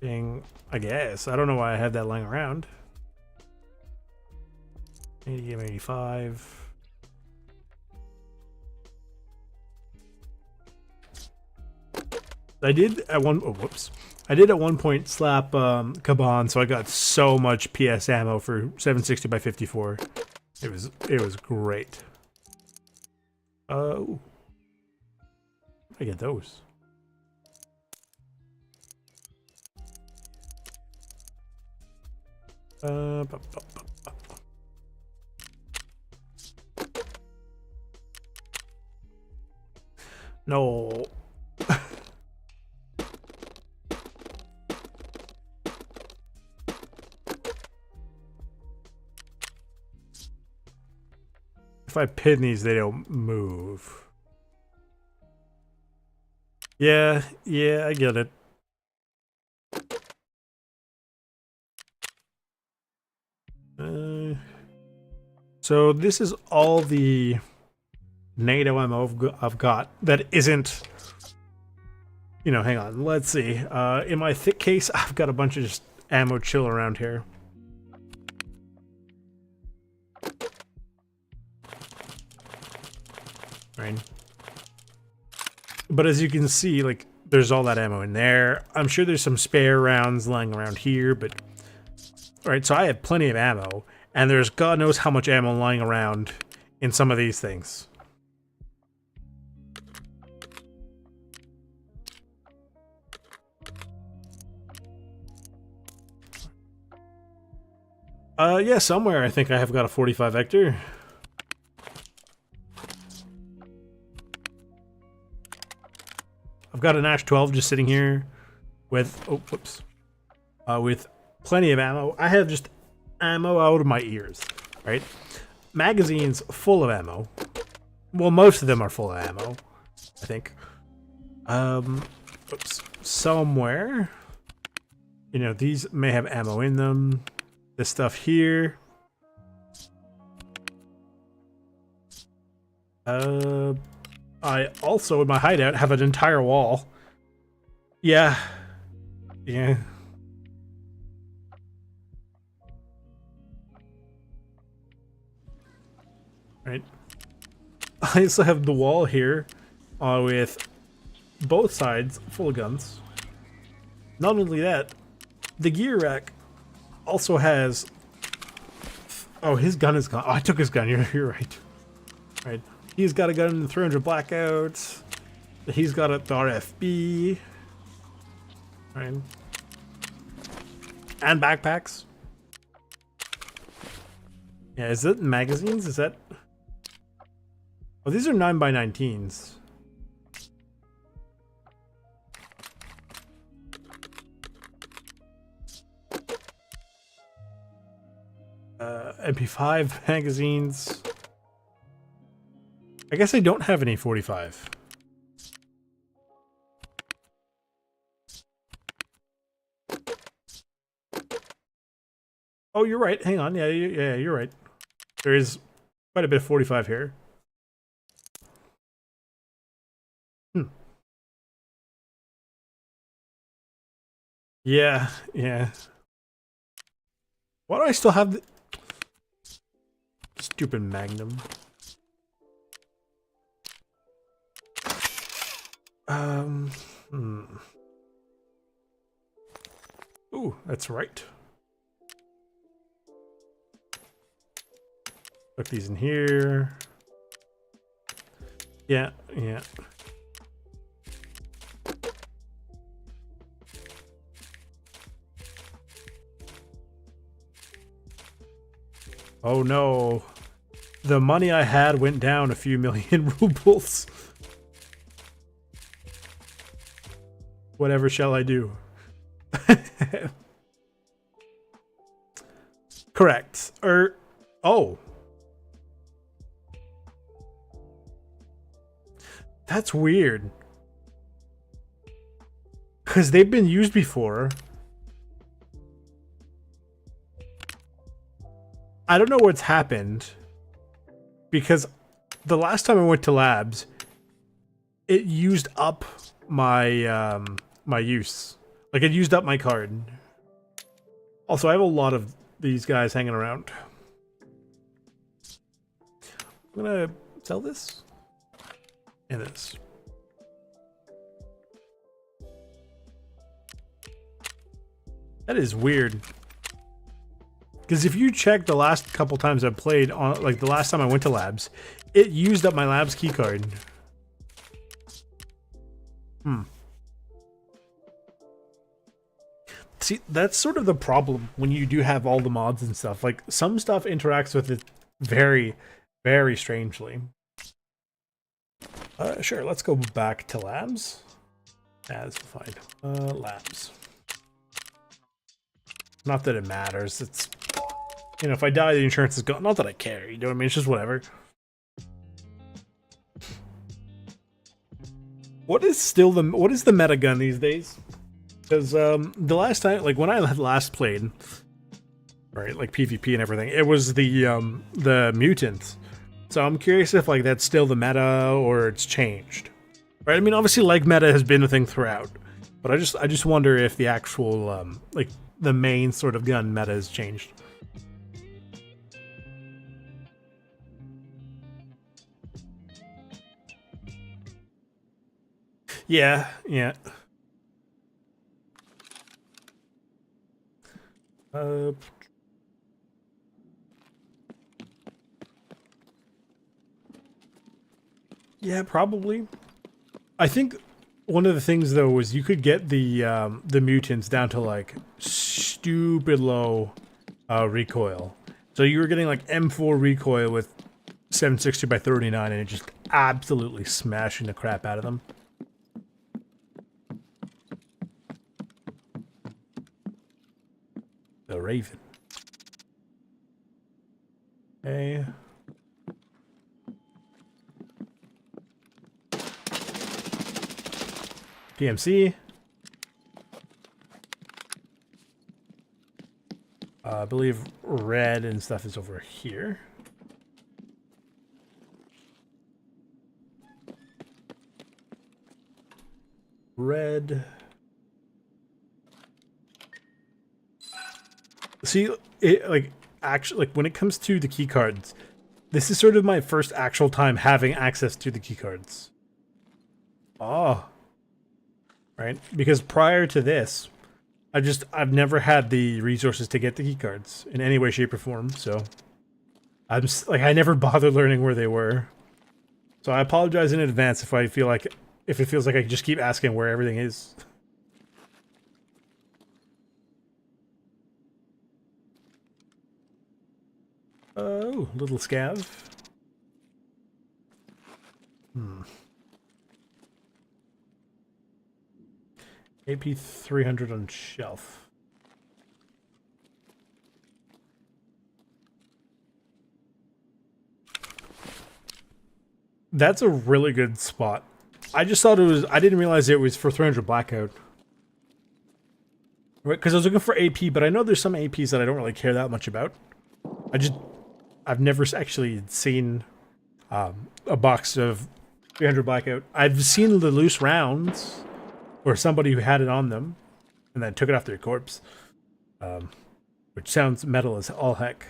Bing. I guess. I don't know why I have that lying around. 80, 85. I did at one. Oh, whoops. I did at one point slap Kaban, so I got so much PS ammo for 760 by 54. It was great. Oh, I get those. No. If I pin these, they don't move. Yeah, I get it. So this is all the NATO ammo I've got that isn't, you know, hang on, let's see. In my thick case, I've got a bunch of just ammo chill around here. Right. But as you can see, like, there's all that ammo in there. I'm sure there's some spare rounds lying around here, but... Alright, so I have plenty of ammo, and there's God knows how much ammo lying around in some of these things. Yeah, somewhere I think I have got a 45 Vector. I've got an Ash 12 just sitting here with, oh, whoops, with plenty of ammo. I have just ammo out of my ears, right? Magazines full of ammo. Well, most of them are full of ammo, I think. Oops, somewhere, you know, these may have ammo in them. This stuff here. I also, in my hideout, have an entire wall. Yeah. Right. I also have the wall here with both sides full of guns. Not only that, the gear rack also has... Oh, his gun is gone. Oh, I took his gun. You're right. Right. He's got a gun in the 300 Blackout. He's got a RFB. Right. And backpacks. Yeah, is it magazines? Is that... Oh, these are 9x19s. MP5 magazines. I guess I don't have any 45. Oh, you're right. Hang on. Yeah, you're right. There is quite a bit of 45 here. Yeah. Why do I still have the stupid Magnum? Ooh, that's right. Put these in here. Yeah. Oh no. The money I had went down a few million rubles. Whatever shall I do? Correct. Oh. That's weird. Because they've been used before. I don't know what's happened. Because the last time I went to labs, it used up my my use. Like, it used up my card. Also, I have a lot of these guys hanging around. I'm gonna sell this. And this. That is weird. Because if you check the last couple times I've played, on like the last time I went to labs, it used up my labs keycard. See, that's sort of the problem when you do have all the mods and stuff. Like, some stuff interacts with it very, very strangely. Sure, let's go back to labs. That's fine. Labs. Not that it matters. It's, you know, if I die, the insurance is gone. Not that I care. You know what I mean? It's just whatever. What is the meta gun these days? Because the last time, like when I had last played, right, like PvP and everything, it was the mutant. So I'm curious if like that's still the meta or it's changed. Right? I mean, obviously, like meta has been a thing throughout, but I just wonder if the actual like the main sort of gun meta has changed. Yeah, yeah. Yeah, probably. I think one of the things though was you could get the mutants down to like stupid low recoil. So you were getting like M4 recoil with 760 by 39 and it just absolutely smashing the crap out of them. The Raven. Okay. PMC. I believe red and stuff is over here. Red. See, it like actually like when it comes to the key cards, this is sort of my first actual time having access to the key cards. Oh. Right? Because prior to this, I've never had the resources to get the key cards in any way, shape, or form, so I never bothered learning where they were. So I apologize in advance if it feels like I just keep asking where everything is. Oh, little scav. AP 300 on shelf. That's a really good spot. I just thought I didn't realize it was for 300 blackout. Right, because I was looking for AP, but I know there's some APs that I don't really care that much about. I've never actually seen a box of 300 blackout. I've seen the loose rounds, or somebody who had it on them, and then took it off their corpse. Which sounds metal as all heck.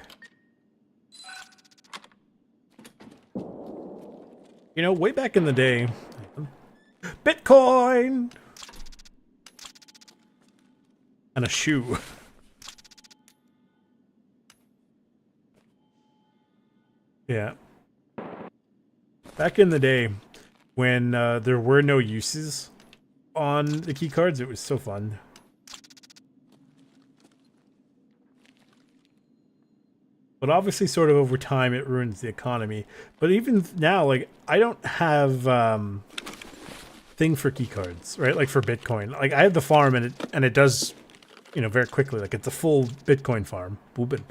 You know, way back in the day... Bitcoin! And a shoe. Yeah. Back in the day, when there were no uses on the key cards, it was so fun. But obviously, sort of over time, it ruins the economy. But even now, like, I don't have thing for key cards, right? Like for Bitcoin. Like I have the farm and it does, you know, very quickly. Like it's a full Bitcoin farm. Boobin.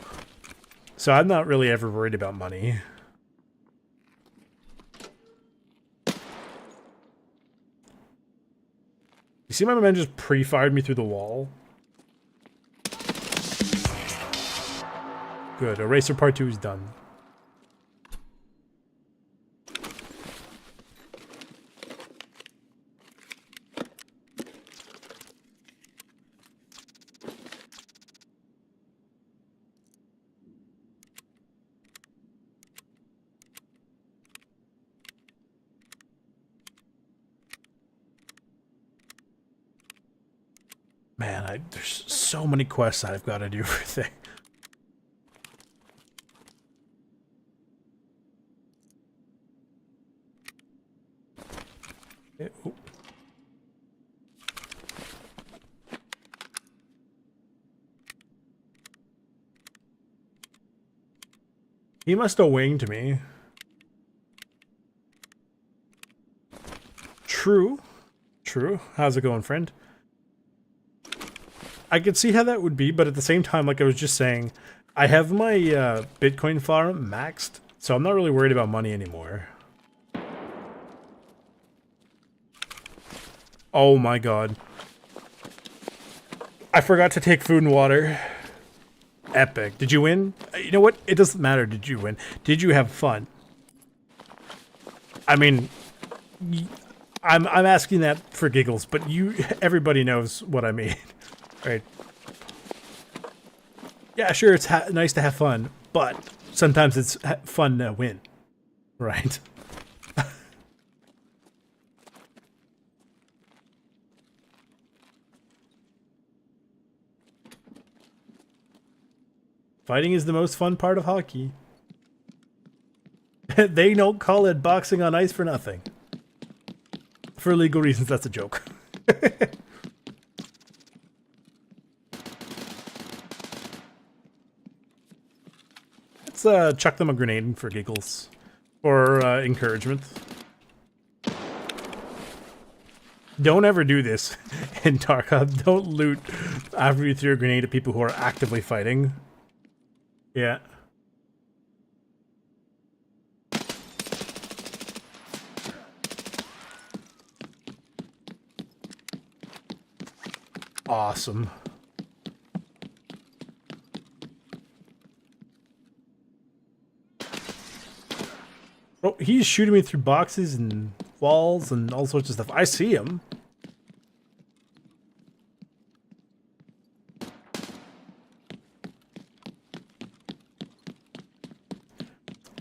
So I'm not really ever worried about money. You see my man just pre-fired me through the wall? Good. Eraser Part 2 is done. Man, there's so many quests I've got to do for things. Oh. He must have winged me. True. True. How's it going, friend? I could see how that would be, but at the same time, like I was just saying, I have my Bitcoin farm maxed, so I'm not really worried about money anymore. Oh my god. I forgot to take food and water. Epic. Did you win? You know what? It doesn't matter. Did you win? Did you have fun? I mean, I'm asking that for giggles, but everybody knows what I mean, right? Yeah, sure, it's nice to have fun, but sometimes it's fun to win, right? Fighting is the most fun part of hockey. They don't call it boxing on ice for nothing. For legal reasons, that's a joke. Let's chuck them a grenade for giggles. Or encouragement. Don't ever do this in Tarkov. Don't loot after you throw a grenade at people who are actively fighting. Yeah. Awesome. Oh, he's shooting me through boxes and walls and all sorts of stuff. I see him.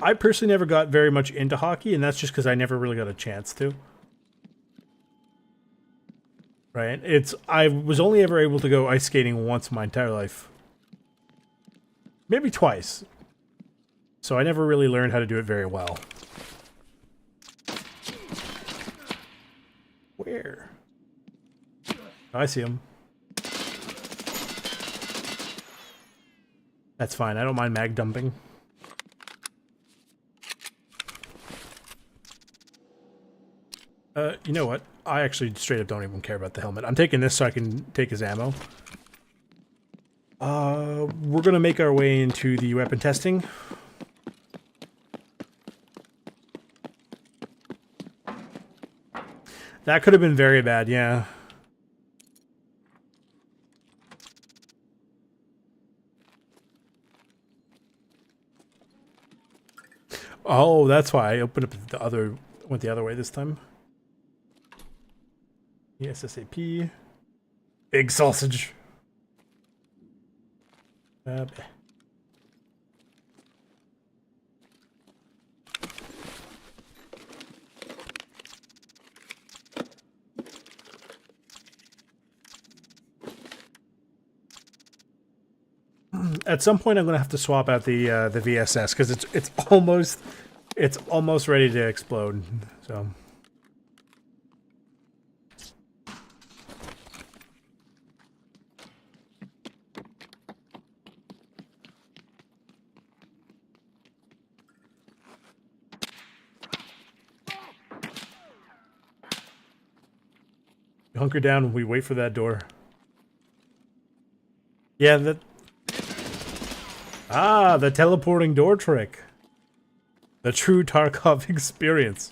I personally never got very much into hockey, and that's just because I never really got a chance to. Right? I was only ever able to go ice skating once in my entire life. Maybe twice. So I never really learned how to do it very well. Where? Oh, I see him. That's fine. I don't mind mag dumping. You know what? I actually straight up don't even care about the helmet. I'm taking this so I can take his ammo. We're gonna make our way into the weapon testing. That could have been very bad, yeah. Oh, that's why I opened up went the other way this time. Yes, SAP. Big sausage. At some point, I'm gonna have to swap out the VSS because it's almost ready to explode. So. We hunker down and we wait for that door. Yeah, that... Ah, the teleporting door trick. The true Tarkov experience.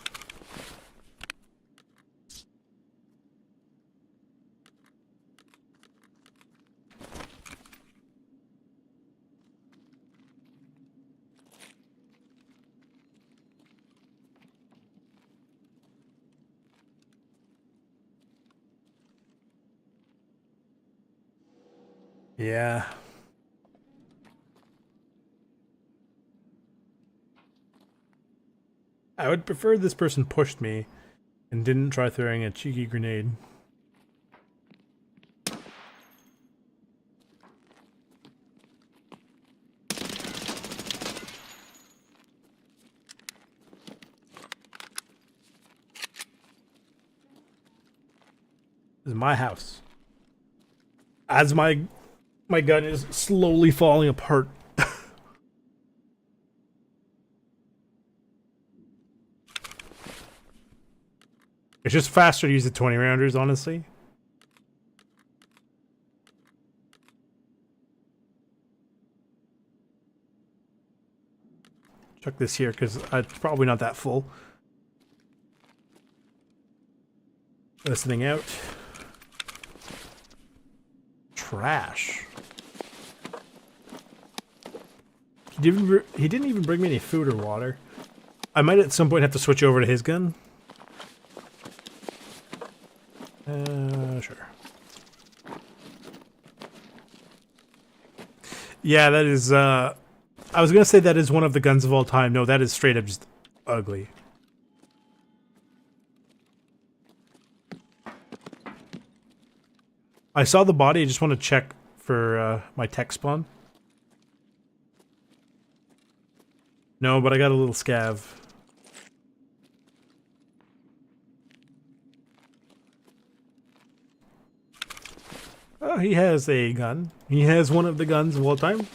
Yeah. I would prefer this person pushed me and didn't try throwing a cheeky grenade. This is my house. As my gun is slowly falling apart. It's just faster to use the 20 rounders, honestly. Chuck this here because it's probably not that full. This thing out. Trash. He didn't even bring me any food or water. I might at some point have to switch over to his gun. Sure. Yeah, that is, I was gonna say that is one of the guns of all time. No, that is straight up just ugly. I saw the body, I just want to check for, my tech spawn. No, but I got a little scav. Oh, he has a gun. He has one of the guns of all time.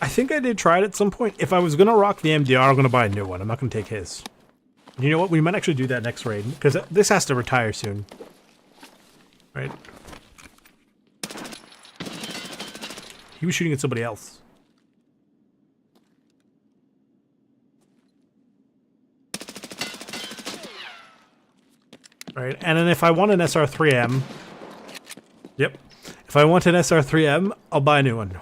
I think I did try it at some point. If I was gonna rock the MDR, I'm gonna buy a new one. I'm not gonna take his. You know what? We might actually do that next raid because this has to retire soon, right? He was shooting at somebody else. Right, and then if I want an SR3M, yep. If I want an SR3M, I'll buy a new one.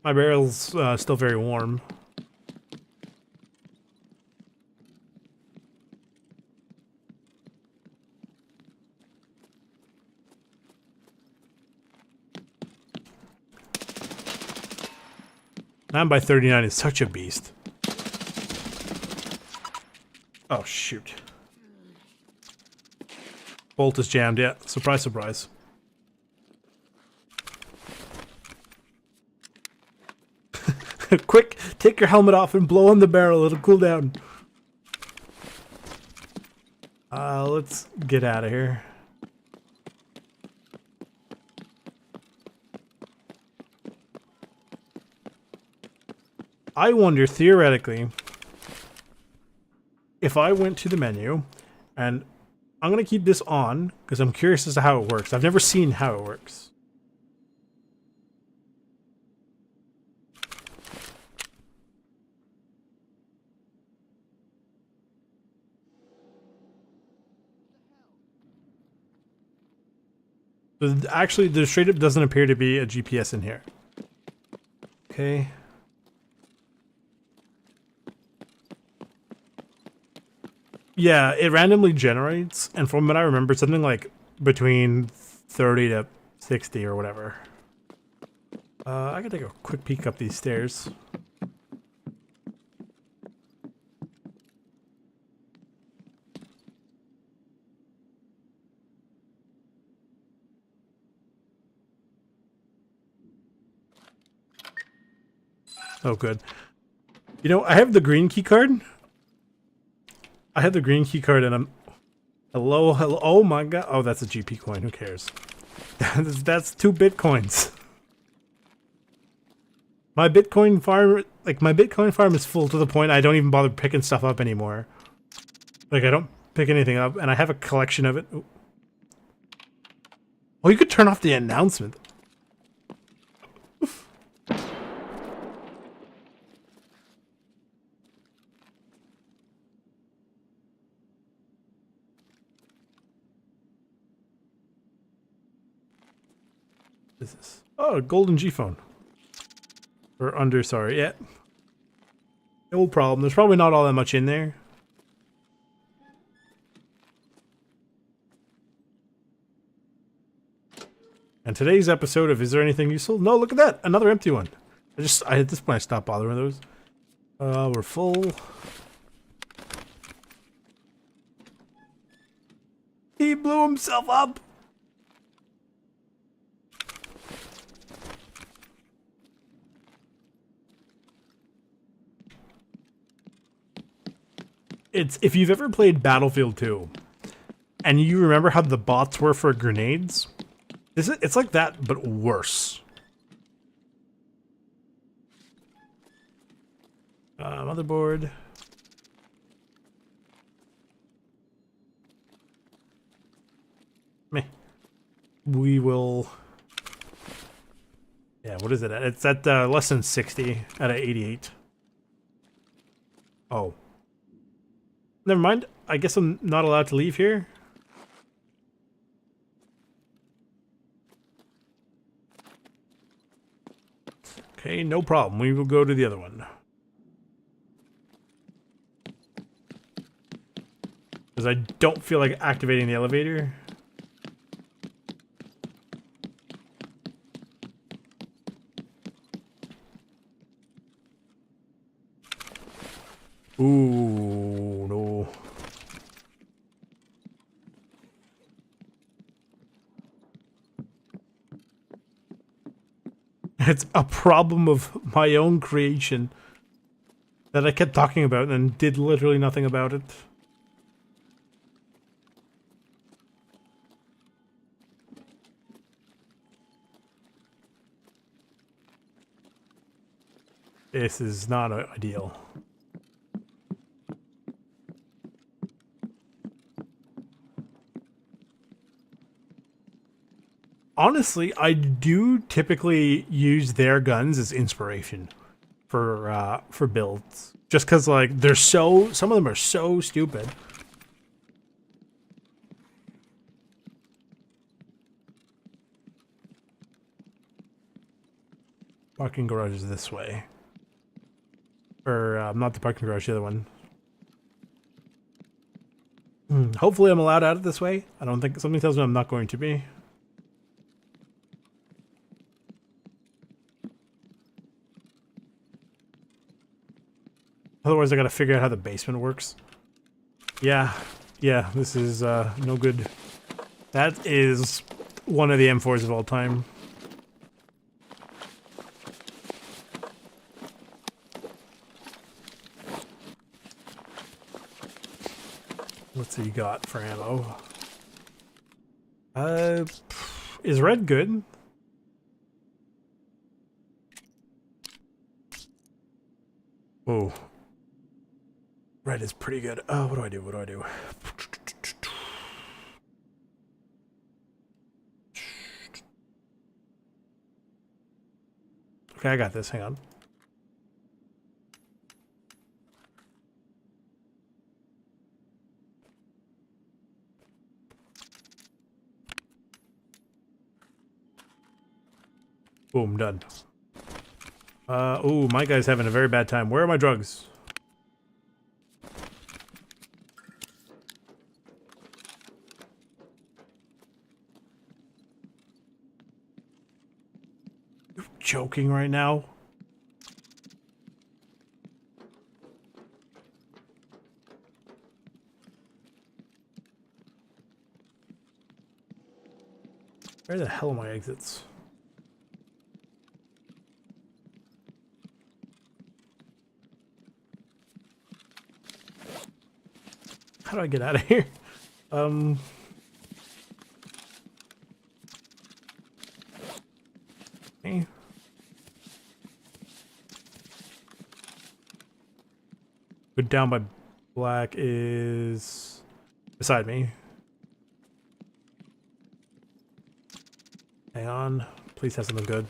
My barrel's still very warm. Nine by 39 is such a beast. Oh, shoot. Bolt is jammed, yeah. Surprise, surprise. Quick, take your helmet off and blow on the barrel. It'll cool down. Let's get out of here. I wonder, theoretically, if I went to the menu, and I'm going to keep this on, because I'm curious as to how it works. I've never seen how it works. Actually, there straight up doesn't appear to be a GPS in here. Okay. Yeah, it randomly generates, and from what I remember, something like between 30 to 60 or whatever. I gotta take a quick peek up these stairs. Oh, good. You know, I have the green key card. I had the green key card and I'm... Hello, hello. Oh my god. Oh, that's a GP coin. Who cares? That's 2 bitcoins. My Bitcoin farm, like, my Bitcoin farm is full to the point I don't even bother picking stuff up anymore. Like, I don't pick anything up, and I have a collection of it. Ooh. Oh, you could turn off the announcement. What is this? Oh, a golden G phone. Or under, sorry. Yeah. No problem. There's probably not all that much in there. And today's episode of Is There Anything Useful? No, look at that! Another empty one. At this point I stopped bothering those. We're full. He blew himself up! It's, if you've ever played Battlefield 2, and you remember how the bots were for grenades, it's like that, but worse. Motherboard. Meh. We will... Yeah, what is it at? It's at less than 60 out of 88. Oh. Never mind. I guess I'm not allowed to leave here. Okay, no problem. We will go to the other one. Because I don't feel like activating the elevator. Ooh, no. It's a problem of my own creation that I kept talking about and did literally nothing about it. This is not ideal. Honestly, I do typically use their guns as inspiration for builds, just because like they're so, some of them are so stupid. Parking garage is this way, or not the parking garage, the other one. Hopefully, I'm allowed out of this way. I don't think, something tells me I'm not going to be. Otherwise, I gotta figure out how the basement works. Yeah, this is no good. That is one of the M4s of all time. What's he got for ammo? Is red good? Oh. Red is pretty good. Oh, what do I do? What do I do? Okay, I got this. Hang on. Boom, done. Oh, my guy's having a very bad time. Where are my drugs? You're joking right now? Where the hell are my exits? How do I get out of here? Okay. Go down by black is beside me. Hang on. Please have something good.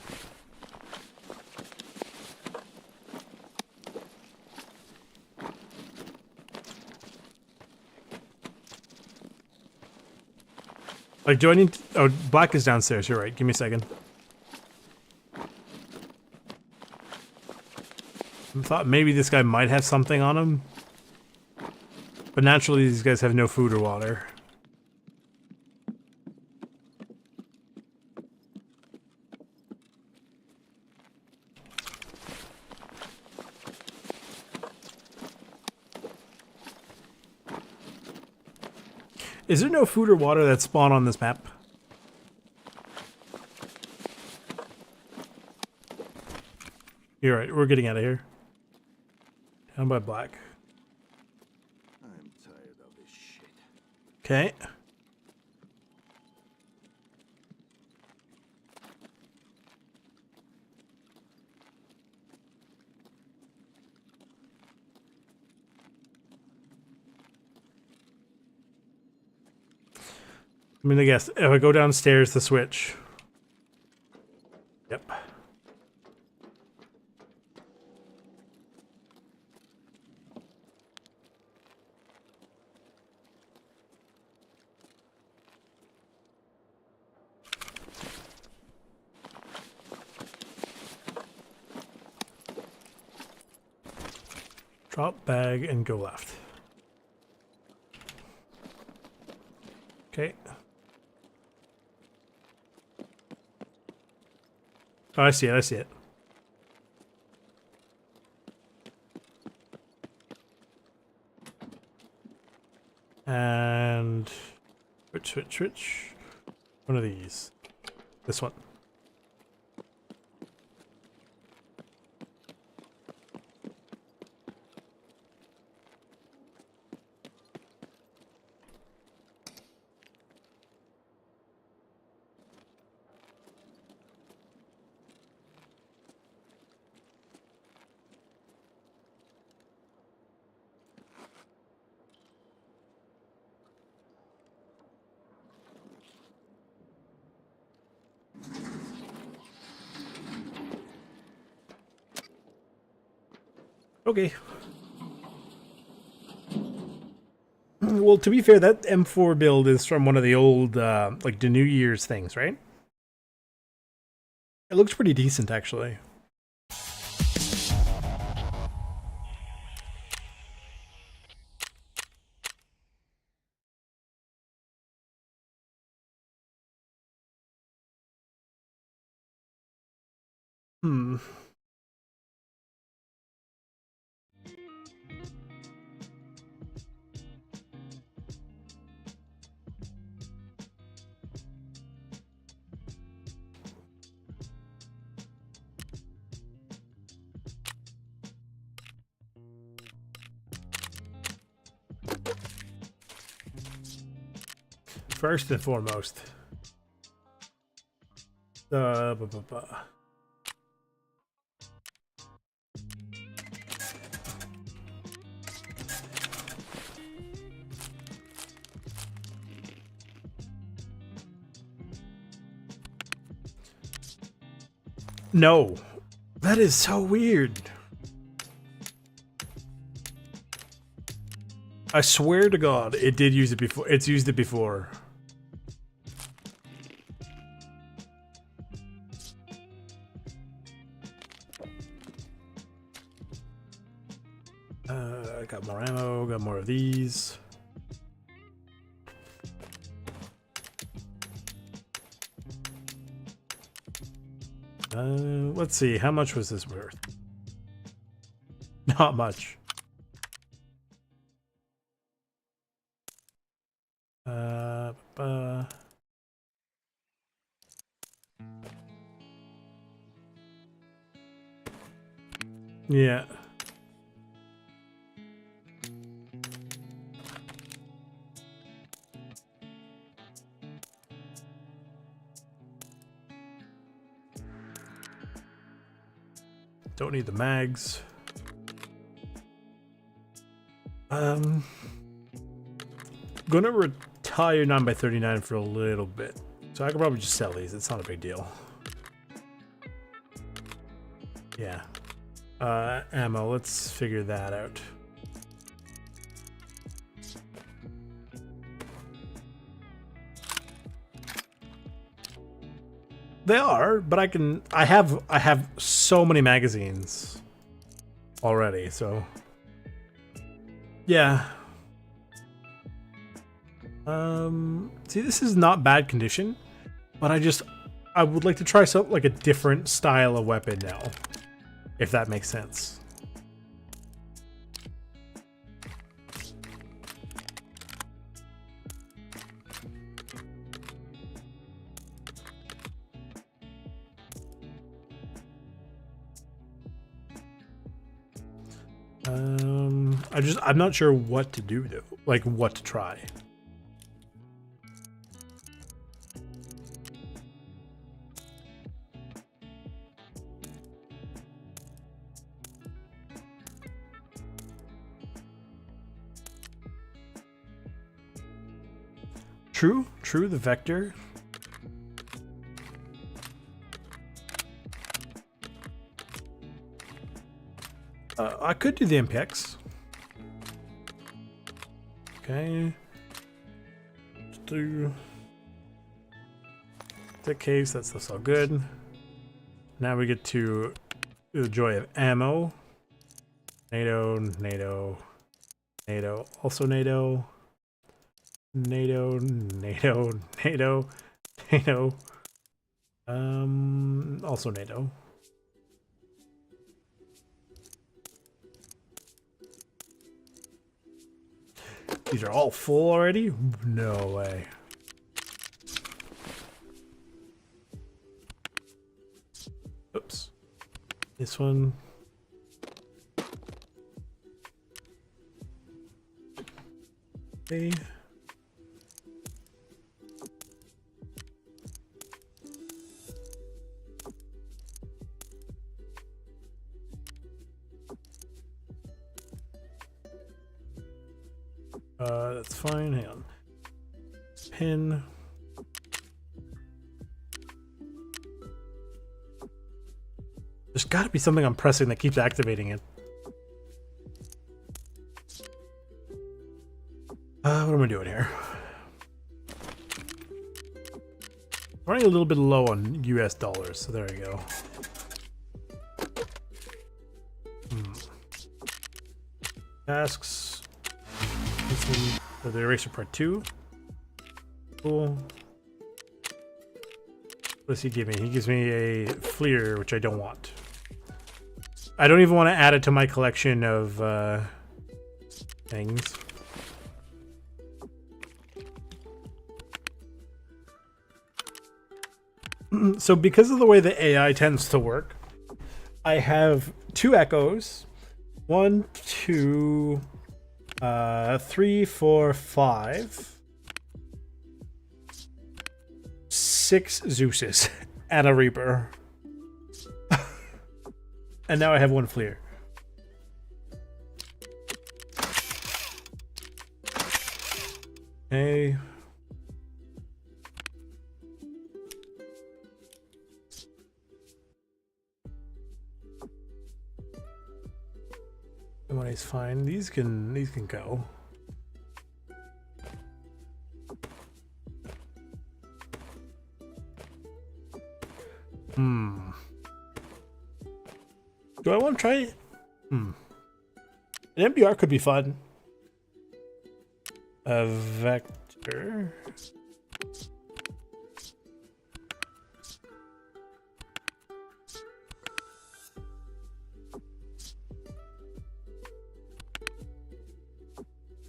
Like, do I need to, oh, black is downstairs. You're right. Give me a second. I thought maybe this guy might have something on him. But naturally, these guys have no food or water. Is there no food or water that spawn on this map? You're right, we're getting out of here. Down by black. I'm tired of this shit. Okay. I mean, I guess if I go downstairs to switch. Yep. Drop bag and go left. Okay. Oh, I see it, I see it. And switch. One of these. This one. Okay. Well, to be fair, that M4 build is from one of the old, like the New Year's things, right? It looks pretty decent, actually. Hmm. First and foremost. Buh, buh, buh. No. That is so weird. I swear to God, it did use it before. It's used it before. I got more ammo, got more of these. Let's see, how much was this worth? Not much. Yeah. don't need the mags. Gonna retire 9x39 for a little bit. So I could probably just sell these. It's not a big deal. Yeah. Ammo, let's figure that out. They are, but I have so many magazines already, so yeah. See, this is not bad condition, but I would like to try something like a different style of weapon now, if that makes sense. I'm not sure what to do though, like what to try. True, the vector. I could do the MPX. Okay. Let's do the case. That's all good. Now we get to the joy of ammo. NATO, NATO, NATO, also NATO. NATO, NATO, NATO, NATO. Also NATO. These are all full already? No way. Oops. This one. Okay. That's fine. Hang on. Pin. There's got to be something I'm pressing that keeps activating it. What am I doing here? Running a little bit low on US dollars, so there we go. Tasks. This one, the eraser part 2. Cool. What does he give me? He gives me a Fleer, which I don't want. I don't even want to add it to my collection of things. So because of the way the AI tends to work, I have 2 echoes. 1, 2, 3, 4, 5. 6 Zeuses and a Reaper. And now I have 1 Fleer. Okay. The money's fine. These can go. Do I want to try it? An MBR could be fun. A vector.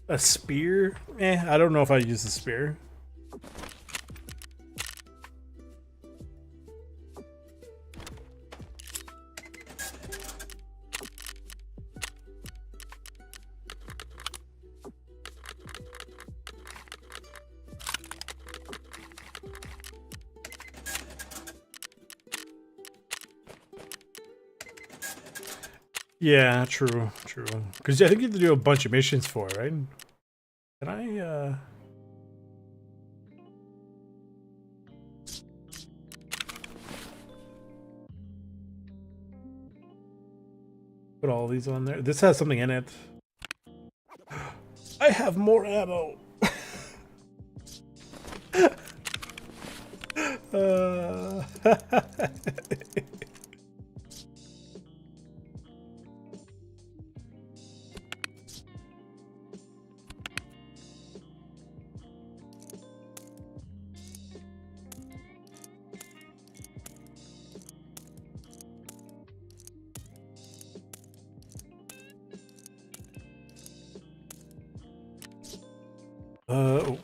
A spear? I don't know if I'd use the spear. Yeah, true, true. Because I think you have to do a bunch of missions for it, right? Can I, put all these on there? This has something in it. I have more ammo! uh...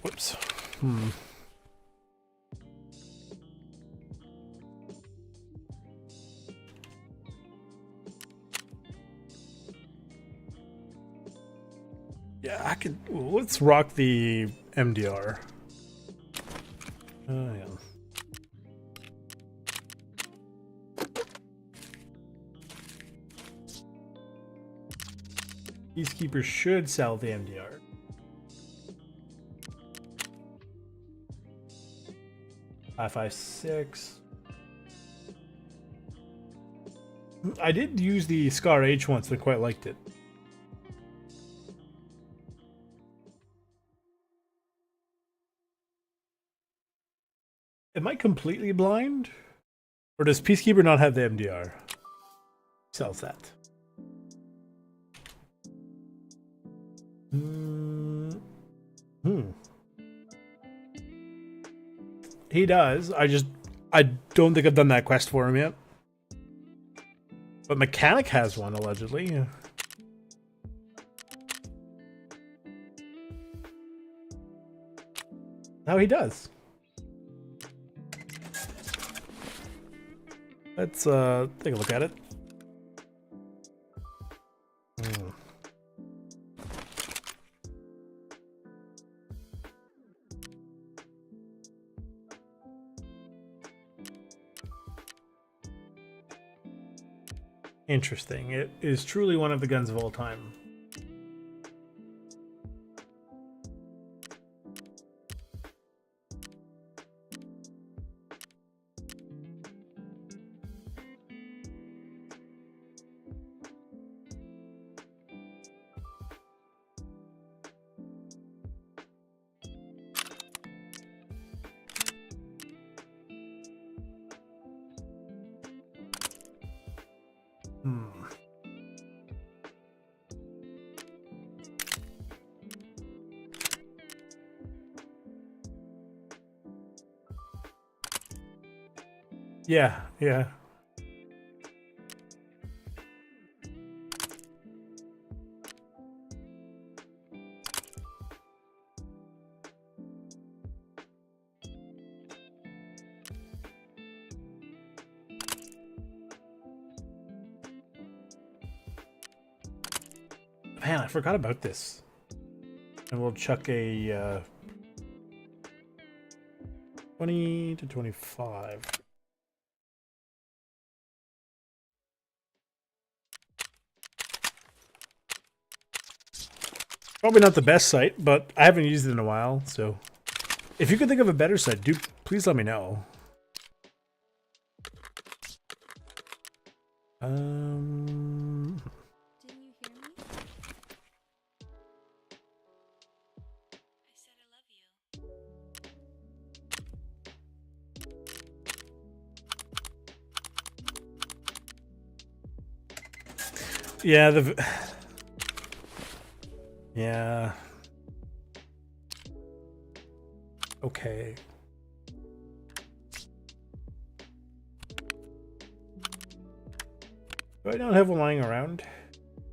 whoops. Yeah, I could. Let's rock the MDR. Oh, yeah. Peacekeeper should sell the MDR. .556. I did use the Scar H once and quite liked it. Am I completely blind? Or does Peacekeeper not have the MDR? Sells that. He does. I don't think I've done that quest for him yet. But Mechanic has one, allegedly. No, he does. Let's take a look at it. Interesting. It is truly one of the guns of all time. Yeah, yeah. Man, I forgot about this. And we'll chuck a 20 to 25. Probably not the best site, but I haven't used it in a while, so if you could think of a better site, do please let me know. Didn't you hear me? I said I love you. Yeah, yeah. Okay. Do I not have one lying around?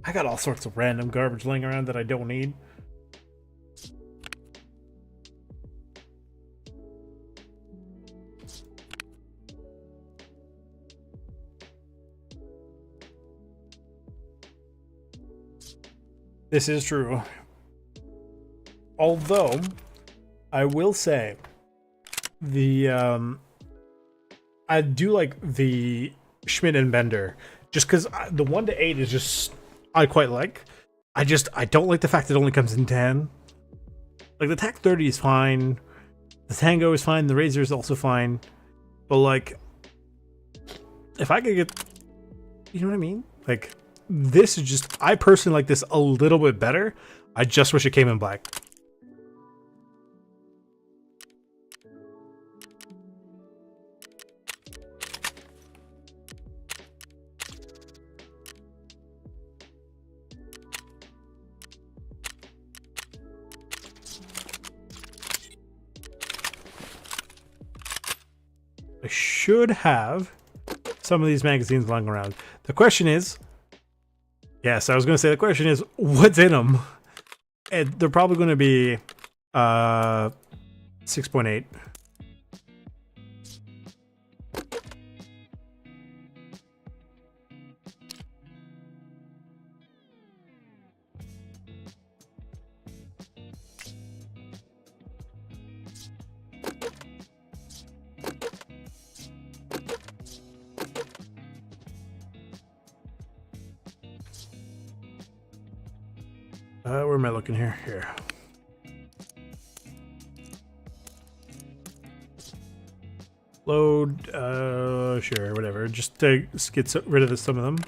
I got all sorts of random garbage laying around that I don't need. This is true. Although, I will say, I do like the Schmidt and Bender Just because the 1 to 8 is just I quite like. I don't like the fact it only comes in 10. Like the TAC 30 is fine, the Tango is fine, the Razor is also fine, but like if I could get, you know what I mean? Like this is just, I personally like this a little bit better. I just wish it came in black. I should have some of these magazines lying around. The question is, yes, I was going to say the question is, what's in them? And they're probably going to be 6.8. Where am I looking here? Here. Load, sure, whatever. Just to get rid of some of them.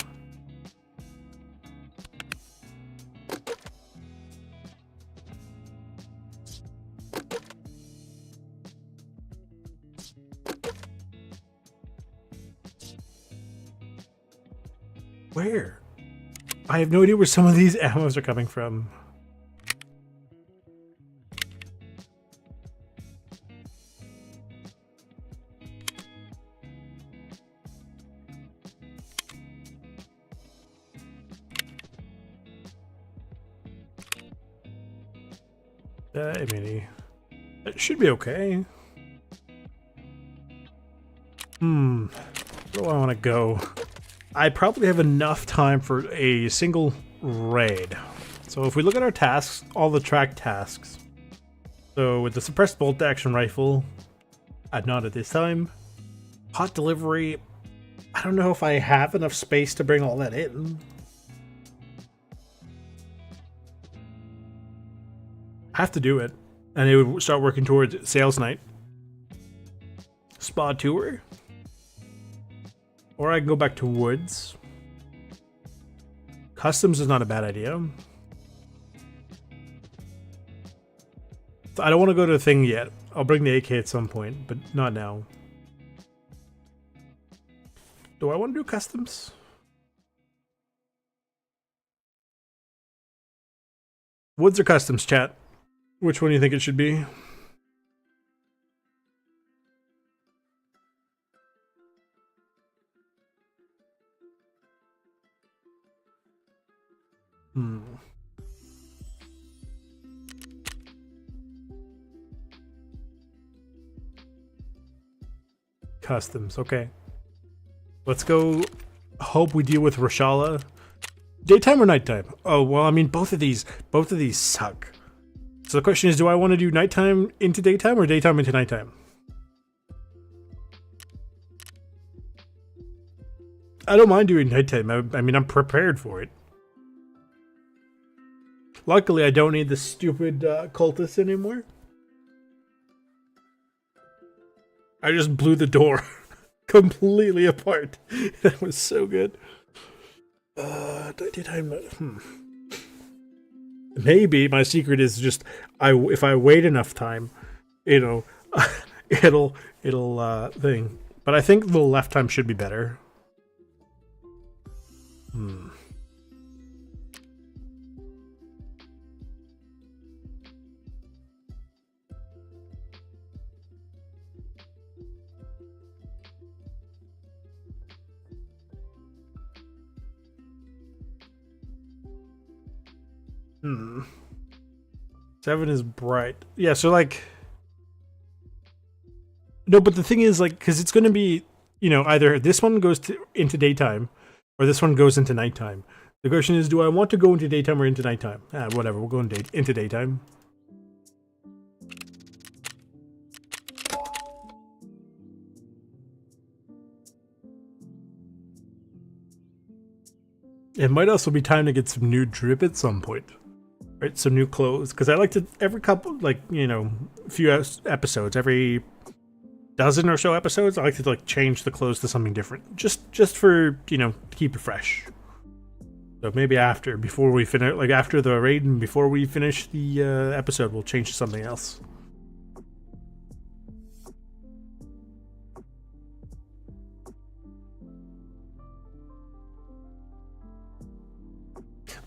Where? I have no idea where some of these ammos are coming from. Mini. It should be okay. Where do I want to go? I probably have enough time for a single raid. So if we look at our tasks, all the track tasks. So with the suppressed bolt action rifle, not at this time. Hot delivery, I don't know if I have enough space to bring all that in. I have to do it. And it would start working towards sales night. Spa tour. Or I can go back to woods. Customs is not a bad idea. I don't want to go to the thing yet. I'll bring the AK at some point, but not now. Do I want to do customs? Woods or customs, chat? Which one do you think it should be? Customs, okay. Let's go. Hope we deal with Rashala. Daytime or nighttime? Oh, well, I mean, both of these suck. So the question is, do I want to do nighttime into daytime or daytime into nighttime? I don't mind doing nighttime. I mean, I'm prepared for it. Luckily, I don't need the stupid cultists anymore. I just blew the door completely apart. That was so good. Daytime. Maybe my secret is just if I wait enough time, you know, it'll thing. But I think the left time should be better. Hmm. 7 is bright. Yeah, so like... No, but the thing is, like, because it's going to be, you know, either this one goes into daytime or this one goes into nighttime. The question is, do I want to go into daytime or into nighttime? Whatever, we'll go into daytime. It might also be time to get some new drip at some point. Right, some new clothes. Because I like to, every couple, like, you know, few episodes, every dozen or so episodes, I like to, like, change the clothes to something different. Just for, you know, to keep it fresh. So maybe before we finish, like, after the raid and before we finish the episode, we'll change to something else.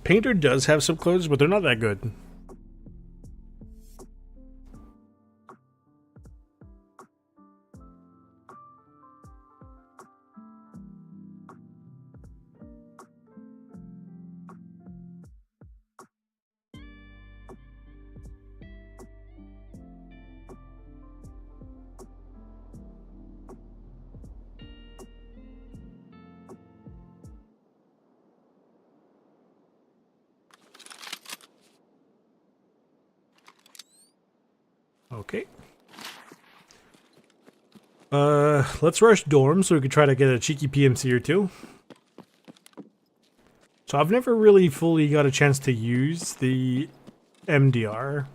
Painter does have some clothes, but they're not that good. Okay. Let's rush dorms so we could try to get a cheeky PMC or two. So I've never really fully got a chance to use the MDR.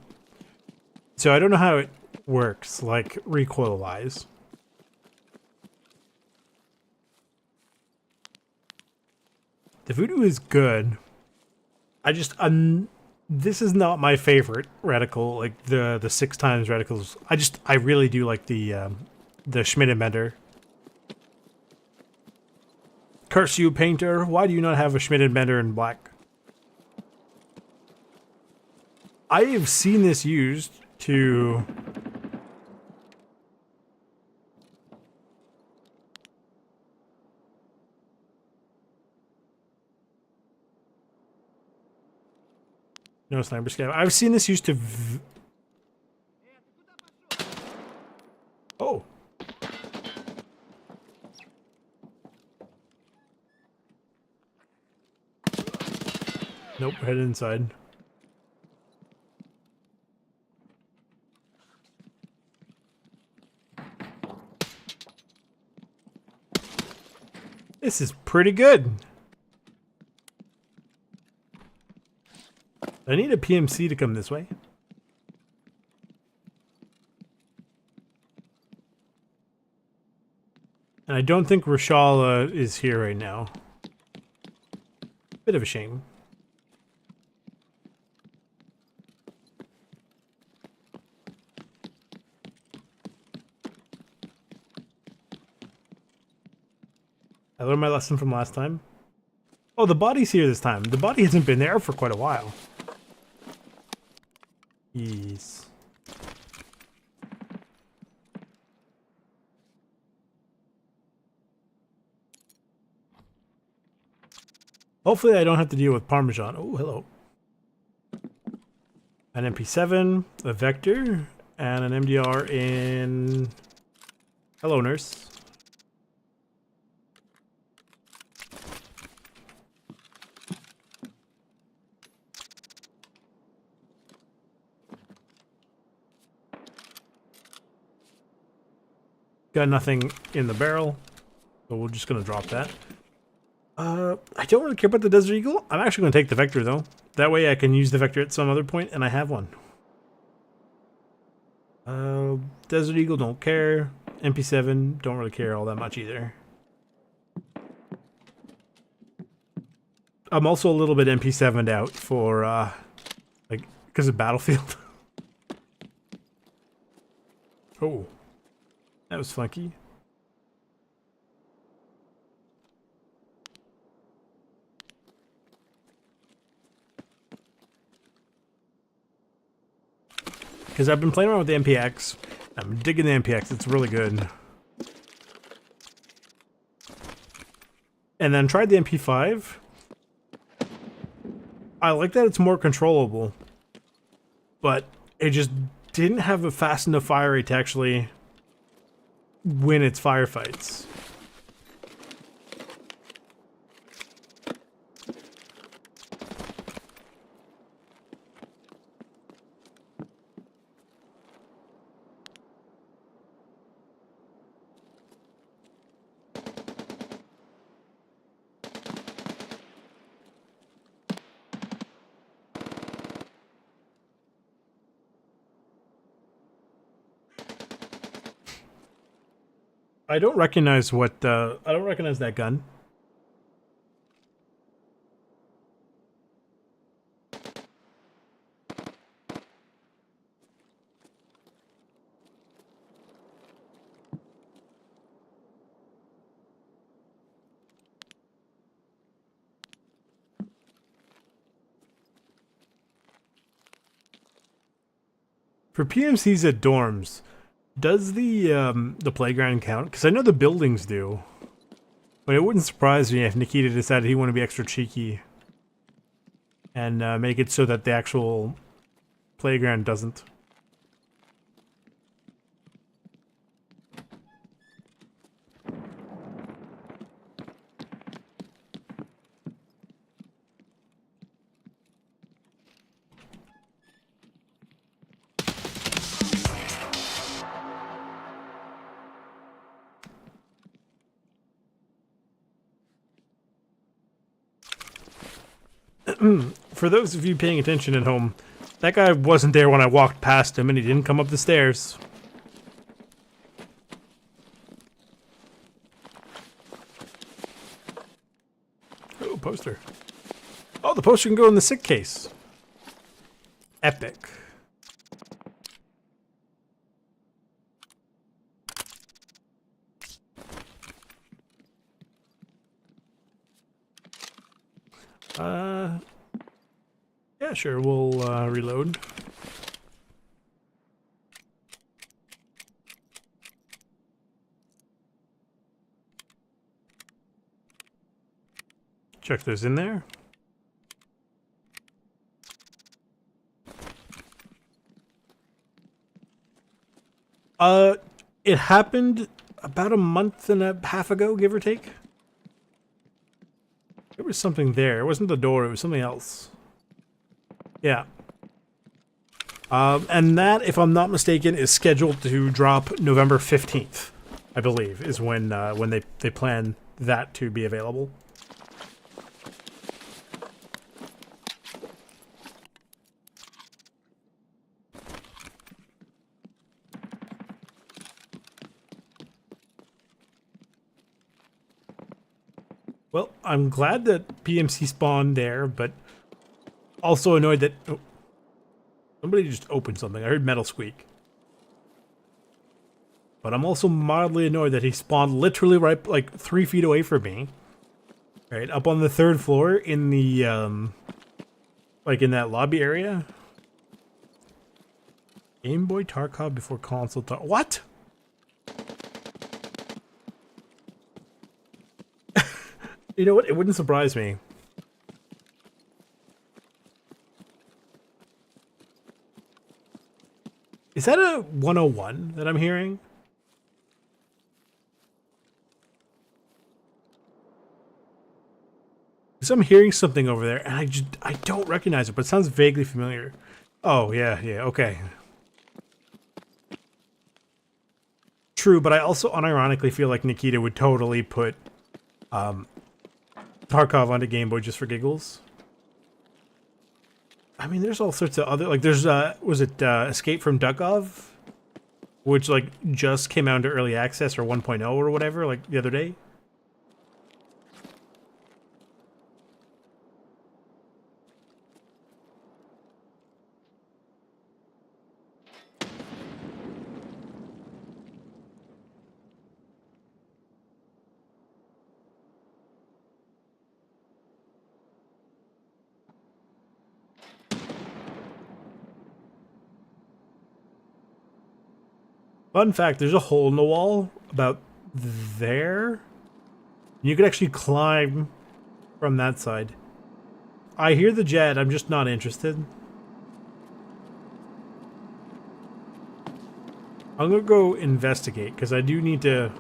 So I don't know how it works, like, recoil-wise. The Voodoo is good. This is not my favorite reticle, like the 6 times reticles. I really do like the Schmidt and Bender. Curse you, Painter! Why do you not have a Schmidt and Bender in black? I have seen this used to... No sniper scab. I've seen this used to... Oh. Nope, head inside. This is pretty good. I need a PMC to come this way. And I don't think Rashala is here right now. Bit of a shame. I learned my lesson from last time. Oh, the body's here this time. The body hasn't been there for quite a while. Yes. Hopefully I don't have to deal with Parmesan. Oh, hello. An MP7, a Vector, and an MDR in... Hello, nurse. Got nothing in the barrel, so we're just gonna drop that. I don't really care about the Desert Eagle. I'm actually gonna take the Vector though. That way I can use the Vector at some other point, and I have one. Desert Eagle, don't care. MP7, don't really care all that much either. I'm also a little bit MP7'd out for, like, because of Battlefield. Oh. That was funky. Because I've been playing around with the MPX. I'm digging the MPX, it's really good. And then tried the MP5. I like that it's more controllable. But it just didn't have a fast enough fire rate to actually win its firefights. I don't recognize what, I don't recognize that gun. For PMCs at dorms, does the playground count? Because I know the buildings do. But it wouldn't surprise me if Nikita decided he wanted to be extra cheeky and make it so that the actual playground doesn't. For those of you paying attention at home, that guy wasn't there when I walked past him and he didn't come up the stairs. Oh, poster. Oh, the poster can go in the sick case. Epic. Yeah, sure, we'll reload. Check those in there. It happened about a month and a half ago, give or take. There was something there. It wasn't the door, it was something else. Yeah. And that, if I'm not mistaken, is scheduled to drop November 15th, I believe, is when they plan that to be available. Well, I'm glad that PMC spawned there, but also annoyed that... Oh, somebody just opened something. I heard metal squeak. But I'm also mildly annoyed that he spawned literally right, like, 3 feet away from me. Right, up on the 3rd floor in the, like, in that lobby area. Game Boy Tarkov before console What?! You know what? It wouldn't surprise me. Is that a 101 that I'm hearing? Because I'm hearing something over there, and I don't recognize it, but it sounds vaguely familiar. Oh, yeah, okay. True, but I also unironically feel like Nikita would totally put Tarkov onto Game Boy just for giggles. I mean, there's all sorts of other, like, there's, was it, Escape from Tarkov? Which, like, just came out into early access or 1.0 or whatever, like, the other day. Fun fact, there's a hole in the wall about there. You could actually climb from that side. I hear the jet, I'm just not interested. I'm gonna go investigate, because I do need to...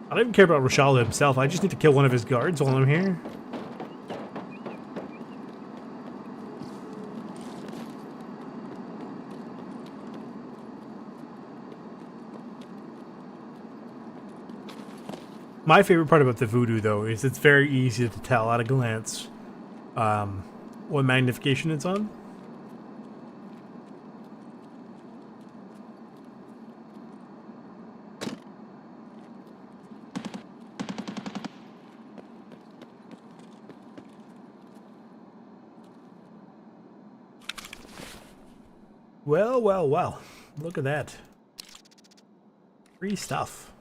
I don't even care about Rashal himself, I just need to kill one of his guards while I'm here. My favorite part about the voodoo, though, is it's very easy to tell at a glance what magnification it's on. Well, well, well. Look at that. Free stuff.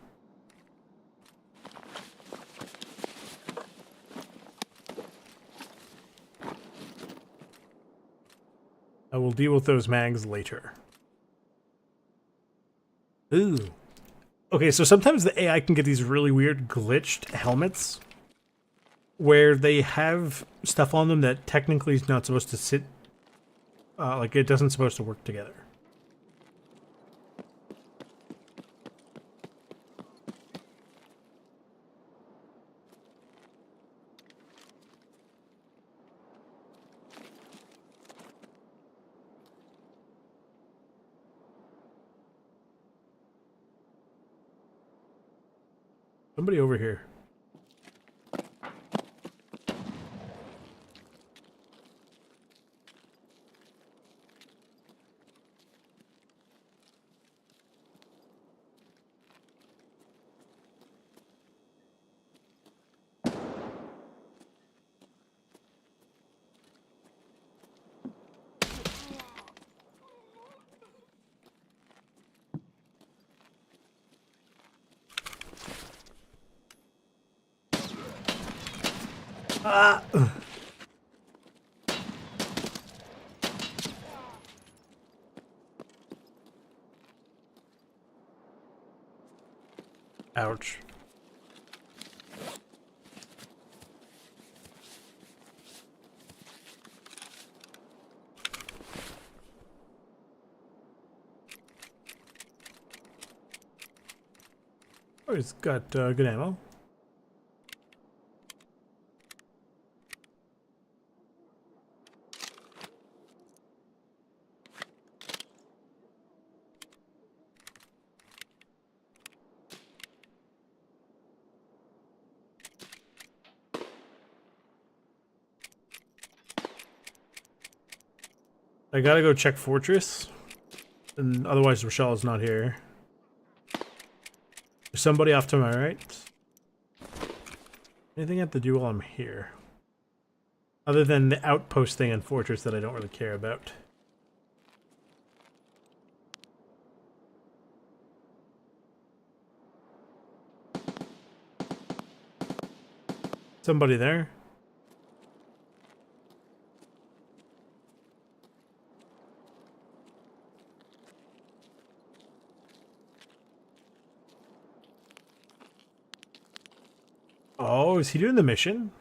I will deal with those mags later. Ooh. Okay, so sometimes the AI can get these really weird glitched helmets where they have stuff on them that technically is not supposed to sit, like it doesn't supposed to work together. Somebody over here. Ah! Ouch. Oh, he's got good ammo. I gotta go check Fortress, and otherwise Rochelle is not here. There's somebody off to my right. Anything I have to do while I'm here? Other than the outpost thing in Fortress that I don't really care about. Somebody there? Oh, is he doing the mission?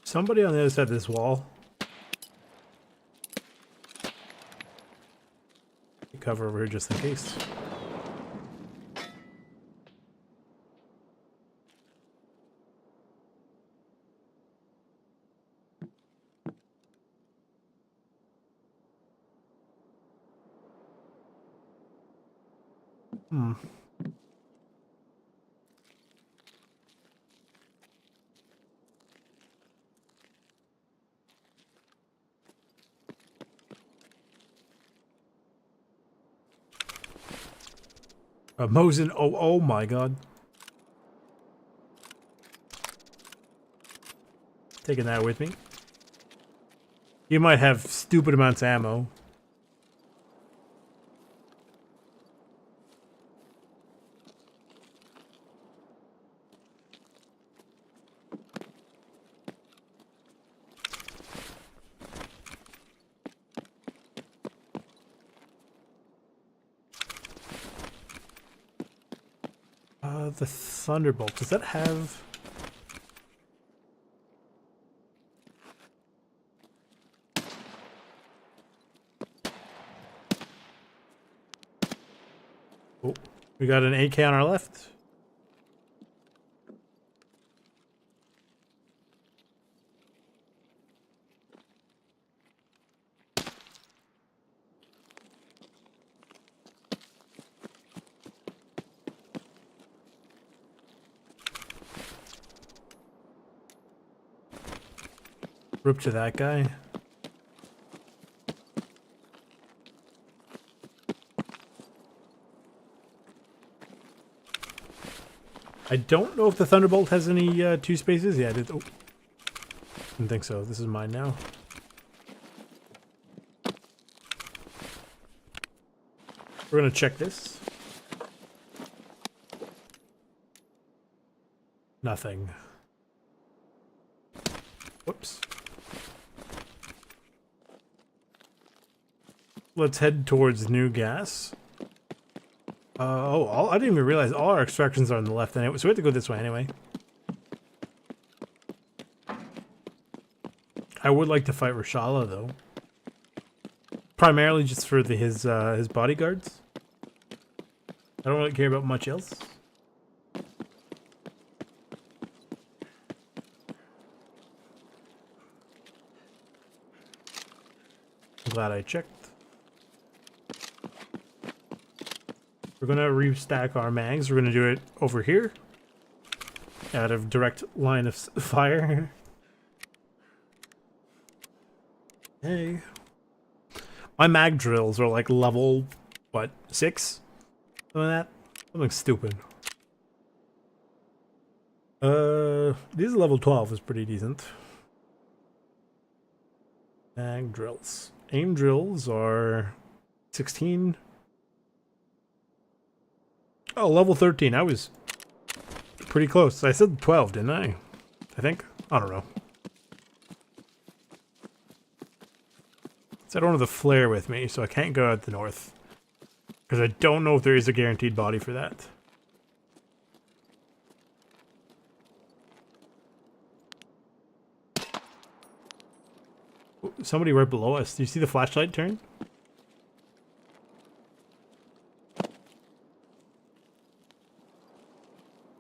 Somebody on the other side of this wall. Cover over here just in case. Hmm. Mosin, oh my god. Taking that with me. You might have stupid amounts of ammo. The Thunderbolt. Does that have... Oh, we got an AK on our left. Rip to that guy. I don't know if the Thunderbolt has any 2 spaces. Yeah, I did. Oh. Didn't think so. This is mine now. We're gonna check this. Nothing. Whoops. Let's head towards new gas. I didn't even realize all our extractions are on the left anyway, so we have to go this way anyway. I would like to fight Rashala though. Primarily just for his bodyguards. I don't really care about much else. I'm glad I checked. We're gonna restack our mags. We're gonna do it over here, out of direct line of fire. Hey, my mag drills are like level, what, 6? Something like that. Something stupid. These level 12 is pretty decent. Mag drills. Aim drills are 16. Oh, level 13. I was pretty close. I said 12, didn't I? I think. I don't know. So I don't have the flare with me, so I can't go out the north. Because I don't know if there is a guaranteed body for that. Somebody right below us. Do you see the flashlight turn?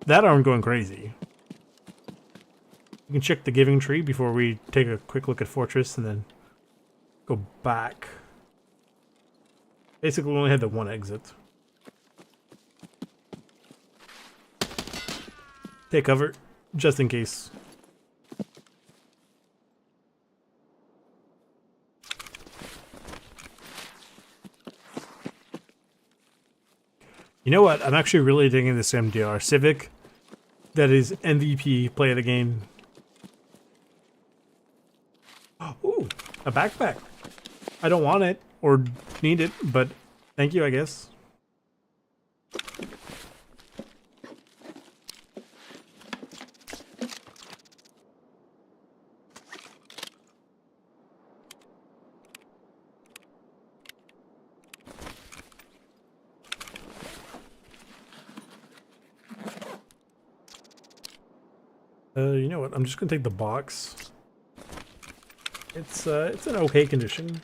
That arm going crazy. You can check the giving tree before we take a quick look at Fortress and then go back. Basically, we only had the one exit. Take cover, just in case. You know what? I'm actually really digging this MDR Civic. That is MVP play of the game. Ooh, a backpack. I don't want it or need it, but thank you, I guess. You know what? I'm just gonna take the box. It's in okay condition.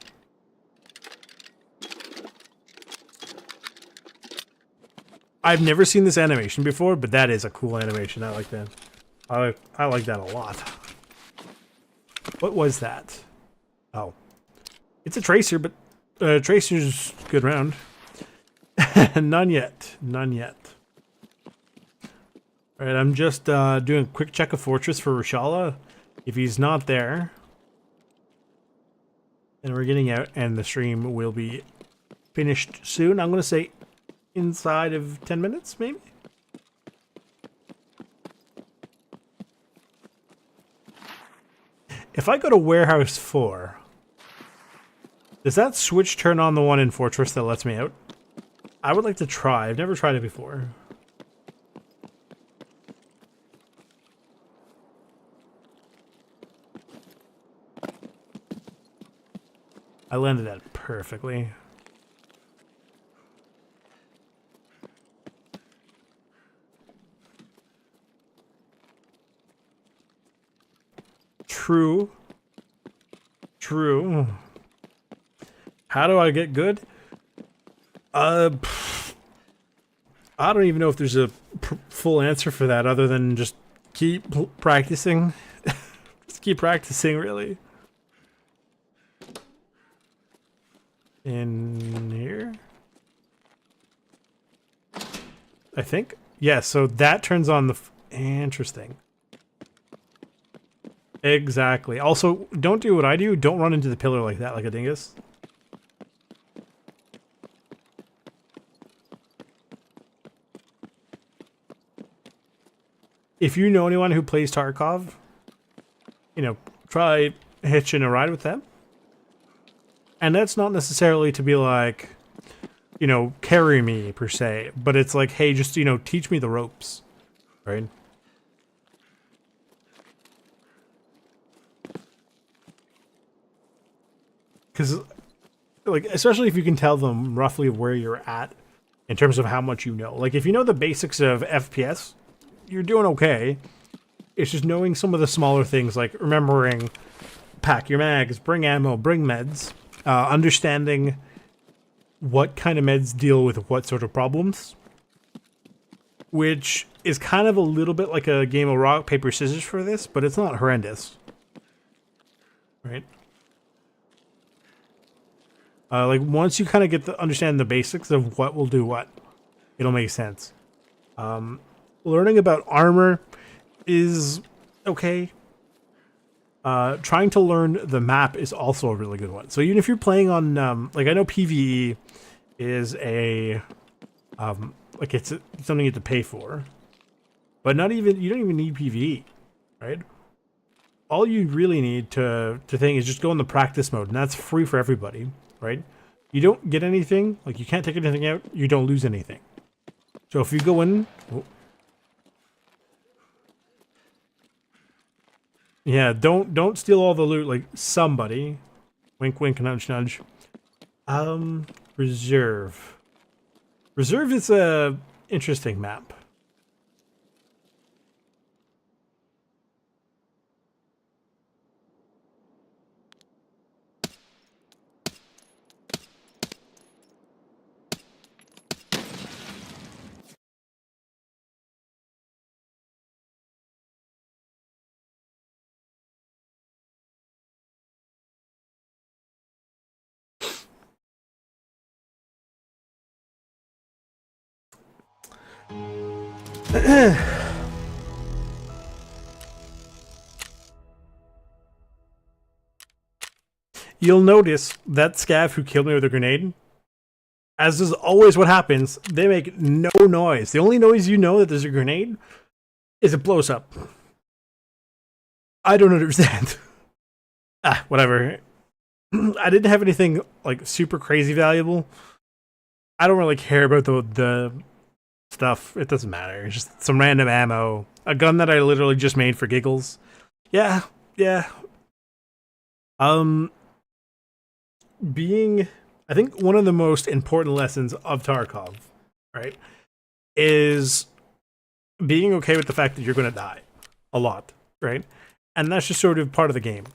I've never seen this animation before, but that is a cool animation. I like that. I like that a lot. What was that? Oh, it's a tracer, but tracer's good round. None yet. None yet. All right, I'm just doing a quick check of Fortress for Rashala. If he's not there, then we're getting out, and the stream will be finished soon. I'm gonna say inside of 10 minutes, maybe. If I go to Warehouse 4, does that switch turn on the one in Fortress that lets me out? I would like to try. I've never tried it before. I landed that perfectly. True. True. How do I get good? I don't even know if there's a full answer for that other than just keep practicing. Just keep practicing, really. In here? I think? Yeah, so that turns on the... Interesting. Exactly. Also, don't do what I do. Don't run into the pillar like that, like a dingus. If you know anyone who plays Tarkov, you know, try hitching a ride with them. And that's not necessarily to be like, you know, carry me per se, but it's like, hey, just, you know, teach me the ropes, right? Because, like, especially if you can tell them roughly where you're at in terms of how much you know. Like, if you know the basics of FPS, you're doing okay. It's just knowing some of the smaller things, like remembering pack your mags, bring ammo, bring meds, understanding what kind of meds deal with what sort of problems, which is kind of a little bit like a game of rock, paper, scissors for this, but it's not horrendous. Right? Like, once you kind of get to understand the basics of what will do what, it'll make sense. Learning about armor is okay. Trying to learn the map is also a really good one. So even if you're playing on, like, I know PvE is a, like, it's something you have to pay for, but you don't even need PvE, right? All you really need to think is just go in the practice mode, and that's free for everybody, right? You don't get anything, like, you can't take anything out, you don't lose anything. So if you go in, yeah, don't steal all the loot, like somebody. Wink, wink, nudge, nudge. Reserve. Reserve is a interesting map. You'll notice that scav who killed me with a grenade, as is always what happens, they make no noise. The only noise you know that there's a grenade is it blows up. I don't understand. Whatever. I didn't have anything, like, super crazy valuable. I don't really care about the stuff. It doesn't matter. It's just some random ammo. A gun that I literally just made for giggles. Yeah. I think one of the most important lessons of Tarkov, right, is being okay with the fact that you're going to die a lot, right? And that's just sort of part of the game.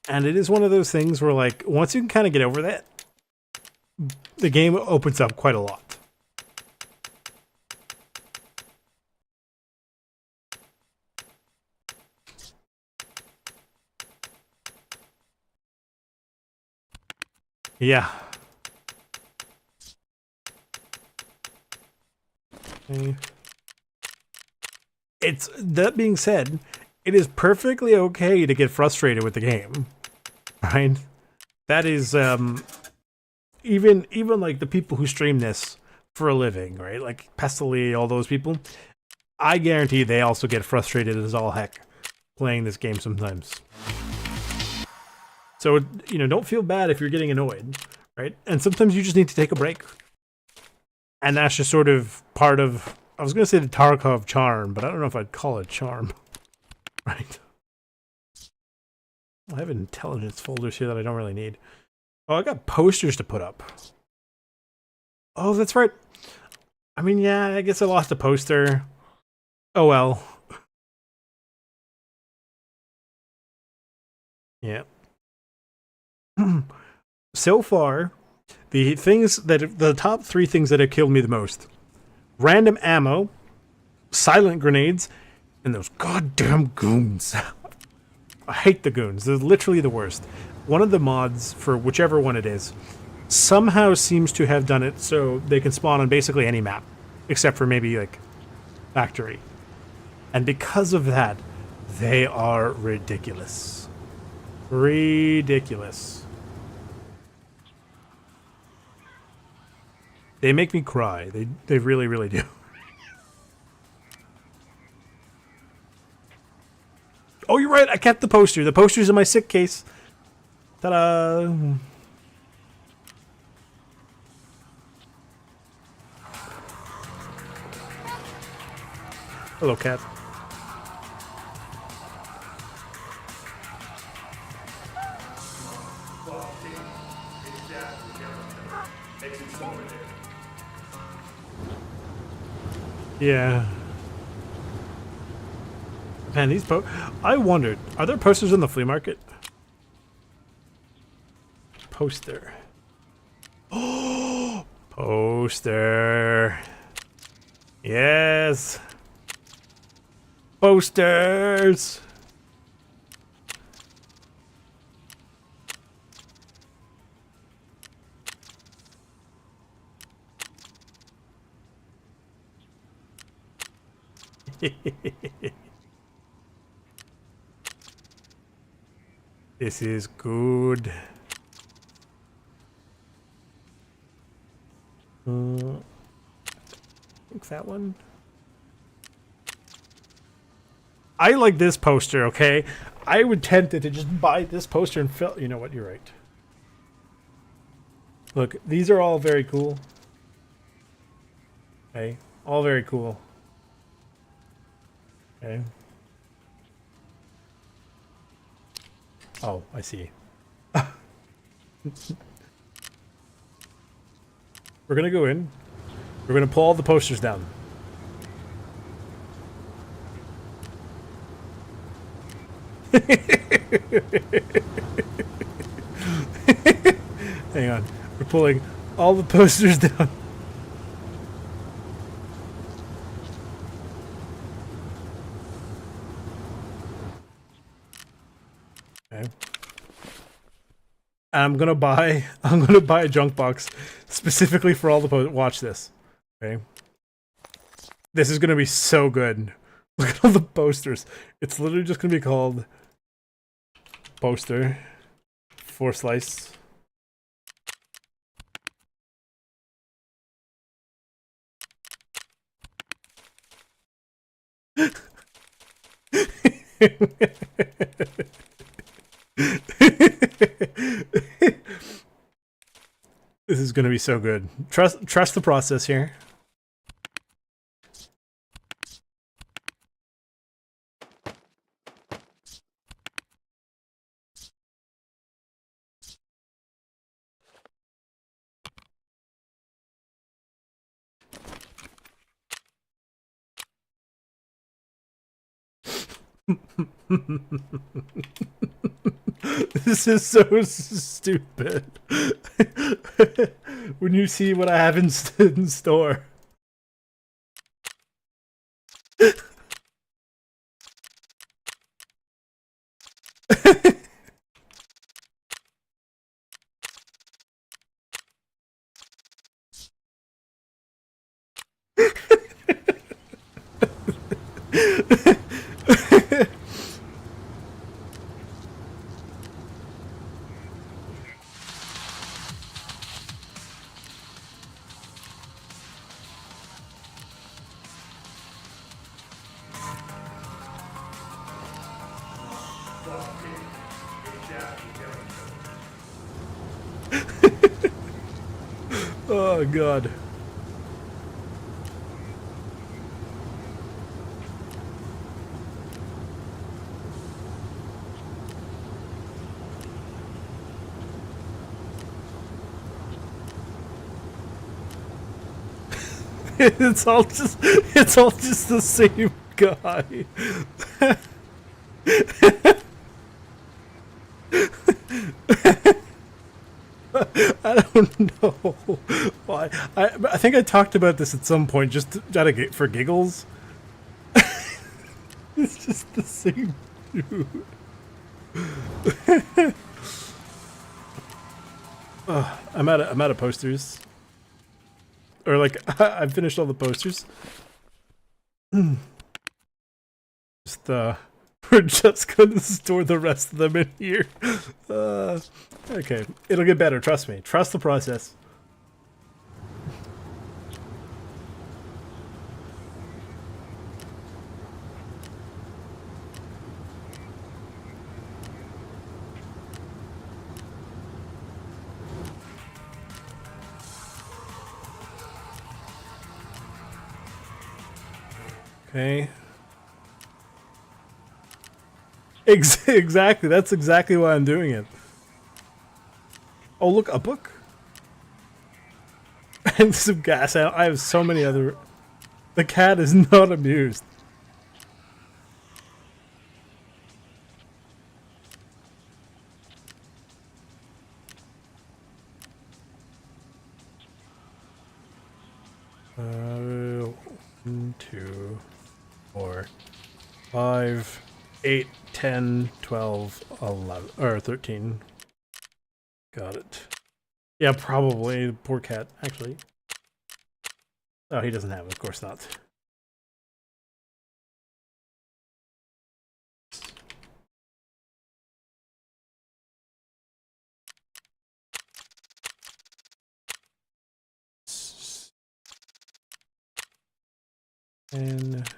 And it is one of those things where, like, once you can kind of get over that, the game opens up quite a lot. Yeah. Okay. It's, that being said, it is perfectly okay to get frustrated with the game, right? That is, even like the people who stream this for a living, right? Like Pestily, all those people, I guarantee they also get frustrated as all heck playing this game sometimes. So, you know, don't feel bad if you're getting annoyed, right? And sometimes you just need to take a break. And that's just sort of part of, I was going to say the Tarkov charm, but I don't know if I'd call it charm. Right? I have intelligence folders here that I don't really need. Oh, I got posters to put up. Oh, that's right. I mean, yeah, I guess I lost a poster. Oh well. Yeah. So far, the top 3 things that have killed me the most: random ammo, silent grenades, and those goddamn goons. I hate the goons. They're literally the worst. One of the mods, for whichever one it is, somehow seems to have done it so they can spawn on basically any map, except for maybe, like, factory. And because of that, they are ridiculous. Ridiculous. They make me cry. They really, really do. Oh, you're right. I kept the poster. The poster's in my sick case. Ta-da! Hello, cat. Yeah. Man, these I wondered, are there posters in the flea market? Poster. Oh, poster. Yes. Posters. This is good. I think that one. I like this poster, okay? I would tempted to just buy this poster and fill. You know what? You're right. Look, these are all very cool. Okay, all very cool. Okay. Oh, I see. We're gonna go in. We're gonna pull all the posters down. Hang on. We're pulling all the posters down. Okay. I'm gonna buy a junk box specifically for all the posters. Watch this. Okay. This is gonna be so good. Look at all the posters. It's literally just gonna be called poster for slice. This is gonna be so good. Trust the process here. This is so stupid. When you see what I have in store. Oh god. It's all just the same guy. I don't know why. I think I talked about this at some point, just for giggles. It's just the same dude. I'm out of posters. Or like I've finished all the posters. Just we're just gonna store the rest of them in here. Okay, it'll get better. Trust me. Trust the process. Okay. Exactly. That's exactly why I'm doing it. Oh, look, a book. And some gas. I have so many other... The cat is not amused. Uh, 1, 2, 4, 5, 8, 10, 12, 11, or 13. Got it. Yeah, probably. Poor cat, actually. Oh, he doesn't have it. Of course not. And...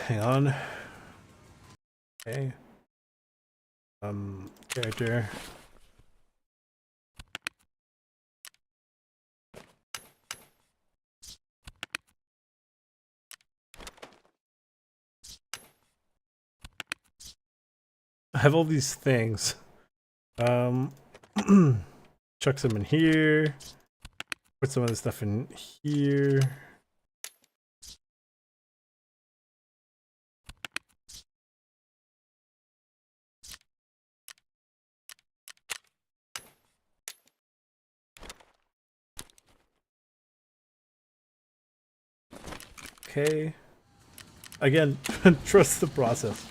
hang on. Okay. Character. I have all these things. Chuck some in here. Put some of this stuff in here. Okay. Again, trust the process.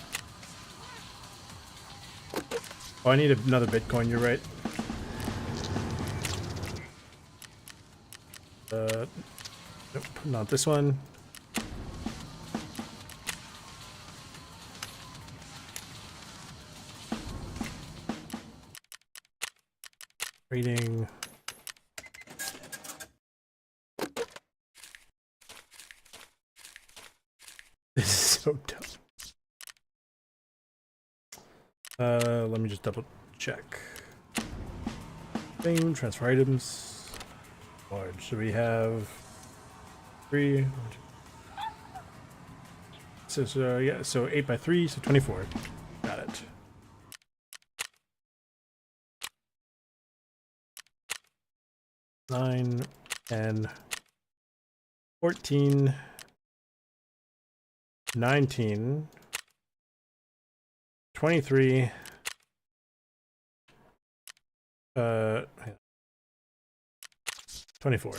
Oh, I need another Bitcoin, you're right. Nope, not this one. Rating. This is so dumb. Let me just double check. Thing, transfer items. Large. So we have 3. So yeah, so 8 by 3, so 24. Got it. Nine, 10, 14, 19, 23, 24.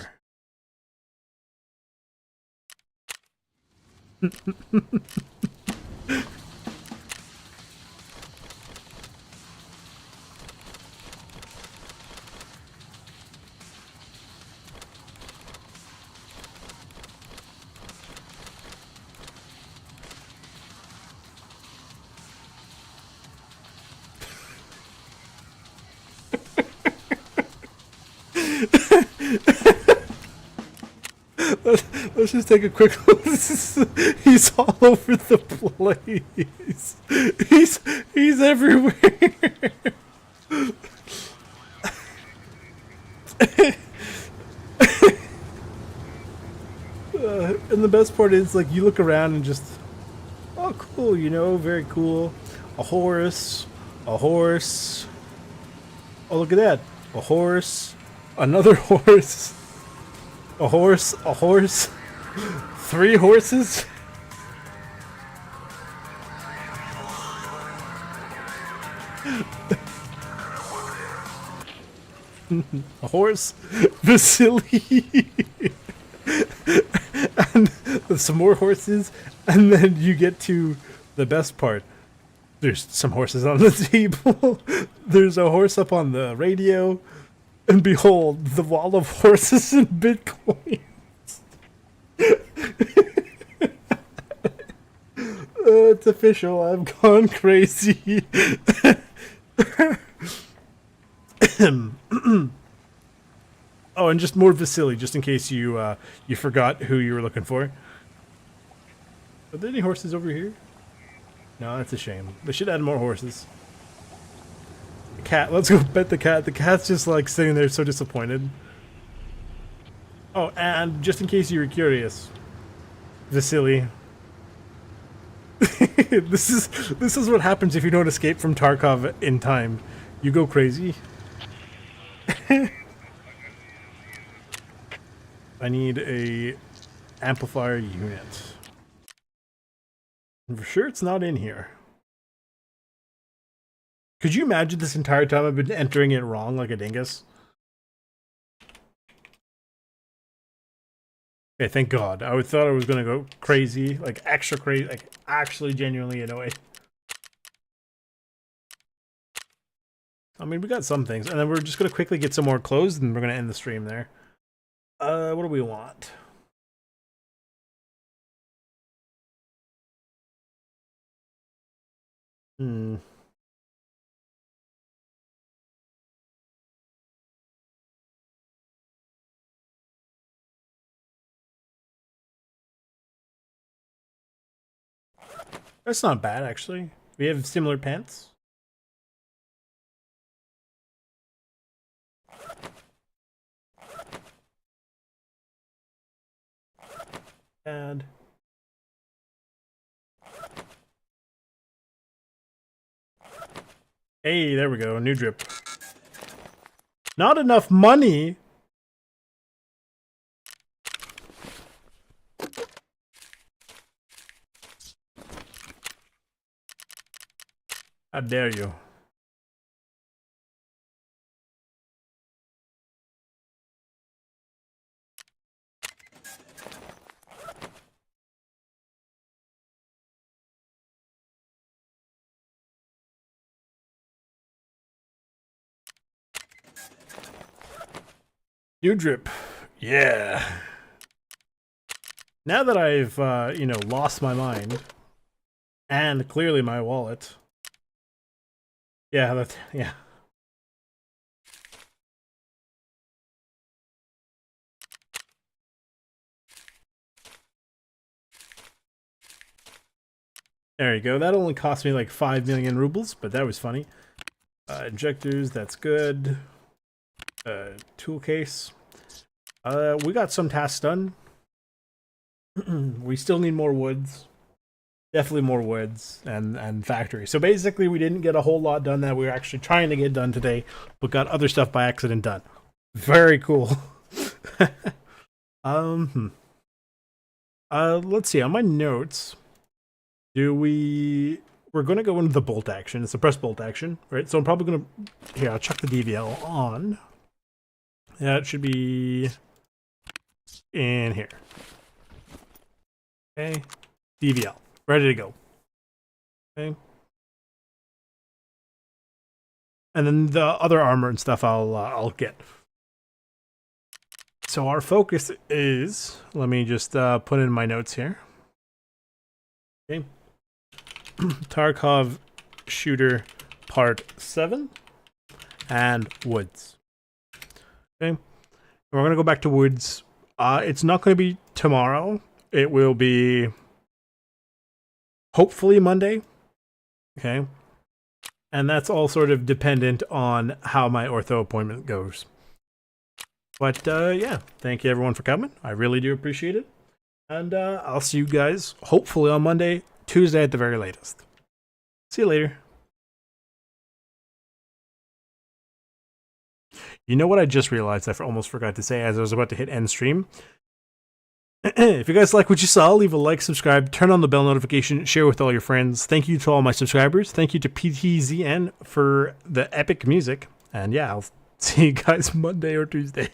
Let's just take a quick look. He's all over the place. He's everywhere. And the best part is, like, you look around and just, oh, cool, you know, very cool. A horse, a horse. Oh, look at that. A horse, another horse, a horse, 3 horses. A horse, Vasily, and some more horses, and then you get to the best part. There's some horses on the table. There's a horse up on the radio, and behold, the wall of horses and Bitcoin. It's official. I've gone crazy. Oh, and just more Vasily, just in case you you forgot who you were looking for. Are there any horses over here? No, that's a shame. They should add more horses. The cat. Let's go pet the cat. The cat's just like sitting there so disappointed. Oh, and just in case you were curious, Vasily. This is what happens if you don't escape from Tarkov in time. You go crazy. I need a amplifier unit. I'm sure it's not in here. Could you imagine this entire time I've been entering it wrong like a dingus? Okay, thank God. I thought I was gonna go crazy, like extra crazy, like actually genuinely annoyed. I mean, we got some things, and then we're just gonna quickly get some more clothes, and we're gonna end the stream there. What do we want? That's not bad, actually. We have similar pants. And hey, there we go. New drip. Not enough money. How dare you? New drip. Yeah. Now that I've, you know, lost my mind and clearly my wallet. Yeah, yeah. There you go. That only cost me like 5 million rubles, but that was funny. Injectors, that's good. Tool case. We got some tasks done. We still need more woods. Definitely more woods and factory. So basically we didn't get a whole lot done that we were actually trying to get done today, but got other stuff by accident done. Very cool. Let's see, on my notes, we're gonna go into the bolt action. It's a press bolt action, right? So I'm probably gonna, here, I'll chuck the DVL on. Yeah, it should be in here. Okay, DVL, ready to go. Okay. And then the other armor and stuff I'll get. So our focus is, let me just put in my notes here. Okay. Tarkov shooter part 7 and woods. Okay. We're going to go back to Woods. It's not going to be tomorrow. It will be hopefully Monday. Okay. And that's all sort of dependent on how my ortho appointment goes. But yeah, thank you everyone for coming. I really do appreciate it. And I'll see you guys hopefully on Monday, Tuesday at the very latest. See you later. You know what I just realized I almost forgot to say as I was about to hit end stream? If you guys like what you saw, leave a like, subscribe, turn on the bell notification, share with all your friends. Thank you to all my subscribers. Thank you to PTZN for the epic music. And yeah, I'll see you guys Monday or Tuesday.